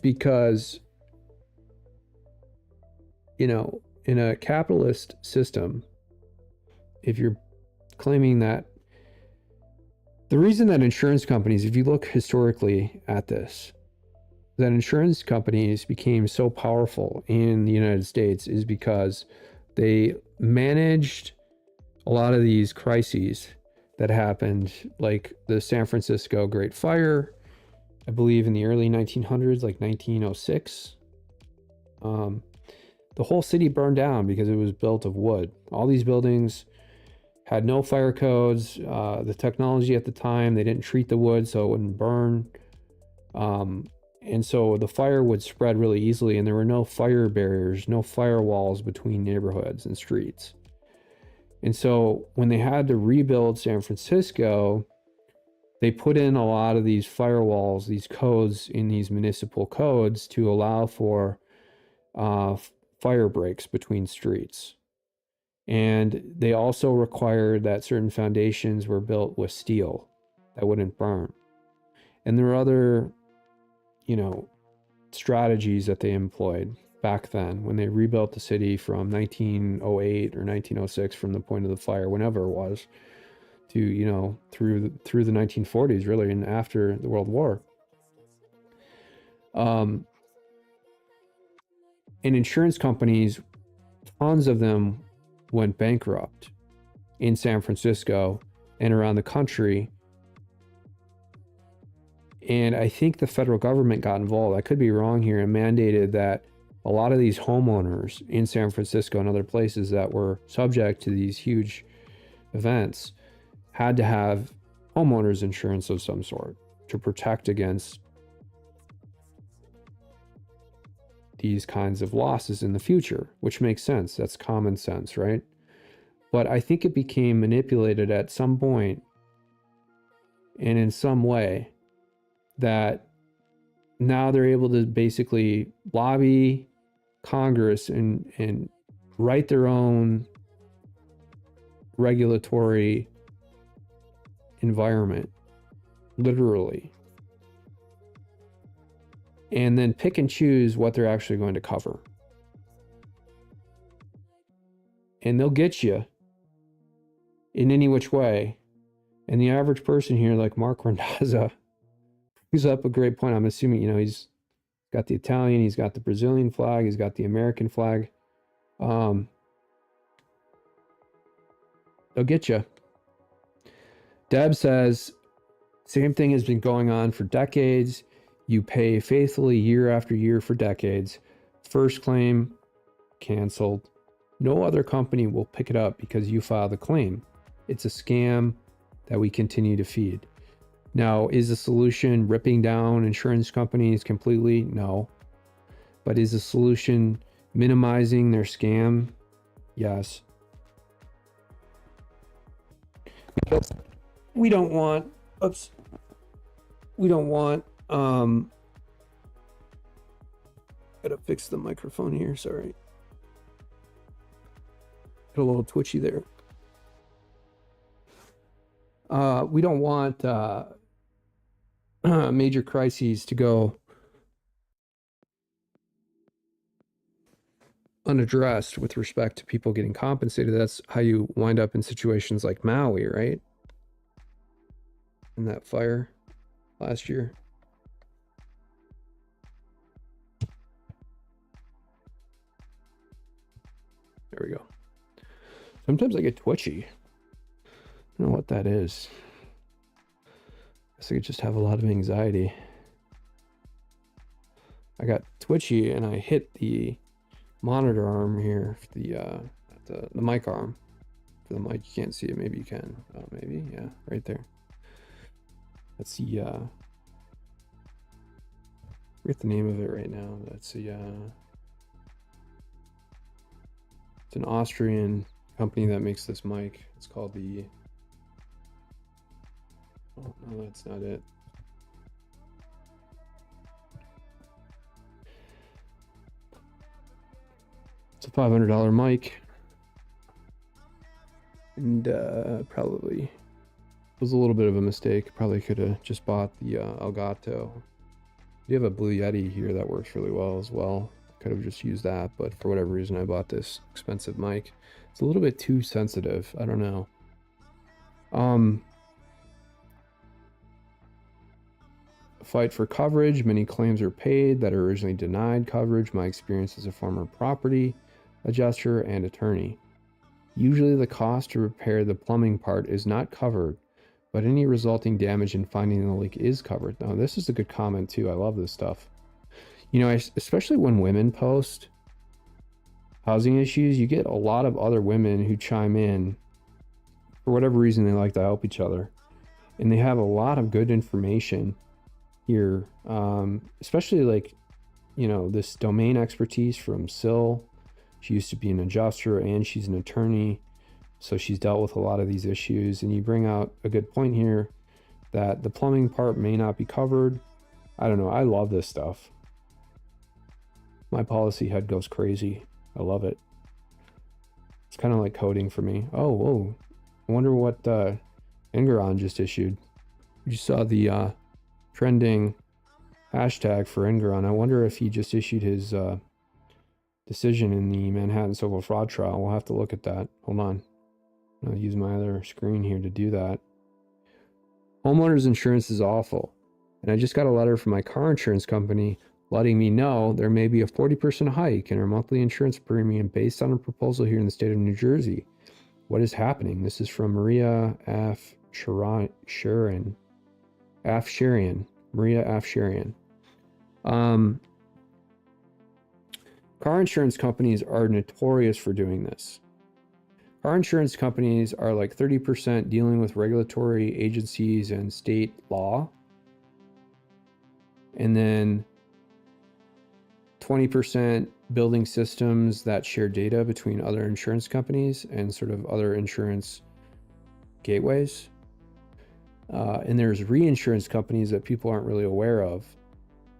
Because, you know, in a capitalist system, if you're claiming that, the reason that insurance companies, if you look historically at this, that insurance companies became so powerful in the United States is because they managed a lot of these crises that happened, like the San Francisco Great Fire, I believe in the early 1900s, like 1906. The whole city burned down because it was built of wood. All these buildings had no fire codes. The technology at the time, they didn't treat the wood so it wouldn't burn. And so the fire would spread really easily, and there were no fire barriers, no firewalls between neighborhoods and streets. And so when they had to rebuild San Francisco, they put in a lot of these firewalls, these codes in these municipal codes to allow for fire breaks between streets. And they also required that certain foundations were built with steel that wouldn't burn. And there were other, strategies that they employed back then when they rebuilt the city from 1908 or 1906 from the point of the fire, whenever it was, to, through the 1940s, really, and after the World War. And insurance companies, tons of them went bankrupt in San Francisco and around the country. And I think the federal government got involved. I could be wrong here, and mandated that a lot of these homeowners in San Francisco and other places that were subject to these huge events had to have homeowners insurance of some sort to protect against these kinds of losses in the future, which makes sense. That's common sense, right? But I think it became manipulated at some point and in some way that now they're able to basically lobby Congress and write their own regulatory environment, literally, and then pick and choose what they're actually going to cover. And they'll get you in any which way. And the average person here, like Mark Randazza, brings up a great point. I'm assuming, he's got the Italian, he's got the Brazilian flag, he's got the American flag. They'll get you. Deb says, same thing has been going on for decades. You pay faithfully year after year for decades. First claim, canceled. No other company will pick it up because you file the claim. It's a scam that we continue to feed. Now, is the solution ripping down insurance companies completely? No. But is the solution minimizing their scam? Yes. Because we don't want, gotta fix the microphone here, sorry. Got a little twitchy there. We don't want major crises to go unaddressed with respect to people getting compensated. That's how you wind up in situations like Maui, right? In that fire last year. There we go. Sometimes I get twitchy. I don't know what that is. I guess I could just have a lot of anxiety. I got twitchy and I hit the monitor arm here, the mic arm. For the mic, you can't see it. Maybe you can. Oh, maybe, yeah, right there. That's the I forget the name of it right now. That's the it's an Austrian company that makes this mic. It's called the oh no, that's not it. It's a $500 mic, and probably was a little bit of a mistake. Probably could have just bought the Elgato. We have a Blue Yeti here that works really well as well. Could have just used that, but for whatever reason I bought this expensive mic. It's a little bit too sensitive. I don't know. Fight for coverage. Many claims are paid that are originally denied coverage. My experience as a former property adjuster and attorney. Usually the cost to repair the plumbing part is not covered, but any resulting damage in finding the leak is covered. Now, this is a good comment too. I love this stuff. You know, especially when women post housing issues, you get a lot of other women who chime in. For whatever reason, they like to help each other. And they have a lot of good information here. Especially like, you know, this domain expertise from Sil. She used to be an adjuster and she's an attorney. So she's dealt with a lot of these issues. And you bring out a good point here that the plumbing part may not be covered. I don't know. I love this stuff. My policy head goes crazy. I love it. It's kind of like coding for me. Oh, whoa. I wonder what Engeron just issued. You saw the trending hashtag for Engeron. I wonder if he just issued his decision in the Manhattan civil fraud trial. We'll have to look at that. Hold on. I'll use my other screen here to do that. Homeowners insurance is awful. And I just got a letter from my car insurance company letting me know there may be a 40% hike in our monthly insurance premium based on a proposal here in the state of New Jersey. What is happening? This is from Maria Afsharian. Maria Afsharian. Car insurance companies are notorious for doing this. Car insurance companies are like 30% dealing with regulatory agencies and state law. And then 20% building systems that share data between other insurance companies and sort of other insurance gateways. And there's reinsurance companies that people aren't really aware of.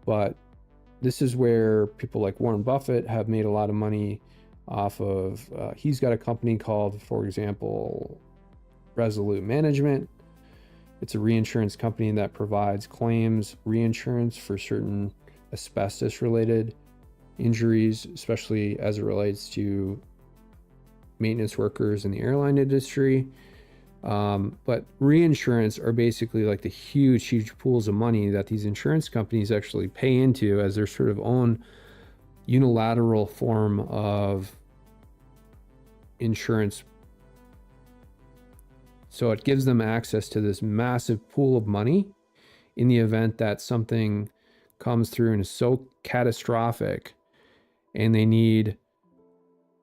But this is where people like Warren Buffett have made a lot of money off of, he's got a company called, for example, Resolute Management. It's a reinsurance company that provides claims reinsurance for certain asbestos related injuries, especially as it relates to maintenance workers in the airline industry. But reinsurance are basically like the huge pools of money that these insurance companies actually pay into as their sort of own unilateral form of insurance. So it gives them access to this massive pool of money in the event that something comes through and is so catastrophic and they need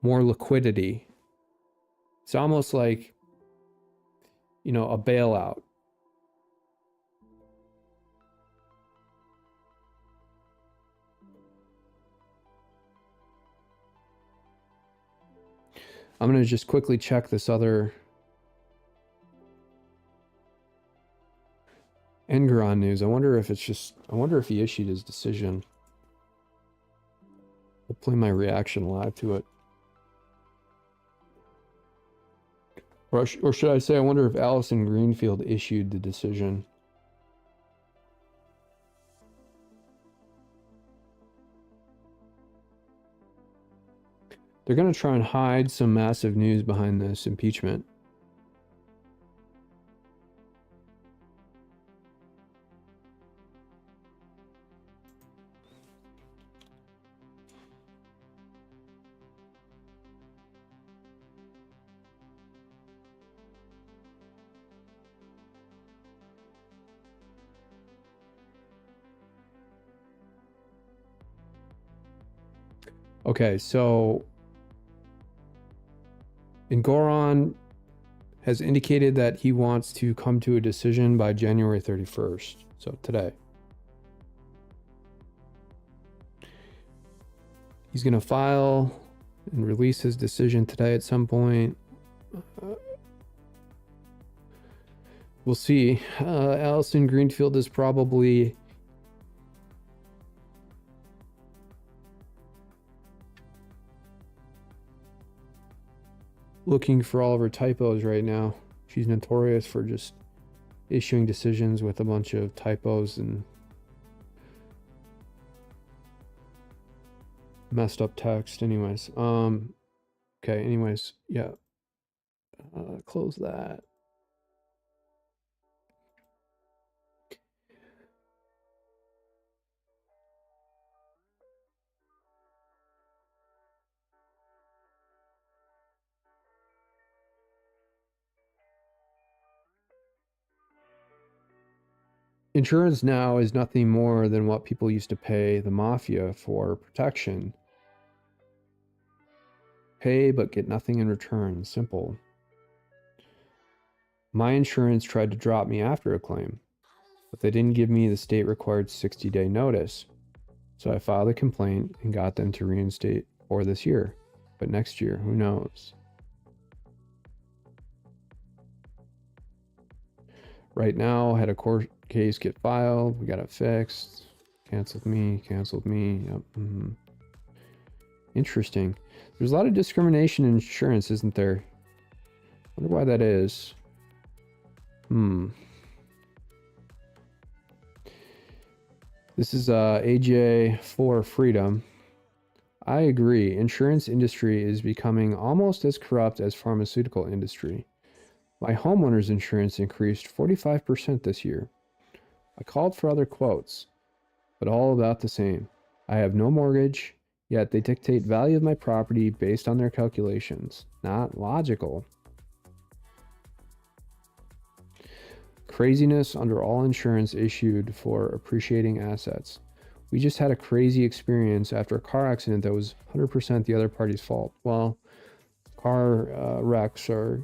more liquidity. It's almost like, you know, a bailout. I'm going to just quickly check this other Engeron news. I wonder if he issued his decision. I'll play my reaction live to it. Or should I say, I wonder if Allison Greenfield issued the decision. They're going to try and hide some massive news behind this impeachment. Okay, so Engoron has indicated that he wants to come to a decision by January 31st, so today. He's going to file and release his decision today at some point. We'll see. Allison Greenfield is probably looking for all of her typos right now. She's notorious for just issuing decisions with a bunch of typos and messed up text. Anyways, okay, anyways, yeah. Close that. Insurance now is nothing more than what people used to pay the mafia for protection. Pay but get nothing in return. Simple. My insurance tried to drop me after a claim, but they didn't give me the state required 60-day notice. So I filed a complaint and got them to reinstate for this year. But next year, who knows? right now. Had a court case get filed. We got it fixed. Canceled me. Yep. Interesting. There's a lot of discrimination in insurance, isn't there? Wonder why that is. This is AJ for Freedom. I agree. Insurance industry is becoming almost as corrupt as pharmaceutical industry. My homeowner's insurance increased 45% this year. I called for other quotes, but all about the same. I have no mortgage, yet they dictate value of my property based on their calculations. Not logical. Craziness under all insurance issued for appreciating assets. We just had a crazy experience after a car accident that was 100% the other party's fault. Well, car wrecks are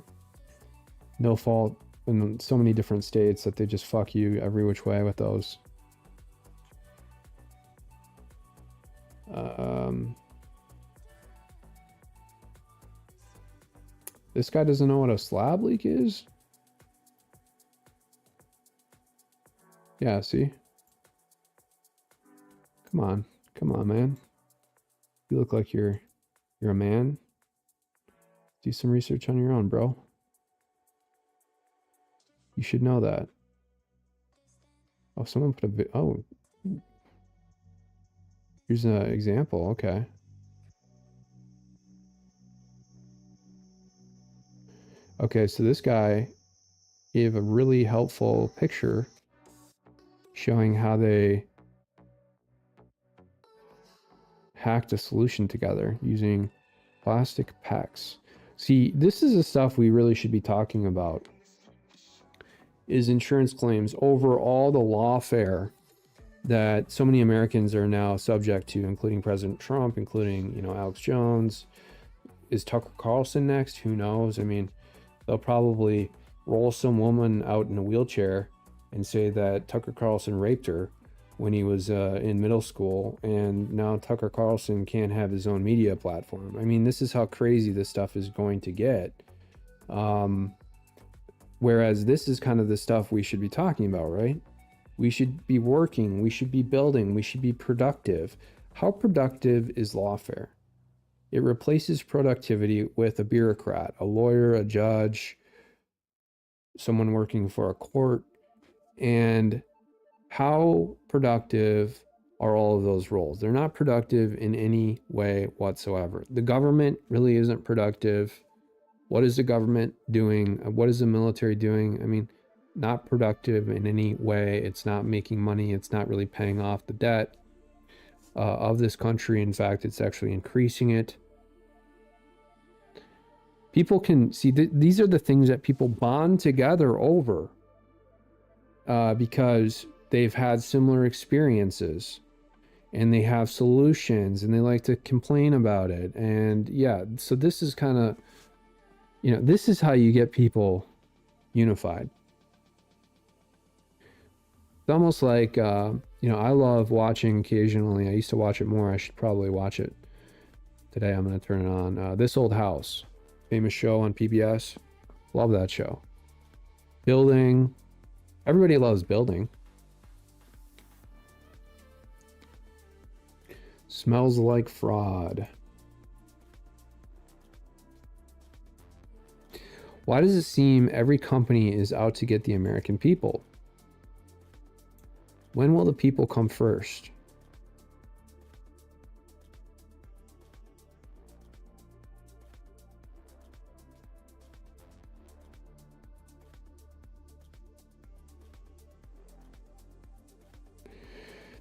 no fault in so many different states that they just fuck you every which way with those. This guy doesn't know what a slab leak is? Yeah, see? Come on, man. You look like you're a man. Do some research on your own, bro. You should know that. Oh, someone put a here's an example. Okay. Okay, so this guy gave a really helpful picture showing how they hacked a solution together using plastic packs. See, this is the stuff we really should be talking about, is insurance claims over all the lawfare that so many Americans are now subject to, including President Trump, including, Alex Jones. Is Tucker Carlson next? Who knows? I mean, they'll probably roll some woman out in a wheelchair and say that Tucker Carlson raped her when he was in middle school, and now Tucker Carlson can't have his own media platform. I mean, this is how crazy this stuff is going to get. Whereas this is kind of the stuff we should be talking about, right? We should be working, we should be building, we should be productive. How productive is lawfare? It replaces productivity with a bureaucrat, a lawyer, a judge, someone working for a court. And how productive are all of those roles? They're not productive in any way whatsoever. The government really isn't productive. What is the government doing? What is the military doing? I mean, not productive in any way. It's not making money. It's not really paying off the debt of this country. In fact, it's actually increasing it. People can see these are the things that people bond together over because they've had similar experiences and they have solutions and they like to complain about it. And yeah, so this is kind of, this is how you get people unified. It's almost like, I love watching occasionally. I used to watch it more. I should probably watch it today. I'm going to turn it on. This Old House, famous show on PBS. Love that show. Building. Everybody loves building. Smells like fraud. Why does it seem every company is out to get the American people? When will the people come first?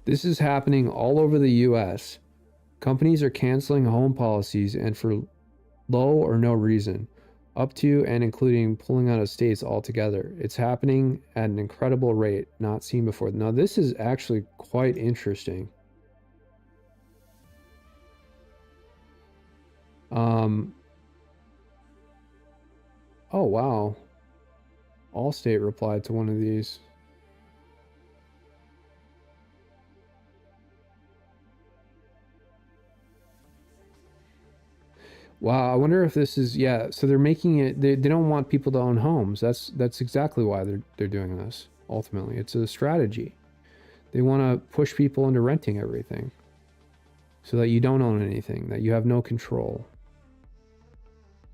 This is happening all over the US. Companies are canceling home policies and for low or no reason, up to and including pulling out of states altogether. It's happening at an incredible rate not seen before. Now, this is actually quite interesting. Oh, wow. Allstate replied to one of these. Wow, I wonder if this is, yeah, so they're making it, they don't want people to own homes. That's exactly why they're doing this. Ultimately, it's a strategy. They want to push people into renting everything so that you don't own anything, that you have no control.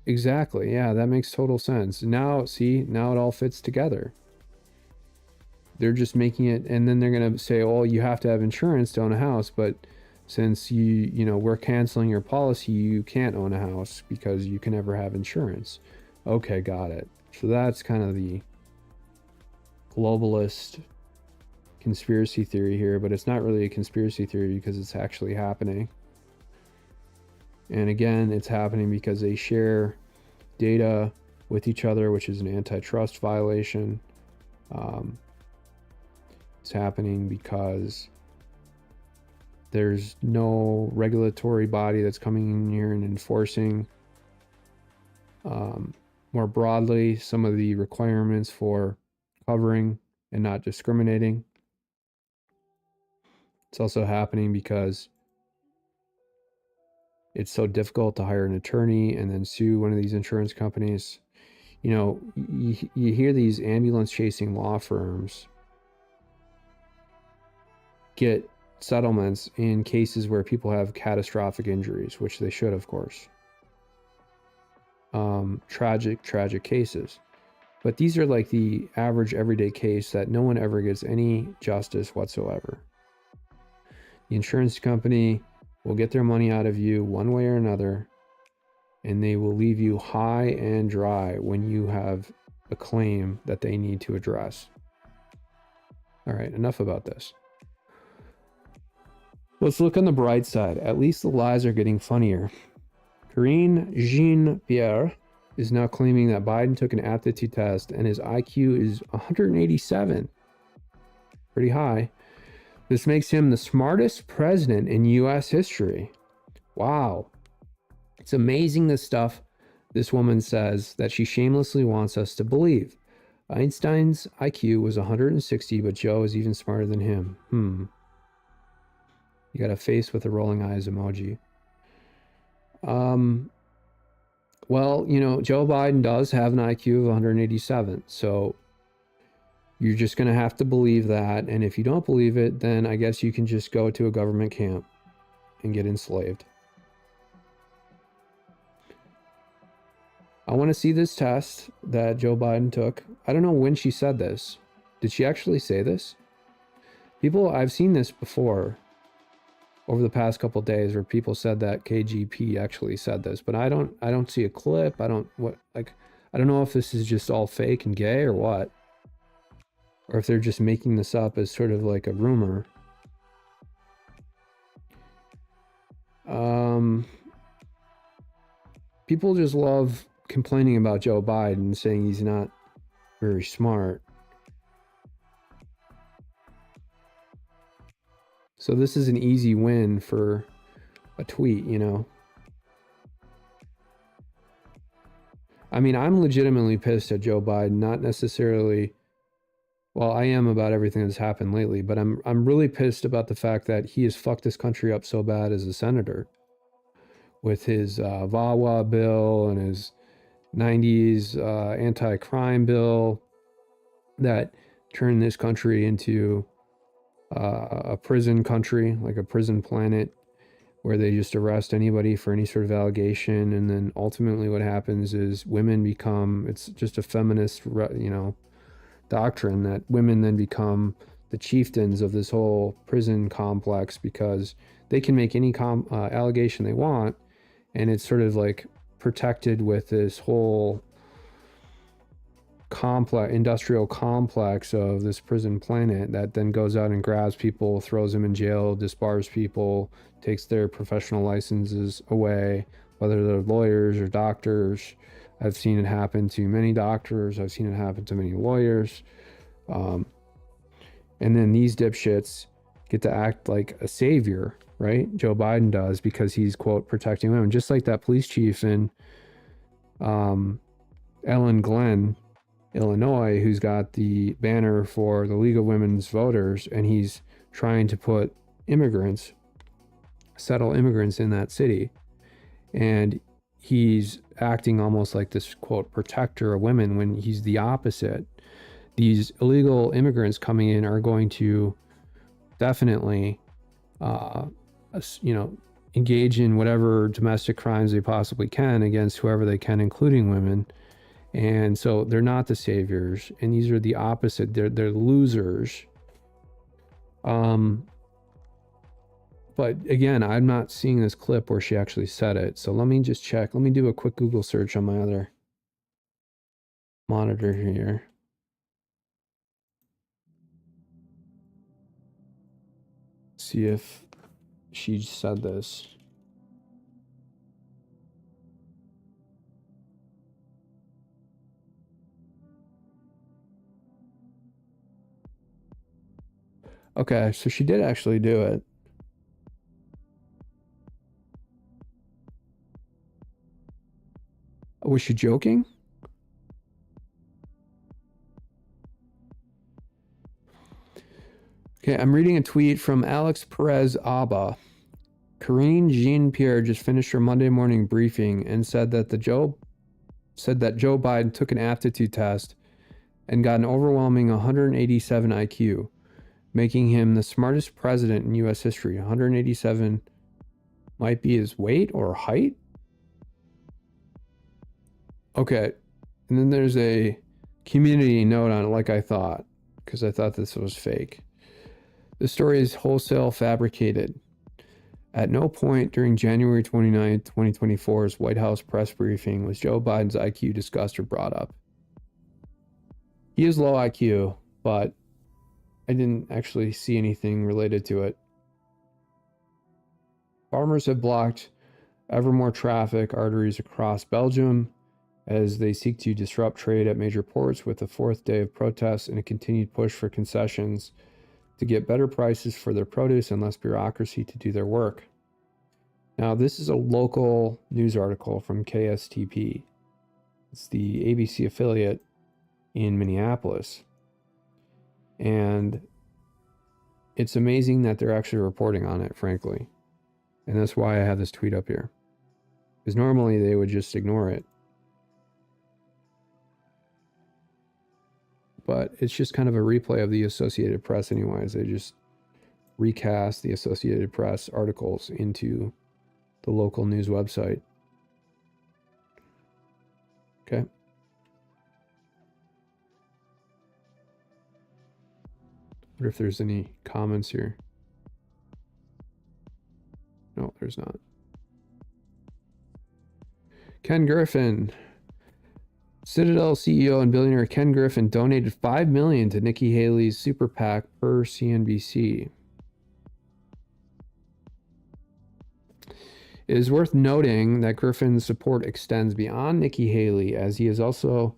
Exactly. Yeah, that makes total sense. Now, see, now it all fits together. They're just making it, and then they're going to say, oh, you have to have insurance to own a house, but since we're canceling your policy, you can't own a house because you can never have insurance. Okay, got it. So that's kind of the globalist conspiracy theory here, but it's not really a conspiracy theory because it's actually happening. And again, it's happening because they share data with each other, which is an antitrust violation. It's happening because there's no regulatory body that's coming in here and enforcing more broadly some of the requirements for covering and not discriminating. It's also happening because it's so difficult to hire an attorney and then sue one of these insurance companies. You hear these ambulance chasing law firms get settlements in cases where people have catastrophic injuries, which they should, of course. Tragic cases. But these are like the average everyday case that no one ever gets any justice whatsoever. The insurance company will get their money out of you one way or another, and they will leave you high and dry when you have a claim that they need to address. All right, enough about this. Let's look on the bright side. At least the lies are getting funnier. Karine Jean-Pierre is now claiming that Biden took an aptitude test and his IQ is 187. Pretty high. This makes him the smartest president in US history. Wow. It's amazing the stuff this woman says that she shamelessly wants us to believe. Einstein's IQ was 160, but Joe is even smarter than him. You got a face with a rolling eyes emoji. Well, Joe Biden does have an IQ of 187. So you're just going to have to believe that. And if you don't believe it, then I guess you can just go to a government camp and get enslaved. I want to see this test that Joe Biden took. I don't know when she said this. Did she actually say this? I've seen this before over the past couple of days where people said that KGP actually said this, but I don't see a clip. I don't know if this is just all fake and gay or what, or if they're just making this up as sort of like a rumor. People just love complaining about Joe Biden, saying he's not very smart. So this is an easy win for a tweet, I mean, I'm legitimately pissed at Joe Biden, not necessarily, well, I am about everything that's happened lately, but I'm really pissed about the fact that he has fucked this country up so bad as a senator with his VAWA bill and his 90s anti-crime bill that turned this country into a prison country, like a prison planet, where they just arrest anybody for any sort of allegation. And then ultimately what happens is women become, it's just a feminist, doctrine that women then become the chieftains of this whole prison complex because they can make any allegation they want. And it's sort of like protected with this whole industrial complex of this prison planet that then goes out and grabs people, throws them in jail, disbars people, takes their professional licenses away, whether they're lawyers or doctors. I've seen it happen to many doctors. I've seen it happen to many lawyers. And then these dipshits get to act like a savior, right? Joe Biden does, because he's, quote, protecting women. Just like that police chief in Ellen Glenn, Illinois, who's got the banner for the League of Women's Voters, and he's trying to settle immigrants in that city. And he's acting almost like this, quote, protector of women, when he's the opposite. These illegal immigrants coming in are going to definitely, engage in whatever domestic crimes they possibly can against whoever they can, including women. And so they're not the saviors, and these are the opposite. They're losers. But again, I'm not seeing this clip where she actually said it. So let me just check. Let me do a quick Google search on my other monitor here. See if she said this. Okay, so she did actually do it. Was she joking? Okay, I'm reading a tweet from Alex Perez Abba. Karine Jean-Pierre just finished her Monday morning briefing and said that Joe Biden took an aptitude test and got an overwhelming 187 IQ, making him the smartest president in U.S. history. 187 might be his weight or height. Okay, and then there's a community note on it, like I thought, because I thought this was fake. The story is wholesale fabricated. At no point during January 29, 2024's White House press briefing was Joe Biden's IQ discussed or brought up. He is low IQ, but I didn't actually see anything related to it. Farmers have blocked ever more traffic arteries across Belgium as they seek to disrupt trade at major ports, with a fourth day of protests and a continued push for concessions to get better prices for their produce and less bureaucracy to do their work. Now, this is a local news article from KSTP. It's the ABC affiliate in Minneapolis. And it's amazing that they're actually reporting on it, frankly. And that's why I have this tweet up here. Because normally they would just ignore it. But it's just kind of a replay of the Associated Press anyways. They just recast the Associated Press articles into the local news website. Okay. Wonder if there's any comments here. No, there's not. Ken Griffin. Citadel CEO and billionaire Ken Griffin donated $5 million to Nikki Haley's super PAC per CNBC. It is worth noting that Griffin's support extends beyond Nikki Haley, as he has also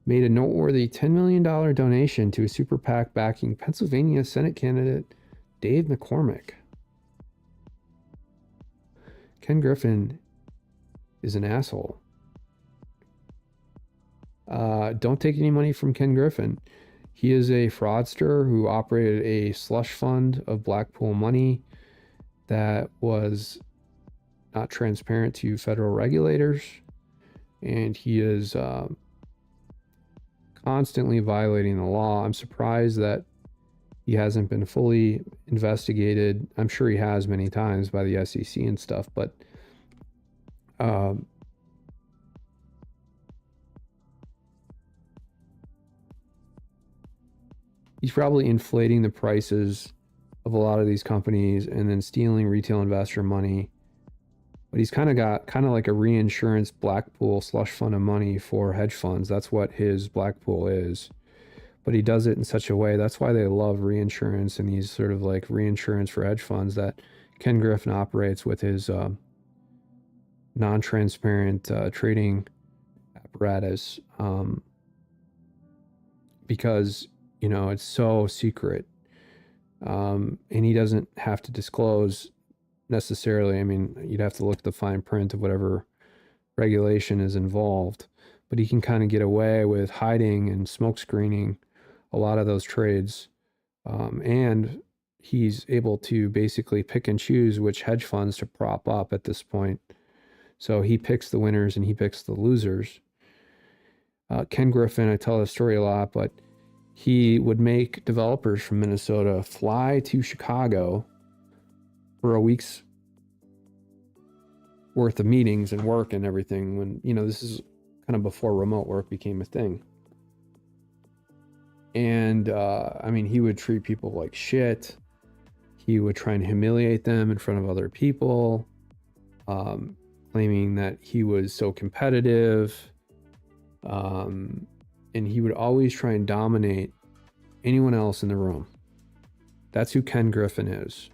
made a noteworthy $10 million donation to a super PAC backing Pennsylvania Senate candidate Dave McCormick. Ken Griffin is an asshole. Don't take any money from Ken Griffin. He is a fraudster who operated a slush fund of Blackpool money that was not transparent to federal regulators. And he is constantly violating the law. I'm surprised that he hasn't been fully investigated. I'm sure he has many times by the SEC and stuff, but he's probably inflating the prices of a lot of these companies and then stealing retail investor money. But he's kind of like a reinsurance Blackpool slush fund of money for hedge funds. That's what his Blackpool is. But he does it in such a way. That's why they love reinsurance and these sort of like reinsurance for hedge funds that Ken Griffin operates with his non-transparent trading apparatus. Because it's so secret. And he doesn't have to disclose necessarily. I mean, you'd have to look at the fine print of whatever regulation is involved. But he can kind of get away with hiding and smoke screening a lot of those trades. And he's able to basically pick and choose which hedge funds to prop up at this point. So he picks the winners and he picks the losers. Ken Griffin, I tell this story a lot, but he would make developers from Minnesota fly to Chicago for a week's worth of meetings and work and everything when, you know, this is kind of before remote work became a thing. And, I mean, he would treat people like shit. He would try and humiliate them in front of other people, claiming that he was so competitive. And he would always try and dominate anyone else in the room. That's who Ken Griffin is.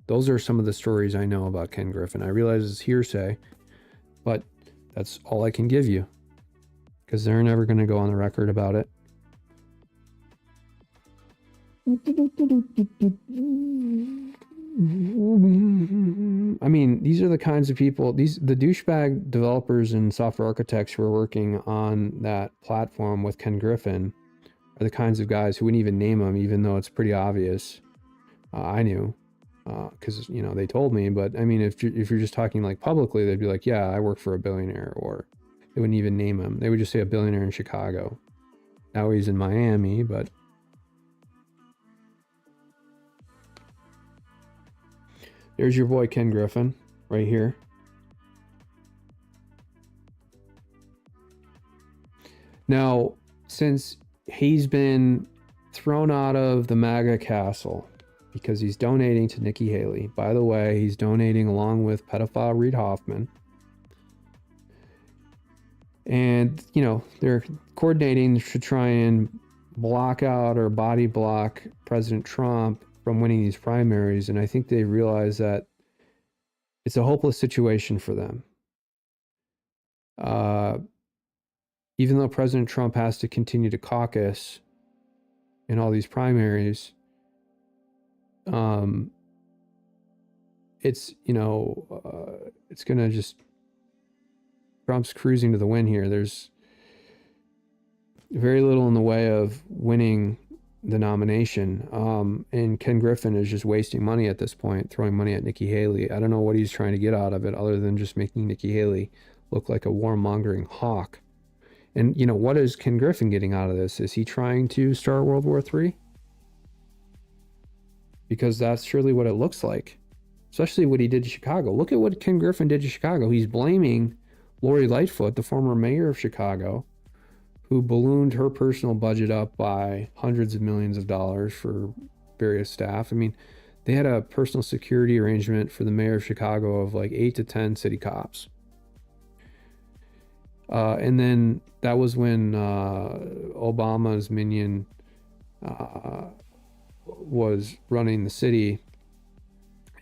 Those are some of the stories I know about Ken Griffin. I realize it's hearsay, but that's all I can give you because they're never going to go on the record about it. I mean, these are the kinds of people, the douchebag developers and software architects who are working on that platform with Ken Griffin are the kinds of guys who wouldn't even name him, even though it's pretty obvious. I knew, because, you know, they told me, but I mean, if you're just talking like publicly, they'd be like, yeah, I work for a billionaire, or they wouldn't even name him. They would just say a billionaire in Chicago. Now he's in Miami, but there's your boy Ken Griffin right here. Now, since he's been thrown out of the MAGA castle because he's donating to Nikki Haley. By the way, he's donating along with pedophile Reid Hoffman. And, you know, they're coordinating to try and block out or body block President Trump from winning these primaries, and I think they realize that it's a hopeless situation for them. Even though President Trump has to continue to caucus in all these primaries, it's, you know, it's gonna just, Trump's cruising to the win here. There's very little in the way of winning the nomination. And Ken Griffin is just wasting money at this point, throwing money at Nikki Haley. I don't know what he's trying to get out of it other than just making Nikki Haley look like a warmongering hawk. And, you know, what is Ken Griffin getting out of this? Is he trying to start World War III? Because that's surely what it looks like, especially what he did to Chicago. Look at what Ken Griffin did to Chicago. He's blaming Lori Lightfoot, the former mayor of Chicago, who ballooned her personal budget up by hundreds of millions of dollars for various staff. I mean, they had a personal security arrangement for the mayor of Chicago of like 8 to 10 city cops. And then that was when Obama's minion was running the city.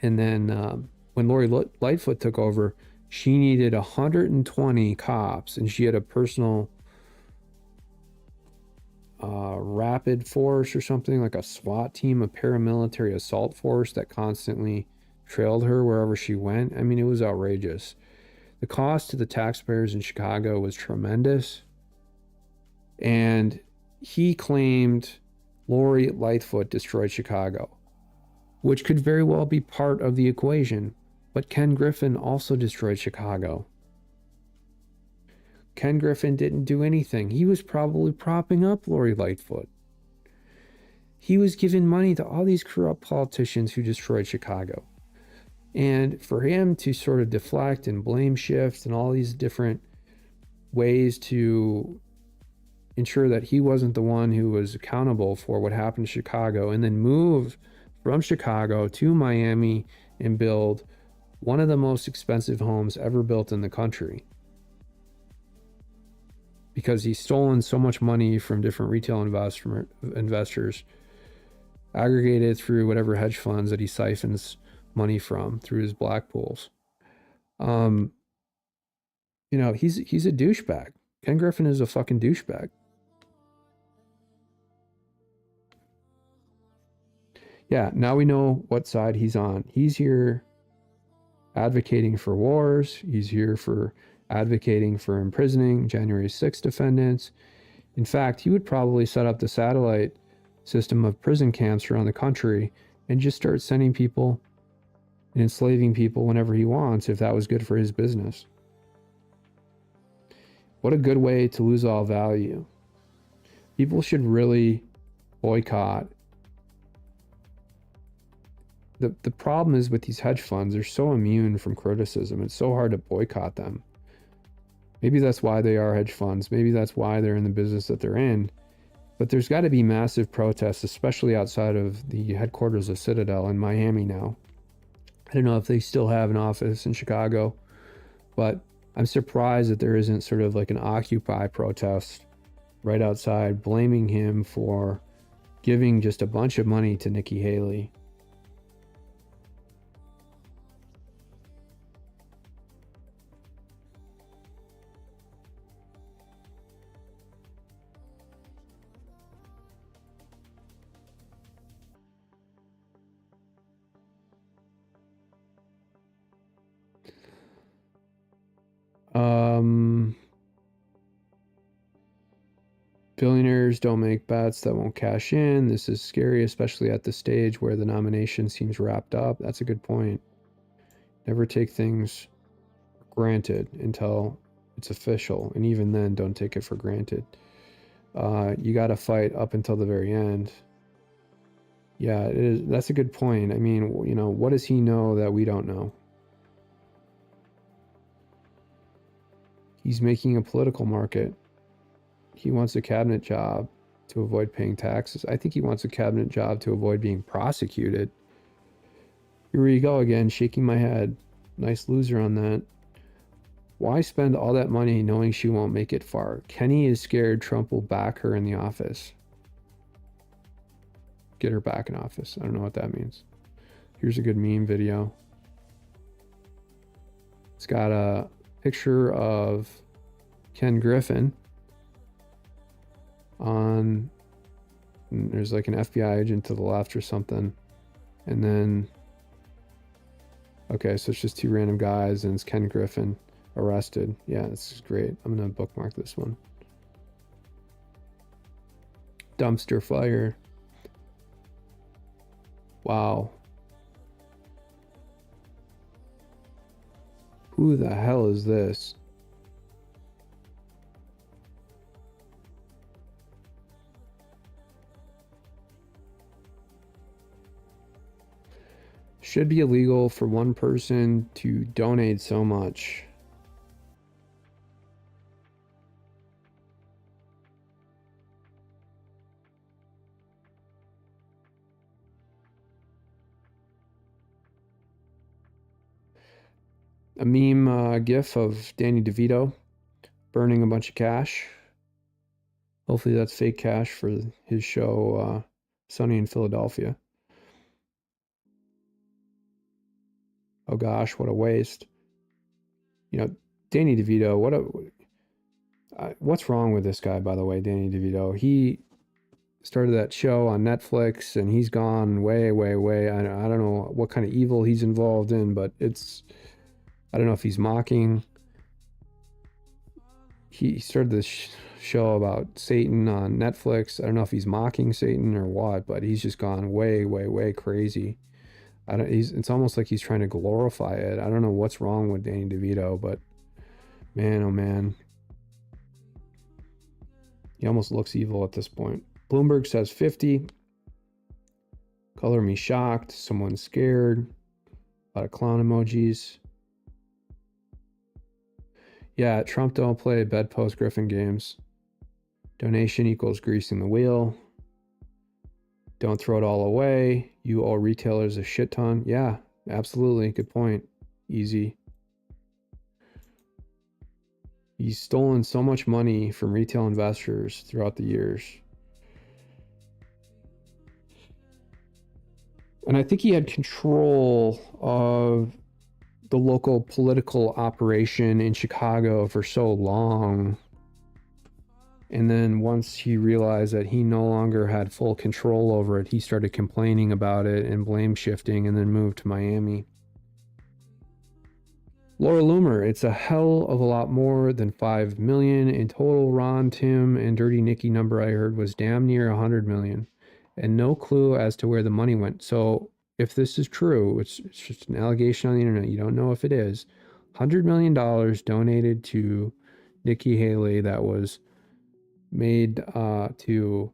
And then when Lori Lightfoot took over, she needed 120 cops, and she had a personal rapid force or something, like a SWAT team, a paramilitary assault force that constantly trailed her wherever she went. I mean, it was outrageous. The cost to the taxpayers in Chicago was tremendous. And he claimed Lori Lightfoot destroyed Chicago, which could very well be part of the equation. But Ken Griffin also destroyed Chicago. Ken Griffin didn't do anything. He was probably propping up Lori Lightfoot. He was giving money to all these corrupt politicians who destroyed Chicago. And for him to sort of deflect and blame shift and all these different ways to ensure that he wasn't the one who was accountable for what happened to Chicago, and then move from Chicago to Miami and build one of the most expensive homes ever built in the country, because he's stolen so much money from different retail investors, aggregated through whatever hedge funds that he siphons money from through his black pools. You know, he's a douchebag. Ken Griffin is a fucking douchebag. Yeah, now we know what side he's on. He's here advocating for wars. He's here for advocating for imprisoning January 6th defendants. In fact, he would probably set up the satellite system of prison camps around the country and just start sending people and enslaving people whenever he wants, if that was good for his business. What a good way to lose all value. People should really boycott. The problem is with these hedge funds, they're so immune from criticism. It's so hard to boycott them. Maybe that's why they are hedge funds. Maybe that's why they're in the business that they're in. But there's got to be massive protests, especially outside of the headquarters of Citadel in Miami now. I don't know if they still have an office in Chicago, but I'm surprised that there isn't sort of like an Occupy protest right outside blaming him for giving just a bunch of money to Nikki Haley. Billionaires don't make bets that won't cash in. This is scary, especially at the stage where the nomination seems wrapped up. That's a good point. Never take things for granted until it's official. And even then, don't take it for granted. You got to fight up until the very end. Yeah, it is. That's a good point. I mean, you know, what does he know that we don't know? He's making a political market. He wants a cabinet job to avoid paying taxes. I think he wants a cabinet job to avoid being prosecuted. Here we go again, shaking my head. Nice loser on that. Why spend all that money knowing she won't make it far? Kenny is scared Trump will back her in the office. Get her back in office. I don't know what that means. Here's a good meme video. It's got a picture of Ken Griffin on, there's like an FBI agent to the left or something, and then okay, so it's just two random guys and it's Ken Griffin arrested. Yeah, this is great. I'm gonna bookmark this one. Dumpster fire. Wow. Who the hell is this? Should be illegal for one person to donate so much. A meme gif of Danny DeVito burning a bunch of cash. Hopefully that's fake cash for his show Sunny in Philadelphia. Oh gosh, what a waste. You know, Danny DeVito, what's wrong with this guy, by the way, Danny DeVito? He started that show on Netflix and he's gone way, way, way. I don't know what kind of evil he's involved in, but it's, I don't know if he's mocking. He started this show about Satan on Netflix. I don't know if he's mocking Satan or what, but he's just gone way, way, way crazy. It's almost like he's trying to glorify it. I don't know what's wrong with Danny DeVito, but man, oh man. He almost looks evil at this point. Bloomberg says 50. Color me shocked. Someone scared. A lot of clown emojis. Yeah, Trump don't play bedpost Griffin games. Donation equals greasing the wheel. Don't throw it all away. You owe retailers a shit ton. Yeah, absolutely. Good point. Easy. He's stolen so much money from retail investors throughout the years. And I think he had control of the local political operation in Chicago for so long. And then once he realized that he no longer had full control over it, he started complaining about it and blame shifting and then moved to Miami. Laura Loomer, it's a hell of a lot more than 5 million in total. Ron, Tim, and Dirty Nikki number I heard was damn near 100 million. And no clue as to where the money went. So if this is true, it's just an allegation on the internet. You don't know if it is. $100 million donated to Nikki Haley that was made to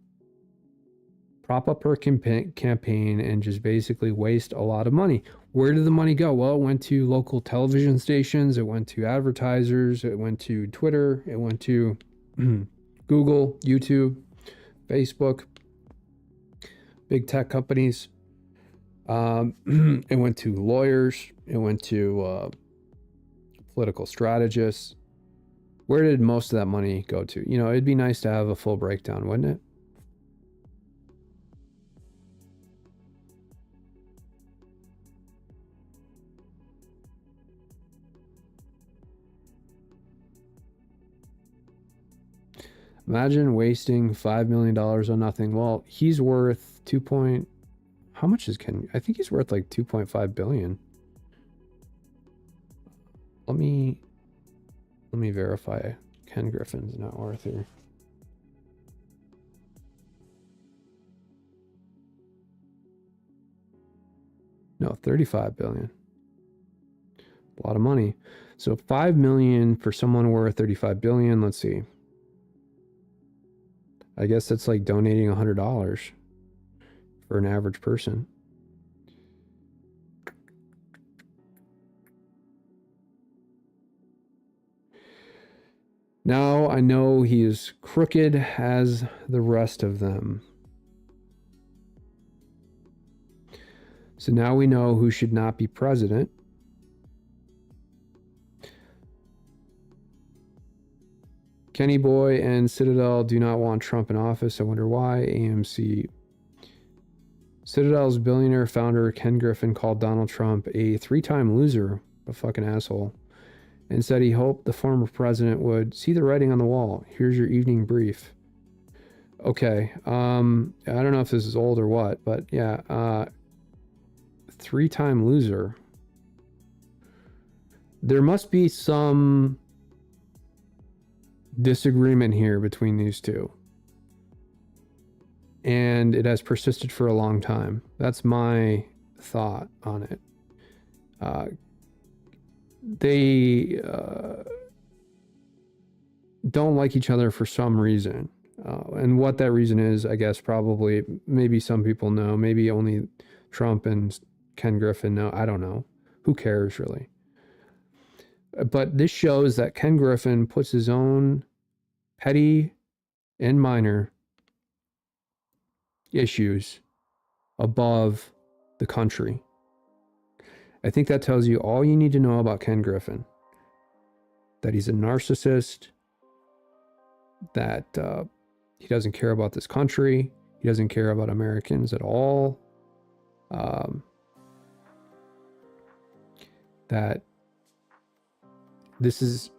prop up her campaign and just basically waste a lot of money. Where did the money go? Well, it went to local television stations, it went to advertisers, it went to Twitter, it went to Google, YouTube, Facebook, big tech companies. It went to lawyers, it went to political strategists. Where did most of that money go to? You know, it'd be nice to have a full breakdown, wouldn't it? Imagine wasting $5 million on nothing. Well, he's worth how much is Ken? I think he's worth like 2.5 billion. Let me verify Ken Griffin's net worth here. No, 35 billion. A lot of money. So 5 million for someone worth 35 billion. Let's see. I guess that's like donating $100 for an average person. Now I know he is crooked as the rest of them. So now we know who should not be president. Kenny Boy and Citadel do not want Trump in office. I wonder why. AMC. Citadel's billionaire founder Ken Griffin called Donald Trump a 3-time loser, a fucking asshole, and said he hoped the former president would see the writing on the wall. Here's your evening brief. Okay, I don't know if this is old or what, but yeah, 3-time loser. There must be some disagreement here between these two, and it has persisted for a long time. That's my thought on it. They don't like each other for some reason, and what that reason is, I guess probably, maybe some people know, maybe only Trump and Ken Griffin know. I don't know. Who cares, really? But this shows that Ken Griffin puts his own petty and minor issues above the country. I think that tells you all you need to know about Ken Griffin. That he's a narcissist, that he doesn't care about this country, he doesn't care about Americans at all, that this is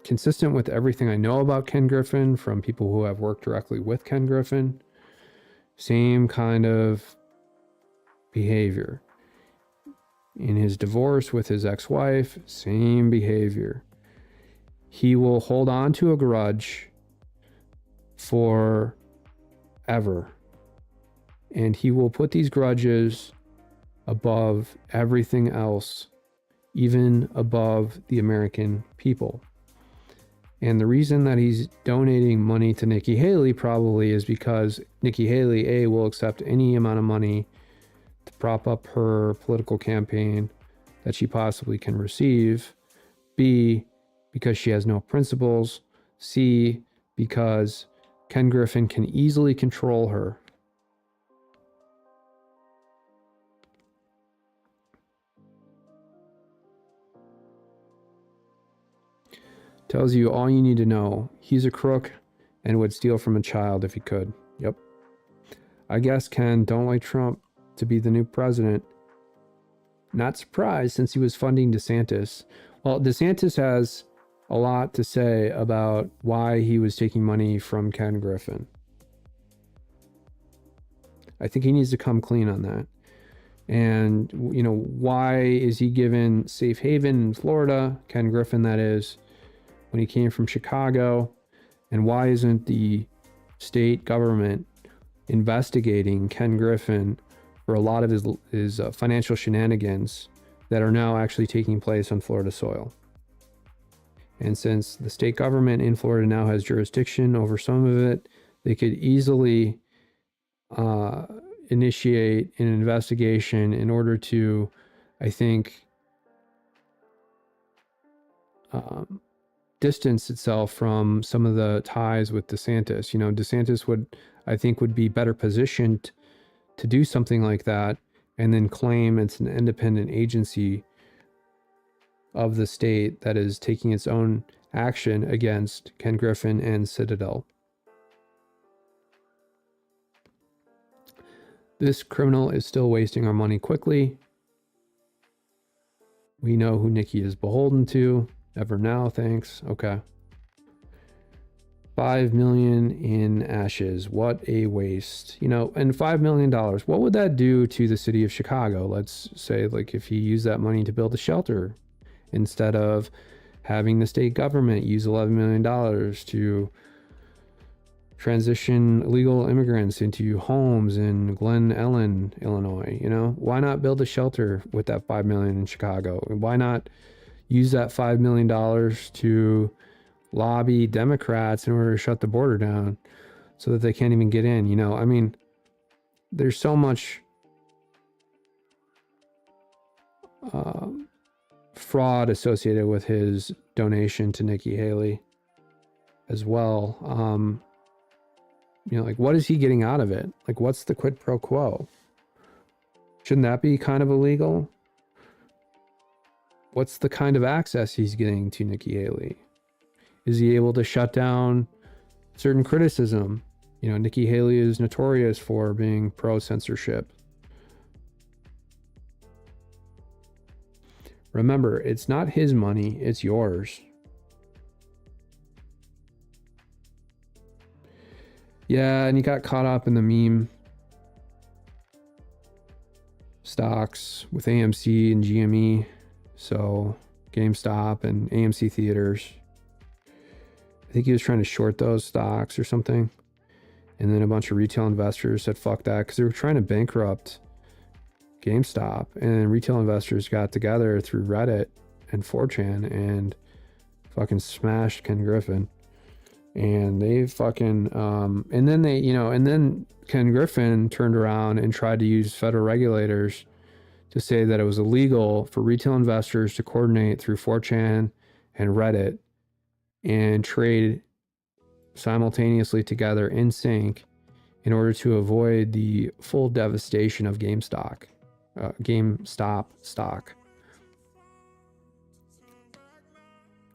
consistent with everything I know about Ken Griffin from people who have worked directly with Ken Griffin. Same kind of behavior. In his divorce with his ex-wife, same behavior. He will hold on to a grudge forever. And he will put these grudges above everything else, even above the American people. And the reason that he's donating money to Nikki Haley probably is because Nikki Haley, A, will accept any amount of money to prop up her political campaign that she possibly can receive. B, because she has no principles. C, because Ken Griffin can easily control her. Tells you all you need to know. He's a crook and would steal from a child if he could. Yep. I guess Ken don't like Trump to be the new president. Not surprised, since he was funding DeSantis. Well, DeSantis has a lot to say about why he was taking money from Ken Griffin. I think he needs to come clean on that. And, you know, why is he given safe haven in Florida, Ken Griffin that is, when he came from Chicago? And why isn't the state government investigating Ken Griffin for a lot of his financial shenanigans that are now actually taking place on Florida soil? And since the state government in Florida now has jurisdiction over some of it, they could easily initiate an investigation in order to, I think, distance itself from some of the ties with DeSantis. You know, DeSantis would be better positioned to do something like that and then claim it's an independent agency of the state that is taking its own action against Ken Griffin and Citadel. This criminal is still wasting our money quickly. We know who Nikki is beholden to. Ever now, thanks. Okay. 5 million in ashes. What a waste. You know, and $5 million, what would that do to the city of Chicago? Let's say, like, if he used that money to build a shelter instead of having the state government use $11 million to transition illegal immigrants into homes in Glen Ellen, Illinois. You know, why not build a shelter with that $5 million in Chicago? And why not use that $5 million to lobby Democrats in order to shut the border down so that they can't even get in? You know, I mean, there's so much fraud associated with his donation to Nikki Haley as well. You know, like, what is he getting out of it? Like, what's the quid pro quo? Shouldn't that be kind of illegal? What's the kind of access he's getting to Nikki Haley? Is he able to shut down certain criticism? You know, Nikki Haley is notorious for being pro-censorship. Remember, it's not his money, it's yours. Yeah, and he got caught up in the meme stocks with AMC and GME. So GameStop and AMC Theaters. I think he was trying to short those stocks or something. And then a bunch of retail investors said, fuck that, because they were trying to bankrupt GameStop. And retail investors got together through Reddit and 4chan and fucking smashed Ken Griffin. And they fucking, and then they, you know, and then Ken Griffin turned around and tried to use federal regulators to say that it was illegal for retail investors to coordinate through 4chan and Reddit and trade simultaneously together in sync in order to avoid the full devastation of GameStop stock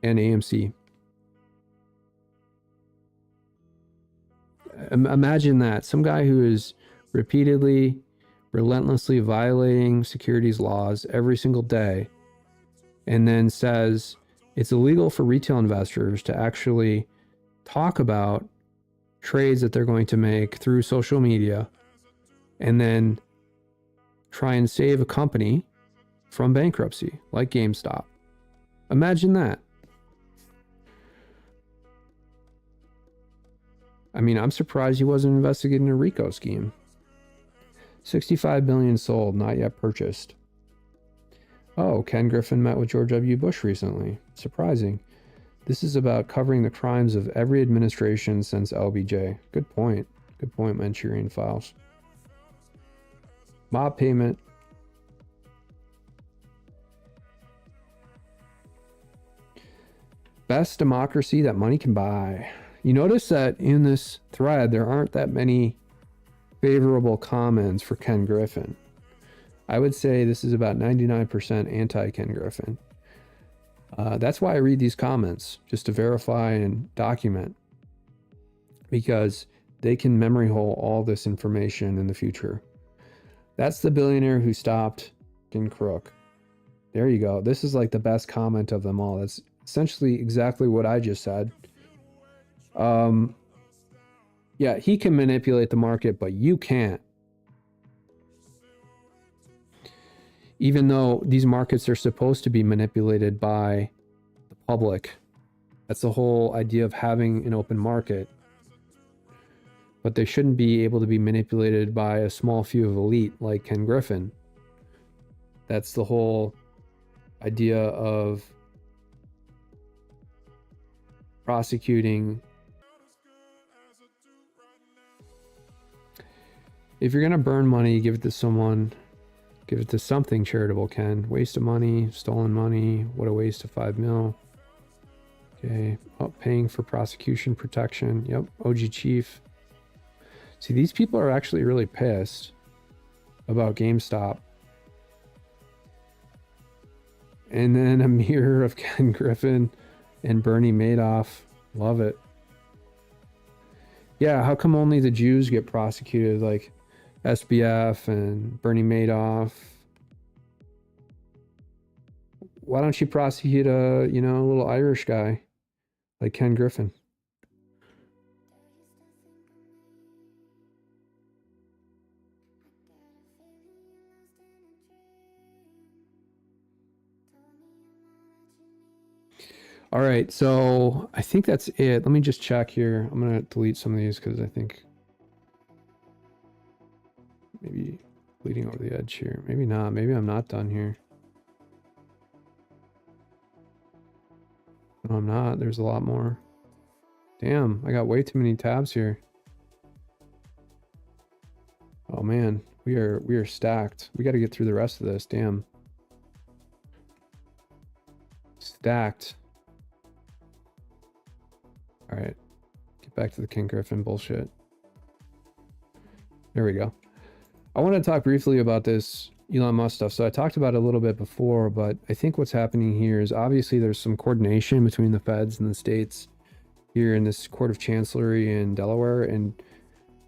and AMC. Imagine that. Some guy who is repeatedly, relentlessly violating securities laws every single day and then says it's illegal for retail investors to actually talk about trades that they're going to make through social media and then try and save a company from bankruptcy like GameStop. Imagine that. I mean, I'm surprised he wasn't investigating a RICO scheme. 65 billion sold, not yet purchased. Oh, Ken Griffin met with George W. Bush recently. Surprising. This is about covering the crimes of every administration since LBJ. Good point. Good point, Manchurian Files. Mob payment. Best democracy that money can buy. You notice that in this thread, there aren't that many favorable comments for Ken Griffin. I would say this is about 99% anti-Ken Griffin. That's why I read these comments, just to verify and document, because they can memory hole all this information in the future. That's the billionaire who stopped Ken Crook. There you go. This is like the best comment of them all. That's essentially exactly what I just said. Yeah, he can manipulate the market, but you can't. Even though these markets are supposed to be manipulated by the public. That's the whole idea of having an open market. But they shouldn't be able to be manipulated by a small few of elite like Ken Griffin. That's the whole idea of prosecuting. If you're gonna burn money, give it to someone. Give it to something charitable, Ken. Waste of money, stolen money. What a waste of $5 million. Okay. Oh, paying for prosecution protection. Yep. OG Chief. See, these people are actually really pissed about GameStop. And then a mirror of Ken Griffin and Bernie Madoff. Love it. Yeah, how come only the Jews get prosecuted, like SBF and Bernie Madoff? Why don't you prosecute a little Irish guy like Ken Griffin? All right, so I think that's it. Let me just check here. I'm gonna delete some of these because I think maybe bleeding over the edge here. Maybe not. Maybe I'm not done here. No, I'm not. There's a lot more. Damn, I got way too many tabs here. Oh man, we are stacked. We got to get through the rest of this. Damn. Stacked. All right, get back to the Ken Griffin bullshit. There we go. I want to talk briefly about this Elon Musk stuff. So I talked about it a little bit before, but I think what's happening here is obviously there's some coordination between the feds and the states here in this Court of Chancellery in Delaware. And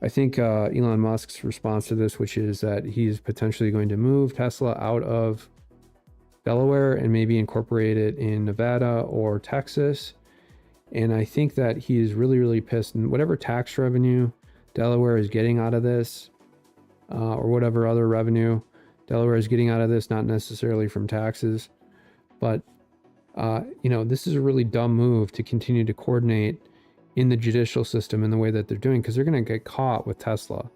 I think Elon Musk's response to this, which is that he's potentially going to move Tesla out of Delaware and maybe incorporate it in Nevada or Texas. And I think that he is really, really pissed. And whatever tax revenue Delaware is getting out of this, or whatever other revenue Delaware is getting out of this, not necessarily from taxes, but this is a really dumb move to continue to coordinate in the judicial system in the way that they're doing, because they're going to get caught with Tesla,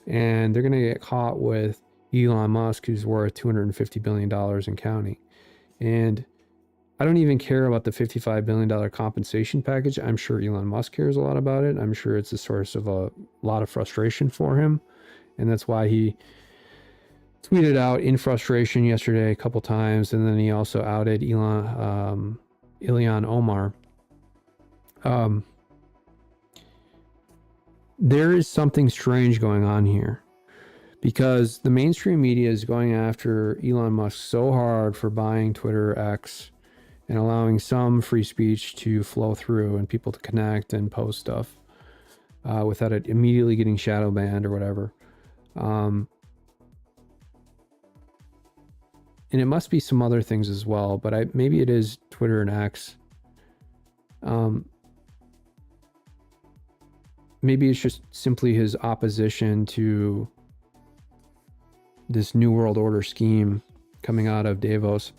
and they're going to get caught with Elon Musk, who's worth $250 billion and counting. And I don't even care about the $55 billion compensation package. I'm sure Elon Musk cares a lot about it. I'm sure it's a source of a lot of frustration for him. And that's why he tweeted out in frustration yesterday a couple times. And then he also outed Ilhan Omar. There is something strange going on here, because the mainstream media is going after Elon Musk so hard for buying Twitter X and allowing some free speech to flow through and people to connect and post stuff without it immediately getting shadow banned or whatever. And it must be some other things as well, but maybe it is Twitter and X. Maybe it's just simply his opposition to this New World Order scheme coming out of Davos.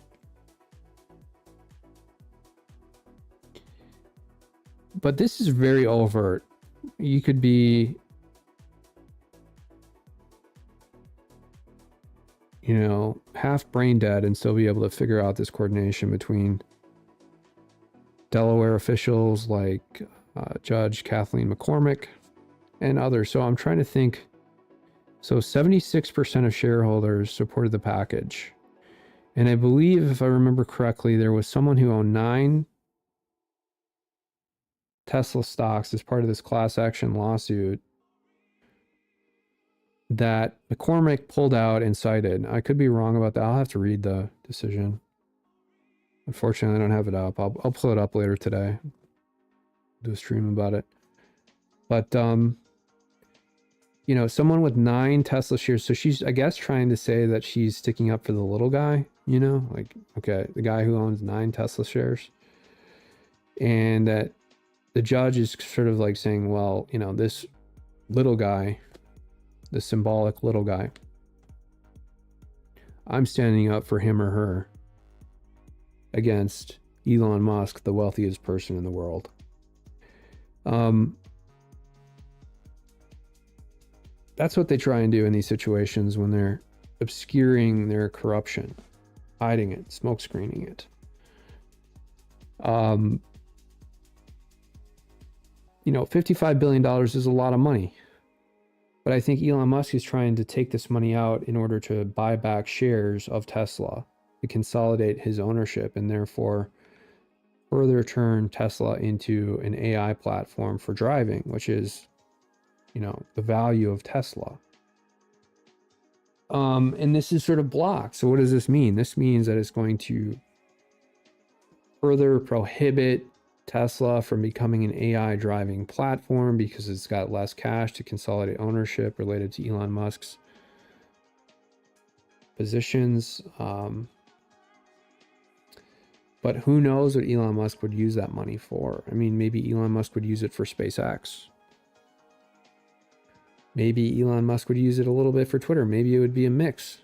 But this is very overt. You could be, half brain dead and still be able to figure out this coordination between Delaware officials like Judge Kathleen McCormick and others. So I'm trying to think. So 76% of shareholders supported the package. And I believe, if I remember correctly, there was someone who owned 9 Tesla stocks as part of this class action lawsuit that McCormick pulled out and cited. I could be wrong about that. I'll have to read the decision. Unfortunately, I don't have it up. I'll pull it up later today. Do a stream about it. But someone with 9 Tesla shares. So she's, I guess, trying to say that she's sticking up for the little guy. Okay, the guy who owns 9 Tesla shares, and that the judge is sort of like saying, well, this little guy, the symbolic little guy, I'm standing up for him or her against Elon Musk, the wealthiest person in the world. That's what they try and do in these situations when they're obscuring their corruption, hiding it, smoke screening it. $55 billion is a lot of money. But I think Elon Musk is trying to take this money out in order to buy back shares of Tesla, to consolidate his ownership, and therefore further turn Tesla into an AI platform for driving, which is, the value of Tesla. And this is sort of blocked. So what does this mean? This means that it's going to further prohibit Tesla from becoming an AI driving platform because it's got less cash to consolidate ownership related to Elon Musk's positions. But who knows what Elon Musk would use that money for? I mean, maybe Elon Musk would use it for SpaceX. Maybe Elon Musk would use it a little bit for Twitter. Maybe it would be a mix.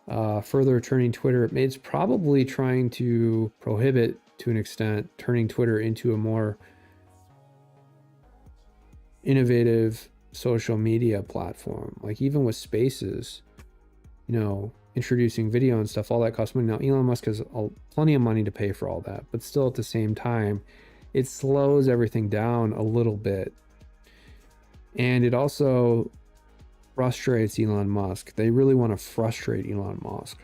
Further turning Twitter, it's probably trying to prohibit, to an extent, turning Twitter into a more innovative social media platform. Like even with Spaces, introducing video and stuff, all that costs money. Now, Elon Musk has plenty of money to pay for all that, but still at the same time, it slows everything down a little bit. And it also frustrates Elon Musk. They really want to frustrate Elon Musk.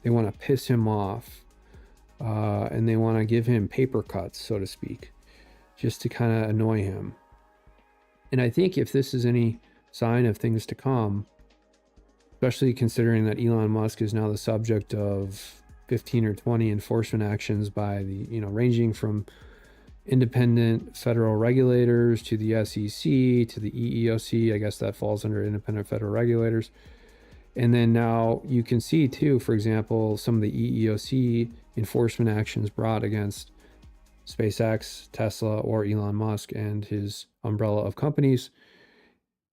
They want to piss him off. And they want to give him paper cuts, so to speak, just to kind of annoy him. And I think if this is any sign of things to come, especially considering that Elon Musk is now the subject of 15 or 20 enforcement actions by the, ranging from independent federal regulators to the SEC to the EEOC. I guess that falls under independent federal regulators. And then now you can see too, for example, some of the EEOC enforcement actions brought against SpaceX, Tesla, or Elon Musk and his umbrella of companies.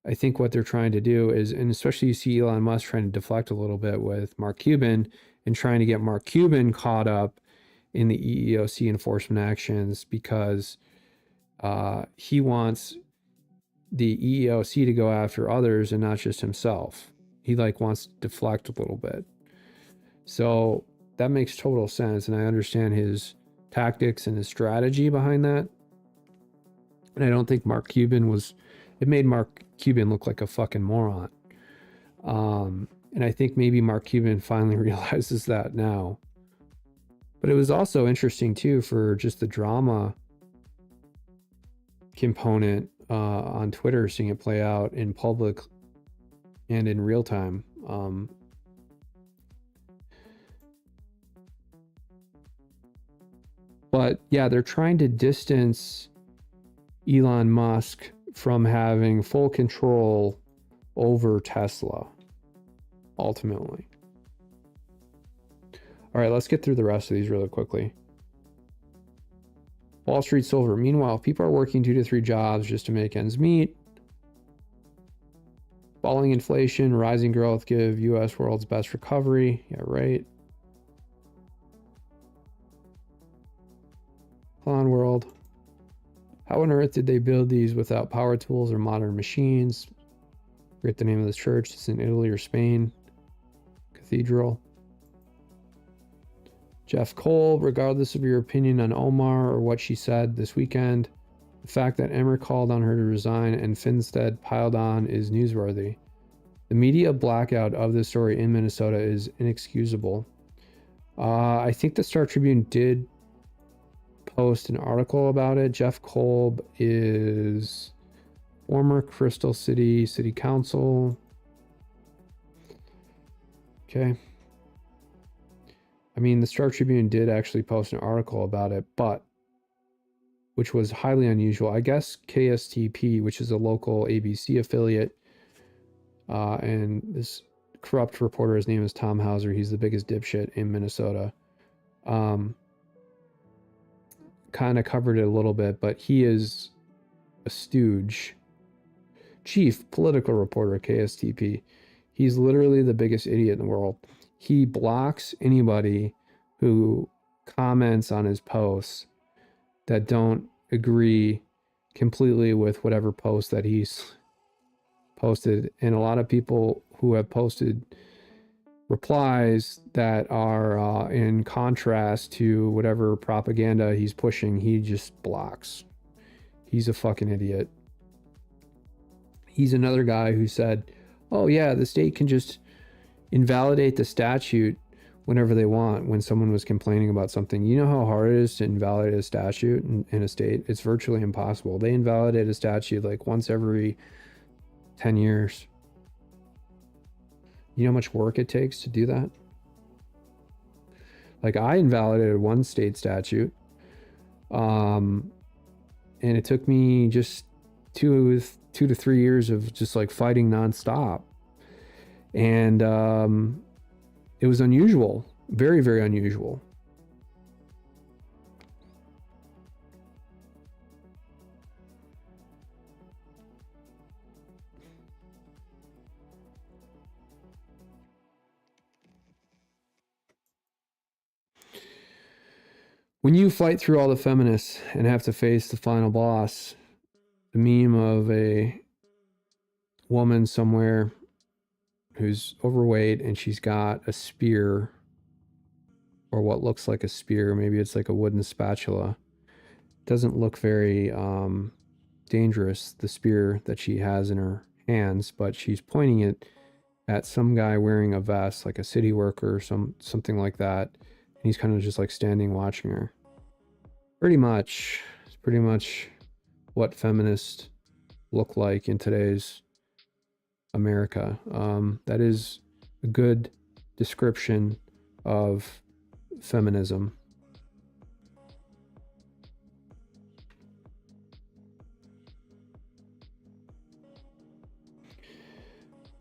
I think what they're trying to do is, and especially you see Elon Musk trying to deflect a little bit with Mark Cuban and trying to get Mark Cuban caught up in the EEOC enforcement actions because he wants the EEOC to go after others and not just himself. He wants to deflect a little bit. So that makes total sense. And I understand his tactics and his strategy behind that. And I don't think Mark Cuban it made Mark Cuban look like a fucking moron. And I think maybe Mark Cuban finally realizes that now. But it was also interesting too for just the drama component on Twitter, seeing it play out in public and in real time. But yeah, they're trying to distance Elon Musk from having full control over Tesla, ultimately. All right, let's get through the rest of these really quickly. Wall Street Silver. Meanwhile, people are working 2 to 3 jobs just to make ends meet. Falling inflation, rising growth give U.S. world's best recovery. Yeah, right. Clown World. How on earth did they build these without power tools or modern machines? Forget the name of this church. It's in Italy or Spain. Cathedral. Jeff Cole, regardless of your opinion on Omar or what she said this weekend, the fact that Emmer called on her to resign and Finstead piled on is newsworthy. The media blackout of this story in Minnesota is inexcusable. I think the Star Tribune did post an article about it. Jeff Kolb is former Crystal City City Council. Okay. I mean, the Star Tribune did actually post an article about it, but which was highly unusual. I guess KSTP, which is a local ABC affiliate, and this corrupt reporter, his name is Tom Hauser. He's the biggest dipshit in Minnesota. Kind of covered it a little bit, but he is a stooge. Chief political reporter, KSTP. He's literally the biggest idiot in the world. He blocks anybody who comments on his posts that don't agree completely with whatever post that he's posted. And a lot of people who have posted replies that are in contrast to whatever propaganda he's pushing, he just blocks. He's a fucking idiot. He's another guy who said, oh yeah, the state can just invalidate the statute whenever they want when someone was complaining about something. You know how hard it is to invalidate a statute in a state? It's virtually impossible. They invalidate a statute like once every 10 years. You know how much work it takes to do that? Like, I invalidated one state statute, and it took me just 2 to 3 years of just like fighting nonstop. And it was unusual, very, very unusual. When you fight through all the feminists and have to face the final boss, the meme of a woman somewhere who's overweight and she's got a spear, or what looks like a spear, maybe it's like a wooden spatula. Doesn't look very dangerous, the spear that she has in her hands, but she's pointing it at some guy wearing a vest, like a city worker or something like that. And he's kind of just like standing watching her. It's pretty much what feminists look like in today's America. That is a good description of feminism.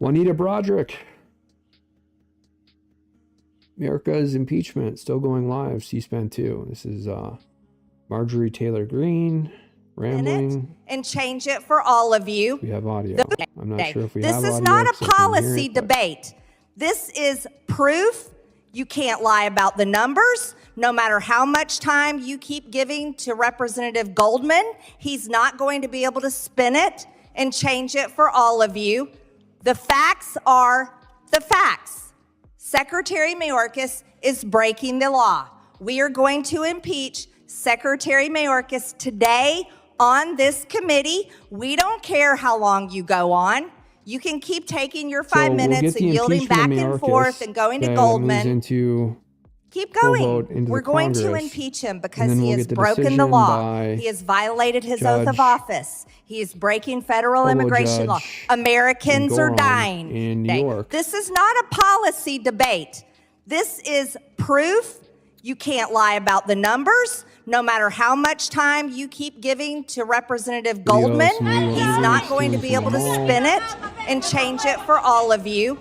Juanita Broderick. America's impeachment still going live, C-SPAN 2. This is Marjorie Taylor Greene rambling. And change it for all of you. We have audio. I'm not sure if we have audio. This is not a 'cause I can't hear policy it, but- debate. This is proof you can't lie about the numbers. No matter how much time you keep giving to Representative Goldman, he's not going to be able to spin it and change it for all of you. The facts are the facts. Secretary Mayorkas is breaking the law. We are going to impeach Secretary Mayorkas today on this committee. We don't care how long you go on. You can keep taking your 5 minutes and yielding back and forth and going to Goldman. Keep going. We're going to impeach him because he has broken the law. He has violated his oath of office. He is breaking federal immigration law. Americans are dying in New York. This is not a policy debate. This is proof you can't lie about the numbers. No matter how much time you keep giving to Representative Goldman, he's not going to be able to spin it and change it for all of you.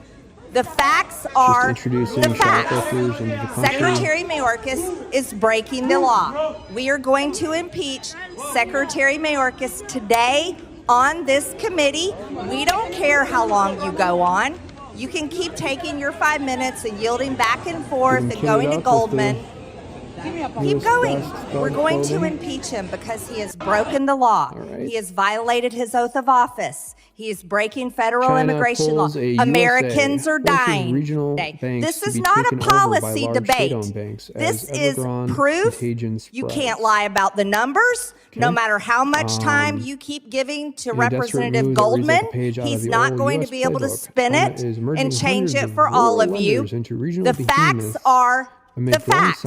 The facts are the facts. Secretary Mayorkas is breaking the law. We are going to impeach Secretary Mayorkas today on this committee. We don't care how long you go on. You can keep taking your 5 minutes and yielding back and forth and going to Goldman. Keep going. We're going to impeach him because he has broken the law. He has violated his oath of office. He is breaking federal immigration law. Americans are dying. This is not a policy debate. This is proof you can't lie about the numbers. No matter how much time you keep giving to Representative Goldman, he's not going to be able to spin it and change it for all of you. The facts are the facts.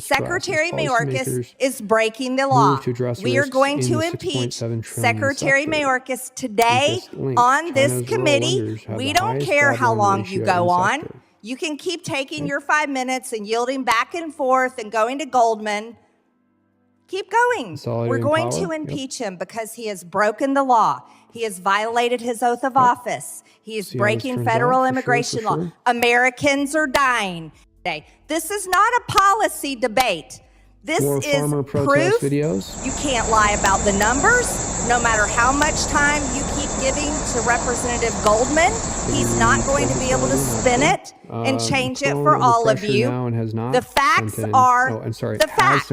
Secretary Mayorkas is breaking the law. We are going to impeach Secretary Mayorkas today on this committee. We don't care how long you go on. You can keep taking your 5 minutes and yielding back and forth and going to Goldman. Keep going. We're going to impeach him because he has broken the law. He has violated his oath of office. He is breaking federal immigration law. Americans are dying. This is not a policy debate. This is proof you can't lie about the numbers. No matter how much time you keep giving to Representative Goldman, he's not going to be able to spin it and change it for all of you. The facts are the facts.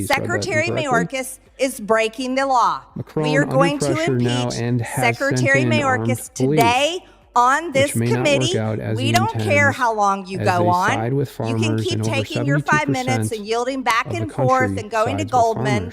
Secretary Mayorkas is breaking the law. We are going to impeach Secretary Mayorkas today on this committee. We don't care how long you go on. You can keep taking your 5 minutes and yielding back and forth and going to Goldman.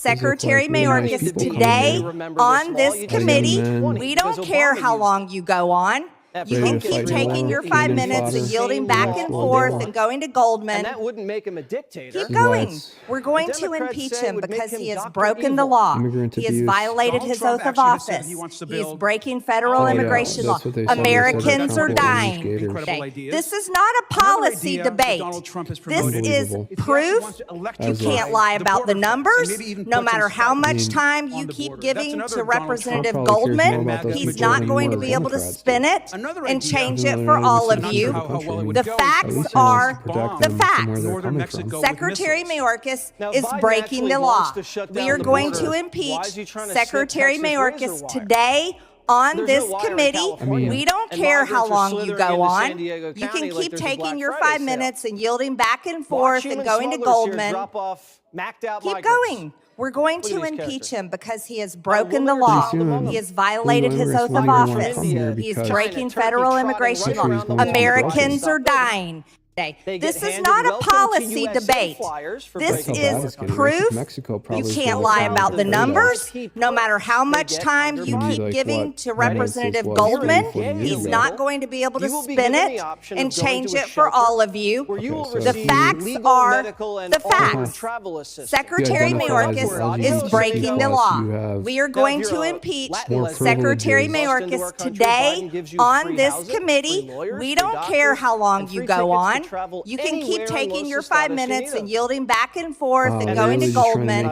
Secretary really nice Mayorkas people coming today in. Remember this on law, this you just committee. said men. We don't Because care Obama how used- long you go on. You can keep taking your 5 minutes and yielding back and forth and going to Goldman. And that wouldn't make him a dictator. Keep going. We're going to impeach him because he has broken the law. He has violated his oath of office. He is breaking federal immigration law. Americans are dying. This is not a policy debate. This is proof. You can't lie about the numbers. No matter how much time you keep giving to Representative Goldman, he's not going to be able to spin it and change it for all of you. The facts are the facts. Secretary Mayorkas is breaking the law. We are going to impeach Secretary Mayorkas today on this committee. We don't care how long you go on. You can keep taking your 5 minutes and yielding back and forth and going to Goldman. Keep going. We're going to impeach him because he has broken the law. He has violated his oath of office. He is breaking federal immigration law. Americans are dying. This is not a policy debate. This is proof. You can't lie about the numbers. No matter how much time you keep giving to Representative Goldman, he's not going to be able to spin it and change it for all of you. The facts are the facts. Secretary Mayorkas is breaking the law. We are going to impeach Secretary Mayorkas today on this committee. We don't care how long you go on. You can keep taking your 5 minutes and yielding back and forth and going to Goldman.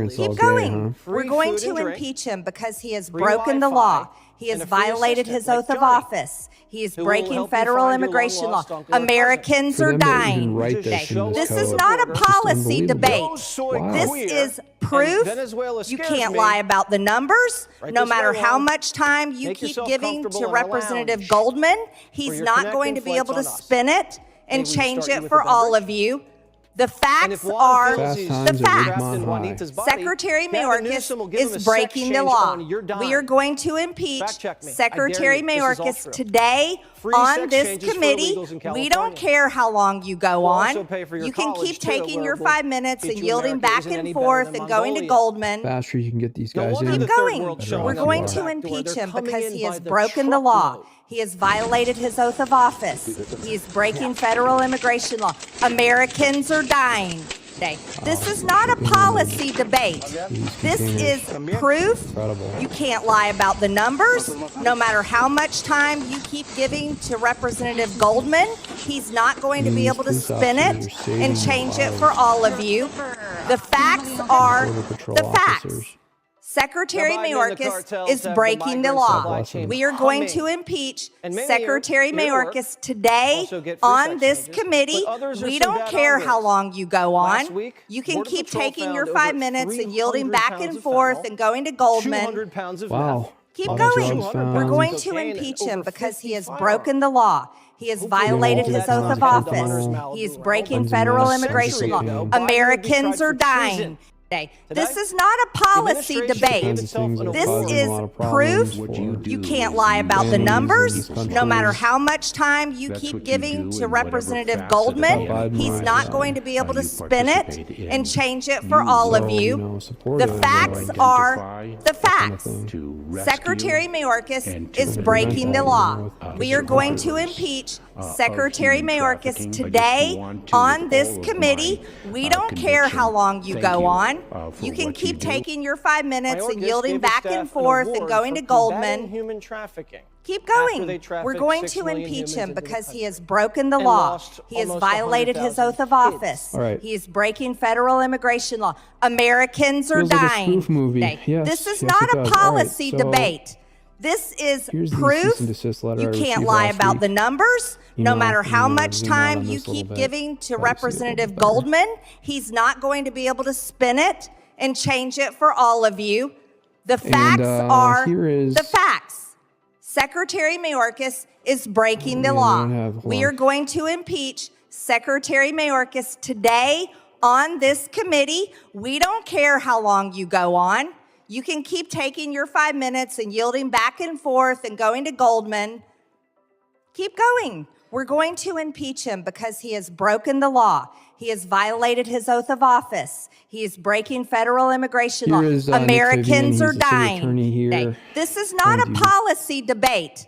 Keep going. We're going to impeach him because he has broken the law. He has violated his oath of office. He is breaking federal immigration law. Americans are dying. This is not a policy debate. This is proof. You can't lie about the numbers. No matter how much time you keep giving to Representative Goldman, he's not going to be able to spin it and change it for all of you. The facts are the facts. Secretary Mayorkas is breaking the law. We are going to impeach Secretary Mayorkas today on this committee. We don't care how long you go on. You can keep taking your 5 minutes and yielding back and forth and going to Goldman. Faster you can get these guys in. Keep going. We're going to impeach him because he has broken the law. He has violated his oath of office. He is breaking federal immigration law. Americans are dying. This is not a policy debate. This is proof. You can't lie about the numbers. No matter how much time you keep giving to Representative Goldman, he's not going to be able to spin it and change it for all of you. The facts are the facts. Secretary Mayorkas is breaking the law. We are going to impeach Secretary Mayorkas today on this committee. We don't care how long you go on. You can keep taking your 5 minutes and yielding back and forth and going to Goldman. Wow. Keep going. We're going to impeach him because he has broken the law. He has violated his oath of office. He is breaking federal immigration law. Americans are dying. This is not a policy debate. This is proof. You can't lie about the numbers. No matter how much time you keep giving to Representative Goldman, he's not going to be able to spin it and change it for all of you. The facts are the facts. Secretary Mayorkas is breaking the law. We are going to impeach Secretary Mayorkas today on this committee. We don't care how long you go on. You can keep taking your 5 minutes and yielding back and forth and going to Goldman. Human trafficking. Keep going. We're going to impeach him because he has broken the law. He has violated his oath of office. He is breaking federal immigration law. Americans are dying. This is not a policy debate. This is proof. You can't lie about the numbers. No matter how much time you keep giving to Representative Goldman, he's not going to be able to spin it and change it for all of you. The facts are the facts. Secretary Mayorkas is breaking the law. We are going to impeach Secretary Mayorkas today on this committee. We don't care how long you go on. You can keep taking your 5 minutes and yielding back and forth and going to Goldman. Keep going. We're going to impeach him because he has broken the law. He has violated his oath of office. He is breaking federal immigration law. Americans are dying. This is not a policy debate.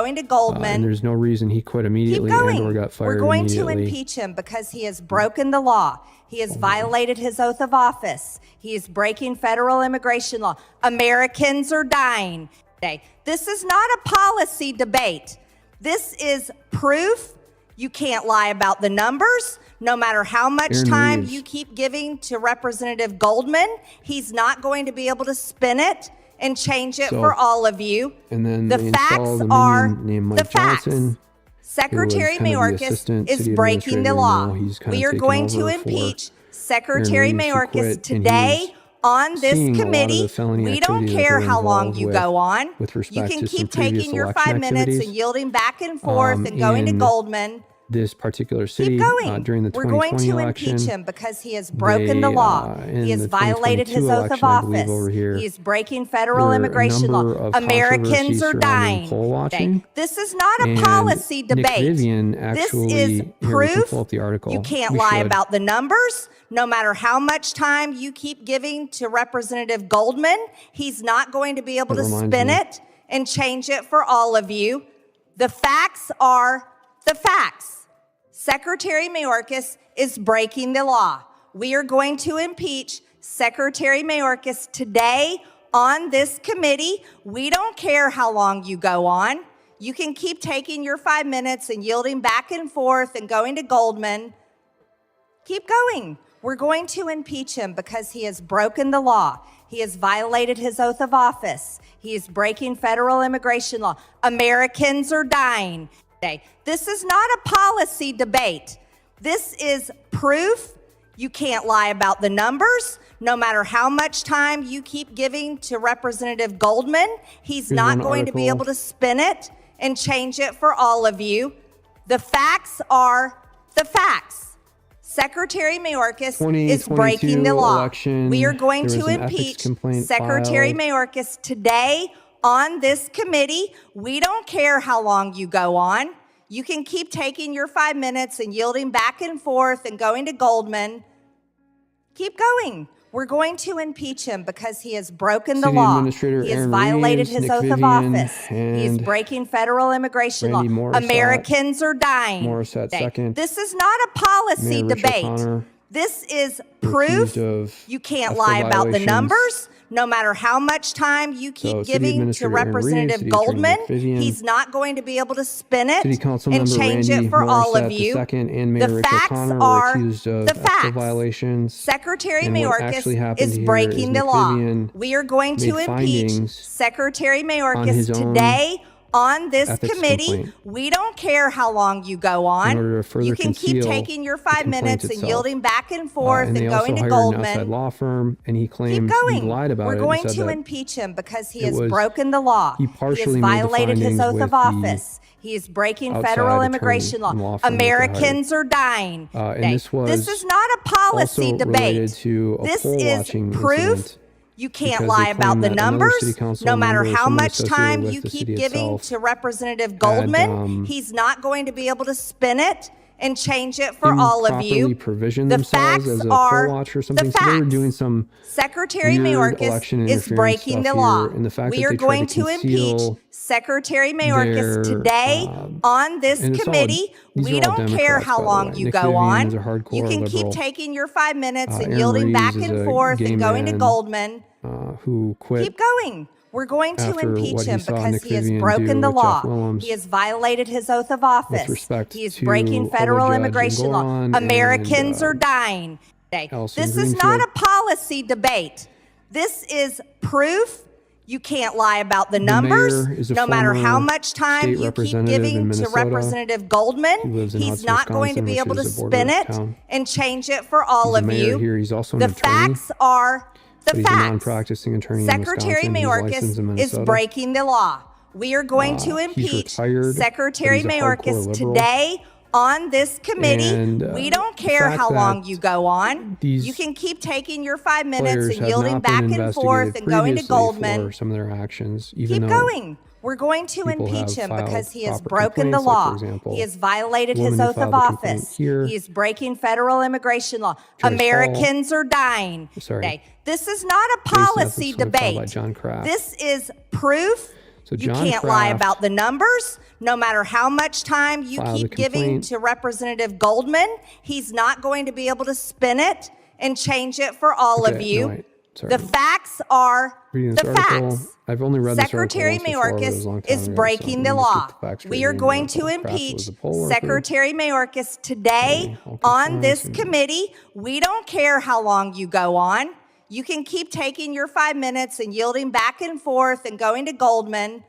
going to and Goldman. there's no reason he quit Keep immediately going. and or got fired We're going to immediately. impeach him because he has broken the law. He has violated his oath of office. He is breaking federal immigration law. Americans are dying today. This is not a policy debate. This is proof. You can't lie about the numbers. No matter how much Aaron time Reeves. you keep giving to Representative Goldman, he's not going to be able to spin it and change it So- for all of you. And then The they facts installed a are minion named the Mike facts. Johnson. Secretary kind of the Mayorkas assistant is city breaking the administrator, law. and now he's kind of We are taken going to over for impeach Aaron Secretary Reeves, who quit, Mayorkas and he today was on this seeing a lot of committee. the felony We don't activity that care they were how long involved you with go on. with You respect can to some keep previous taking your election 5 minutes activities. and yielding back and forth and going to in Goldman. This particular city, Keep going. during the We're going 2020 to election, impeach him because he has broken the they, law. in He has the violated his 2022 oath of election, I believe office. over here, He is breaking there federal were a immigration number law. of Americans controversies are surrounding dying. poll watching. This is not a And policy Nick debate. Vivian This actually, is here we can proof. pull up the article. You can't We lie should. about the numbers. No matter how much time you keep giving to Representative Goldman, he's not going to be able That to reminds spin me. it and change it for all of you. The facts are the facts. Secretary Mayorkas is breaking the law. We are going to impeach Secretary Mayorkas today on this committee. We don't care how long you go on. You can keep taking your 5 minutes and yielding back and forth and going to Goldman. Keep going. We're going to impeach him because he has broken the law. He has violated his oath of office. He is breaking federal immigration law. Americans are dying. This is not a policy debate. This is proof. You can't lie about the numbers. No matter how much time you keep giving to Representative Goldman, he's not going to be able to spin it and change it for all of you. The facts are the facts. Secretary Mayorkas is breaking the law. Election, We are going there to was an ethics impeach complaint Secretary filed. Mayorkas today on this committee. We don't care how long you go on. You can keep taking your 5 minutes and yielding back and forth and going to Goldman. Keep going. We're going to impeach him because he has broken the City law. Administrator He has Aaron violated Reeves, his Nick oath of Vivian, office. He is and breaking federal immigration Randy law. Morissette. Americans are dying. Morissette second. This is not a policy Mayor Rich debate. O'Connor This is were proof. accused of You can't EFTA lie about the violations. numbers. No matter how much time you keep So, City giving to Administrator Aaron Reeves, Representative City Attorney Goldman, Nick Vivian, he's not going to be able to spin it City Council and Member change Randy it for all of Morissette you. II and Mayor The Rich facts O'Connor were are accused of the EFTA facts. violations. Secretary And what actually Mayorkas happened is here breaking the Nick law. Vivian We are going to made impeach findings Secretary on Mayorkas his own today on this ethics committee. complaint. We don't care how long you go on. In order to further You can keep conceal taking your the 5 complaint minutes and itself. yielding back and forth and they and also going to hired an outside Goldman. law firm, and he Keep claimed going. he lied about We're it going and said to that impeach him because he it has was- broken the law. he He has partially made the violated his findings oath with of the office. He is breaking outside federal attorney immigration law. and law firm that they hired. Americans are dying. And this was This is not a policy also debate. related to a This poll is watching proof. incident You can't because lie they about claim the that another numbers. city council No matter member, how someone much associated time with you the keep city giving itself, to Representative Goldman, he's not going to be able to spin it and change it for all of you. improperly provisioned The themselves facts as a are poll watcher or the something. So they were facts. doing some Secretary weird Mayorkas election is interference breaking the stuff law. here, and the fact We that are they tried going to to impeach conceal Secretary Mayorkas their, today on this and it's all- committee. these We are all don't care Democrats, how by the long way. you Nick go Vivian on. is a hardcore You can liberal. keep taking your 5 minutes and Aaron yielding back Reeves is and a forth gay and going to man, Goldman. Who quit Keep going. We're going to after impeach what he him saw because Nick he has Vivian broken do the with Jeff law. Willems He has violated his oath of office. respect He is to breaking federal Olo Judge immigration law. Engoron Americans and, are dying. Allison This is not Greenfield. a policy debate. This is proof. You can't lie about the numbers. mayor is a No matter how former much time state you keep representative giving in to Minnesota. Representative Goldman, He lives in he's Hudson, not going to Wisconsin, be which able to is a border spin it town. and change it for all He's a of mayor you. here. He's also an The attorney. facts are the But he's a facts. non-practicing attorney in Secretary Wisconsin. He's licensed in Mayorkas is Minnesota. breaking the law. We are going to He's impeach retired, Secretary but he's a hardcore Mayorkas liberal. today on this committee. And, we don't the care fact how long that you go on. these You can keep taking your 5 minutes players and have yielding not back been and forth investigated and going to previously Goldman. for some of their actions, even Keep though going. We're going to people impeach have him filed because he has proper broken the complaints, like, for law. example, He has violated the his woman who oath of filed the complaint office. here, He is breaking federal immigration law. Joyce Americans are dying. Sorry. This is not a Case policy ethics one filed by debate. John Kraft. This is proof. So You John can't lie Kraft about the numbers. No matter how much time you filed a keep giving complaint. to Representative Goldman, he's not going to be able to spin it and change it for all of Okay, you. no, wait. Sorry. The facts are Reading this the article, facts. I've only read this Secretary article once before, but it was a long Mayorkas time is ago, breaking so the let me just law. get the facts straight We are here. going to Kraft was impeach a poll worker. Secretary Mayorkas today on this committee. We don't care how long you go on. You can keep taking your 5 minutes and yielding back and forth and going to Goldman.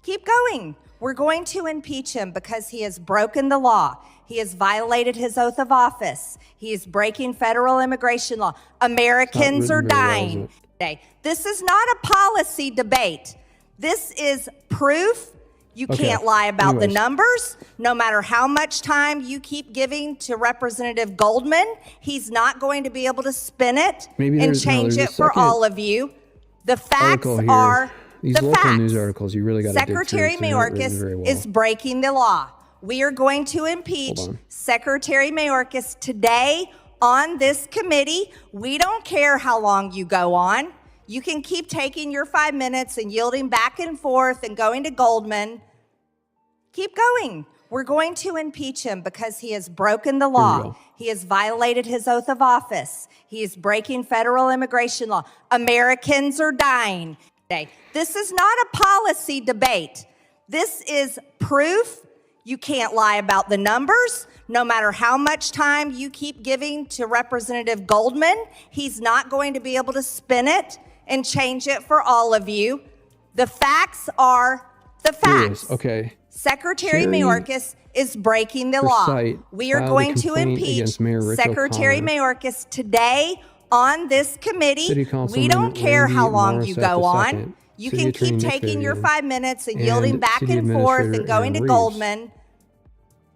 Keep going. We're going to impeach him because he has broken the law. He has violated his oath of office. He is breaking federal immigration law. Americans are written very well, is dying it? today. This is not a policy debate. This is proof. You Okay. can't lie about the Anyways. numbers. No matter how much time you keep giving to Representative Goldman, he's not going to be able to spin it Maybe and there's- no, change there's it a for second all of you. The facts Article here. are These the local facts. news articles, you really got to dig through. Secretary 'cause they're not written Mayorkas very well. is breaking the law. We are going to impeach Hold on. Secretary Mayorkas today on this committee. We don't care how long you go on. You can keep taking your 5 minutes and yielding back and forth and going to Goldman. Keep going. We're going to impeach him because he has broken the we law. go. He has violated his oath of office. He is breaking federal immigration law. Americans are dying today. This is not a policy debate. This is proof. You can't lie about the numbers. No matter how much time you keep giving to Representative Goldman, he's not going to be able to spin it and change it for all of you. The facts are the Here it is. facts. Okay. Secretary Sherry Mayorkas is breaking the law. Forsythe We are filed a going to complaint impeach against Mayor Rick Secretary O'Connor. Mayorkas today on this committee. City We Councilman don't care Randy how long you Morissette go on. II, You City can Attorney keep Nick taking your Vivian, 5 minutes and and yielding back City and forth and Administrator going to Aaron Goldman.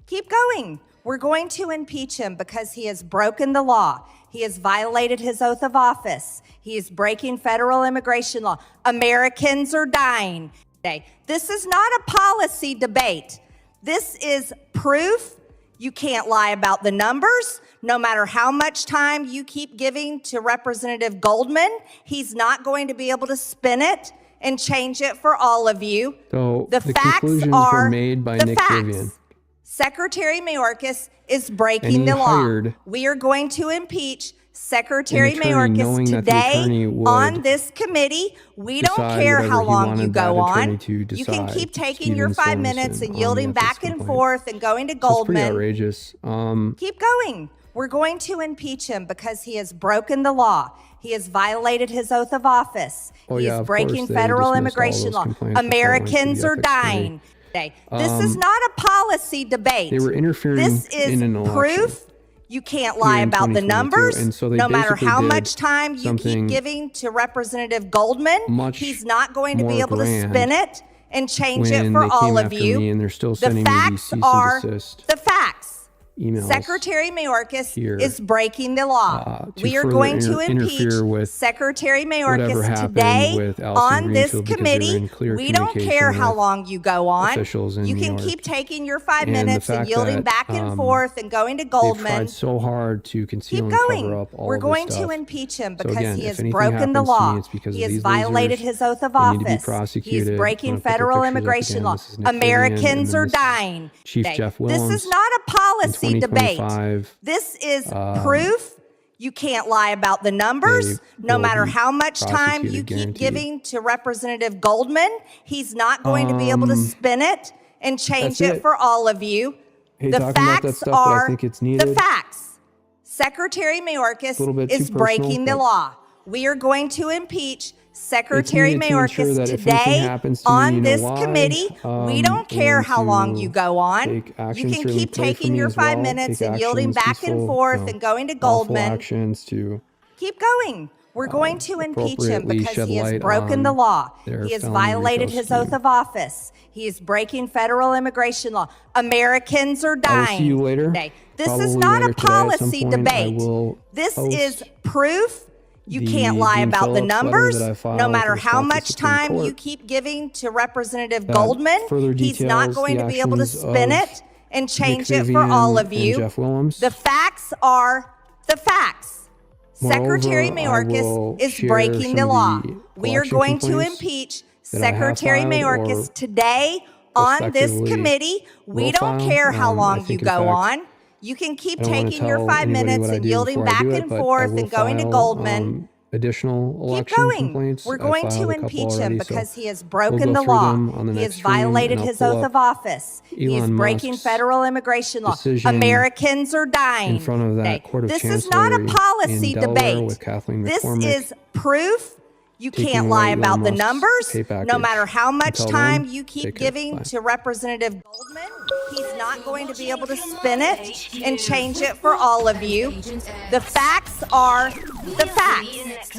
Keep going. We're going to impeach him because he has broken the law. He has violated his oath of office. He is breaking federal immigration law. Americans are dying today. This is not a policy debate. This is proof. You can't lie about the numbers. No matter how much time you keep giving to Representative Goldman, he's not going to be able to spin it and change it for all of you. So The the facts conclusions are were made by the Nick facts. Vivian. Secretary Mayorkas is And breaking he the law. hired We are going to impeach Secretary an attorney, Mayorkas knowing that the today attorney would on this committee. We don't decide care whatever how he long you wanted go that attorney on. to You can decide, keep taking your Stephen 5 minutes Sorensen, and on the yielding ethics back and complaint. forth and going to So it's pretty Goldman. outrageous. Keep going. We're going to impeach him because he has broken the law. He has violated his oath of office. Oh, he yeah, is of breaking course, they federal dismissed all immigration those law. complaints before it went to the Americans are ethics dying committee. today. This is not a policy debate. They were interfering This is in an election proof. You can't lie here in about the 2022, numbers. and so they No matter basically how did much time you something keep giving to Representative Goldman, much he's not going to be more able to grand spin it and change it when for they all came of after you. me and they're still The sending me these facts cease and are desist the facts. emails Secretary Mayorkas here, is breaking the law. to We are further going to impeach interfere with Secretary whatever Mayorkas happened today with Allison on this Greenfield because they were in committee. clear We don't care communication how with long you go on. officials in You New can York. keep taking your 5 And the minutes and fact yielding that, back and forth and going to They've Goldman. tried so hard to conceal Keep and going. cover up all We're of this going to stuff. impeach him So because again, he if has anything broken the happens to me, law. it's because He of has these violated losers. his oath of They need to be office. He prosecuted. is I'm breaking gonna put their federal pictures up immigration again. law. This is Nick Vivian, and Americans then are this is dying Chief today. Jeff This Willems is not a policy in debate. 2025. This is proof. You can't lie about the numbers. They No will matter be how much time you prosecuted, keep guaranteed. giving to Representative Goldman, he's not going to be able to spin it and change that's it it. for all of you. Hate The talking about that facts stuff, but I are think it's the needed. facts. Secretary Mayorkas little bit is too personal, breaking the but- law. We are going to impeach Secretary needed to ensure Mayorkas that if anything today happens to me, on you know this why, committee. We don't care and how long to you go on. take You actions can to really keep pray for taking me your as 5 well, minutes take and yielding actions, back and peaceful, forth you know, and going to lawful Goldman. actions to Keep going. We're going to impeach him appropriately because shed he has light broken the on law. their He has felony violated RICO his oath scheme. of office. He is breaking federal immigration law. Americans are I will dying see you later. today. This is Probably not a later today at some policy point. I debate. will This post is proof. You the can't lie Dean about the Phillips letter numbers. that I filed No matter with how response to much Supreme time you Court. keep giving to Representative That Goldman, further he's not details going the to be able to actions spin of it and change Nick it for all Vivian of and you. Jeff Willems. The facts are the facts. Moreover, Secretary I Mayorkas will is share breaking the some of law. the We are collection going to complaints impeach that I have Secretary filed Mayorkas or today on this prospectively committee. We will don't file. care how I long you think, in go fact, on. You can keep I don't wanna taking your tell 5 anybody minutes what I and do yielding before I back do it, and but I forth will and going to file, Goldman. Additional Keep election going. complaints. We're I going filed to a couple impeach him already, so because he has we'll broken go the through law. them on the He next has stream, and violated I'll his pull oath up of office. He is Elon breaking Musk's federal immigration law. decision Americans are dying. in front of that today. Court of This is not a Chancellery policy in Delaware debate. with Kathleen This McCormick. is proof. You Taking can't away lie Elon about the Musk's numbers, pay no package. matter how much Until time then, you take keep care. giving Bye. to Representative Goldman. He's not going to be able to spin it and change it for all of you. The facts are the facts.